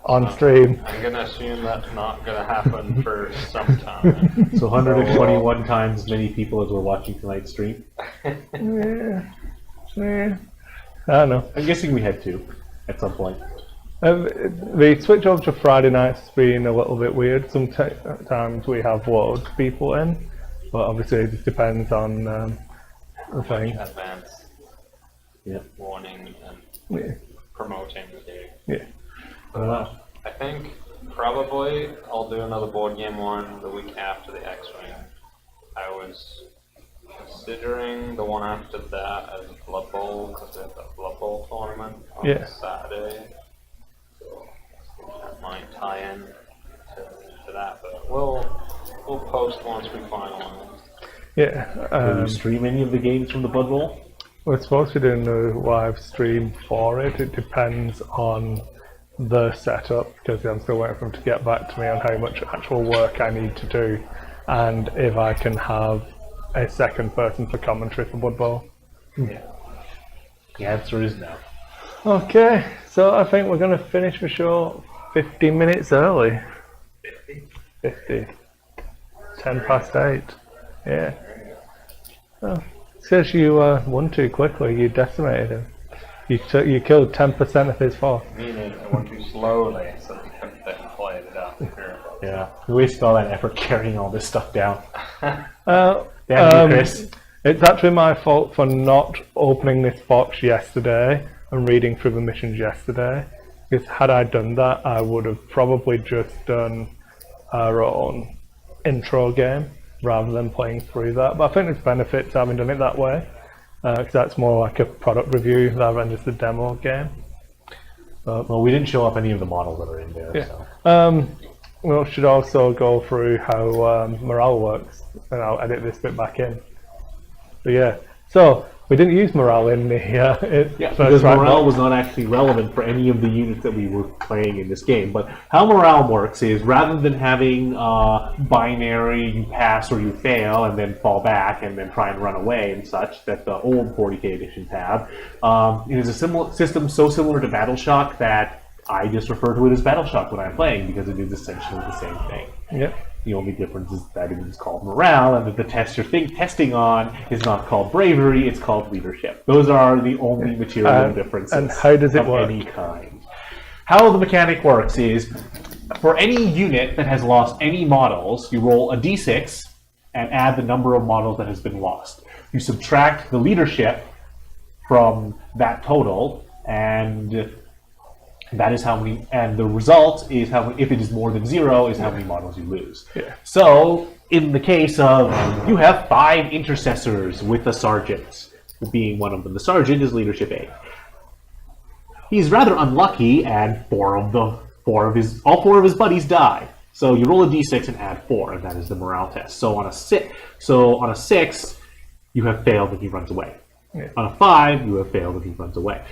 on stream. I'm going to assume that's not going to happen for some time. So 121 times as many people as were watching tonight's stream. Yeah. I don't know. I'm guessing we had 2 at some point. The switch over to Friday nights has been a little bit weird. Sometimes we have loads of people in, but obviously it just depends on the thing. Advance warning and Yeah. promoting the game. Yeah. I think probably I'll do another board game one the week after the X-Wing. I was considering the one after that as Blood Bowl because we have the Blood Bowl tournament on Saturday. So that might tie in to that, but we'll post once we finalize. Yeah. Will you stream any of the games from the Blood Bowl? We're supposed to be doing a live stream for it. It depends on the setup because I'm still waiting for them to get back to me on how much actual work I need to do and if I can have a second person for commentary for Blood Bowl. Yeah. The answer is no. Okay, so I think we're going to finish the show 15 minutes early. 50. 10 past 8. Yeah. Oh, it says you won too quickly. You decimated him. You killed 10% of his force. Meaning I went too slowly so they couldn't fit and play it up. Yeah. We wasted all that effort carrying all this stuff down. Damn you, Chris. It's actually my fault for not opening this box yesterday and reading through the missions yesterday. Because had I done that, I would have probably just done our own intro game rather than playing through that. But I think there's benefits to having done it that way. Because that's more like a product review rather than just a demo game. Well, we didn't show up any of the models that are in there. Yeah. So. We should also go through how morale works, and I'll edit this bit back in. So yeah, so we didn't use morale in the Because morale was not actually relevant for any of the units that we were playing in this game. But how morale works is rather than having binary, you pass or you fail and then fall back and then try and run away and such that the old 40k editions have, it is a similar system so similar to Battleshock that I just refer to it as Battleshock when I'm playing because it is essentially the same thing. Yeah. The only difference is that it is called morale, and that the test you're testing on is not called bravery, it's called leadership. Those are the only material differences and how does it of work? any kind. How the mechanic works is, for any unit that has lost any models, you roll a d6 and add the number of models that has been lost. You subtract the leadership from that total, and that is how many, and the result is how many, if it is more than 0, is how many models you lose. Yeah. So, in the case of, you have 5 intercessors with a sergeant, being one of them. The sergeant is leadership 8. He's rather unlucky, and all 4 of his buddies die. So you roll a d6 and add 4, and that is the morale test. So on a 6, you have failed and he runs away. Yeah. On a 5, you have failed and he runs away.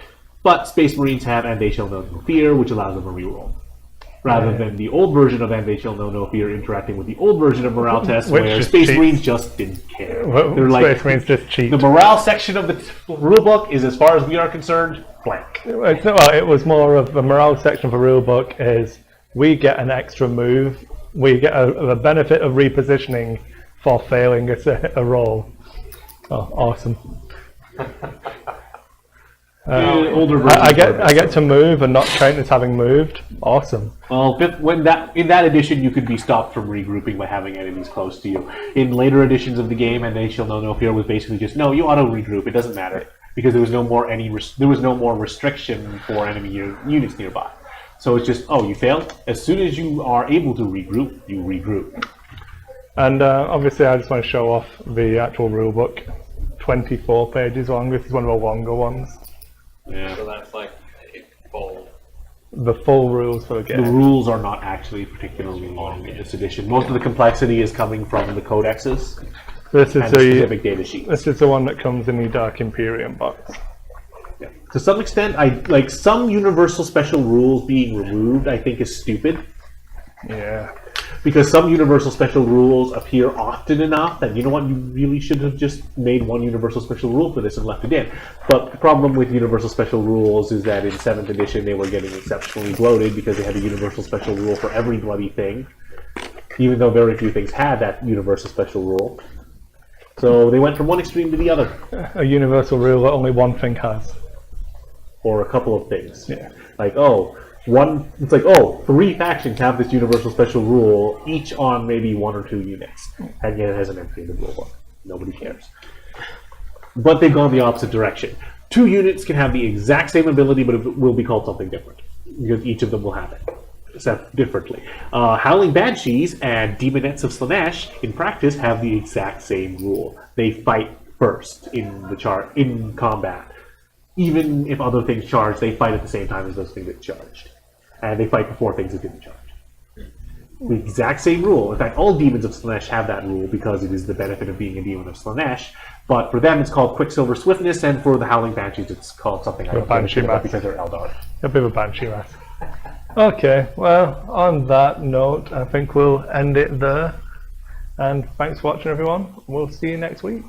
But Space Marines have And They Shall Know No Fear, which allows them a reroll. Rather than the old version of And They Shall Know No Fear interacting with the old version of morale test, Which where just Space cheats. Marines just didn't care. Well, They're like, Space Marines just cheat. the morale section of the rulebook is, as far as we are concerned, blank. It was more of the morale section of the rulebook is we get an extra move, we get a benefit of repositioning for failing a roll. Oh, awesome. Older I versions get to move and not count as having moved. Awesome. Well, in that edition, you could be stopped from regrouping by having enemies close to you. In later editions of the game, And They Shall Know No Fear was basically just, no, you auto regroup. It doesn't matter, because there was no more restriction for enemy units nearby. So it's just, oh, you failed. As soon as you are able to regroup, you regroup. And obviously, I just want to show off the actual rulebook. 24 pages long. This is one of the longer ones. Yeah. So that's like a full. The full rules for the game. The rules are not actually particularly long in this edition. Most of the complexity is coming from the codexes This is and the specific data sheets. This is the one that comes in the Dark Imperium box. Yeah. To some extent, some universal special rules being removed, I think, is stupid. Yeah. Because some universal special rules appear often enough that, you know what, you really should have just made one universal special rule for this and left it in. But the problem with universal special rules is that in 7th edition they were getting exceptionally bloated because they had a universal special rule for every bloody thing, even though very few things had that universal special rule. So they went from one extreme to the other. A universal rule that only one thing has. Or a couple of things. Yeah. Like, it's like, 3 factions have this universal special rule, each on maybe 1 or 2 units. And yet it has an entry in the rulebook. Nobody cares. But they've gone the opposite direction. 2 units can have the exact same ability, but it will be called something different. Because each of them will have it, except differently. Howling Banshees and Demonettes of Slanesh, in practice, have the exact same rule. They fight first in combat. Even if other things charge, they fight at the same time as those things get charged. And they fight before things that didn't charge. The exact same rule. In fact, all demons of Slanesh have that rule because it is the benefit of being a demon of Slanesh. But for them, it's called Quicksilver Swiftness, and for the Howling Banshees, it's called something I don't give a shit about because they're Eldar. A bit of a banshee rat. Okay, well, on that note, I think we'll end it there. And thanks for watching, everyone. We'll see you next week.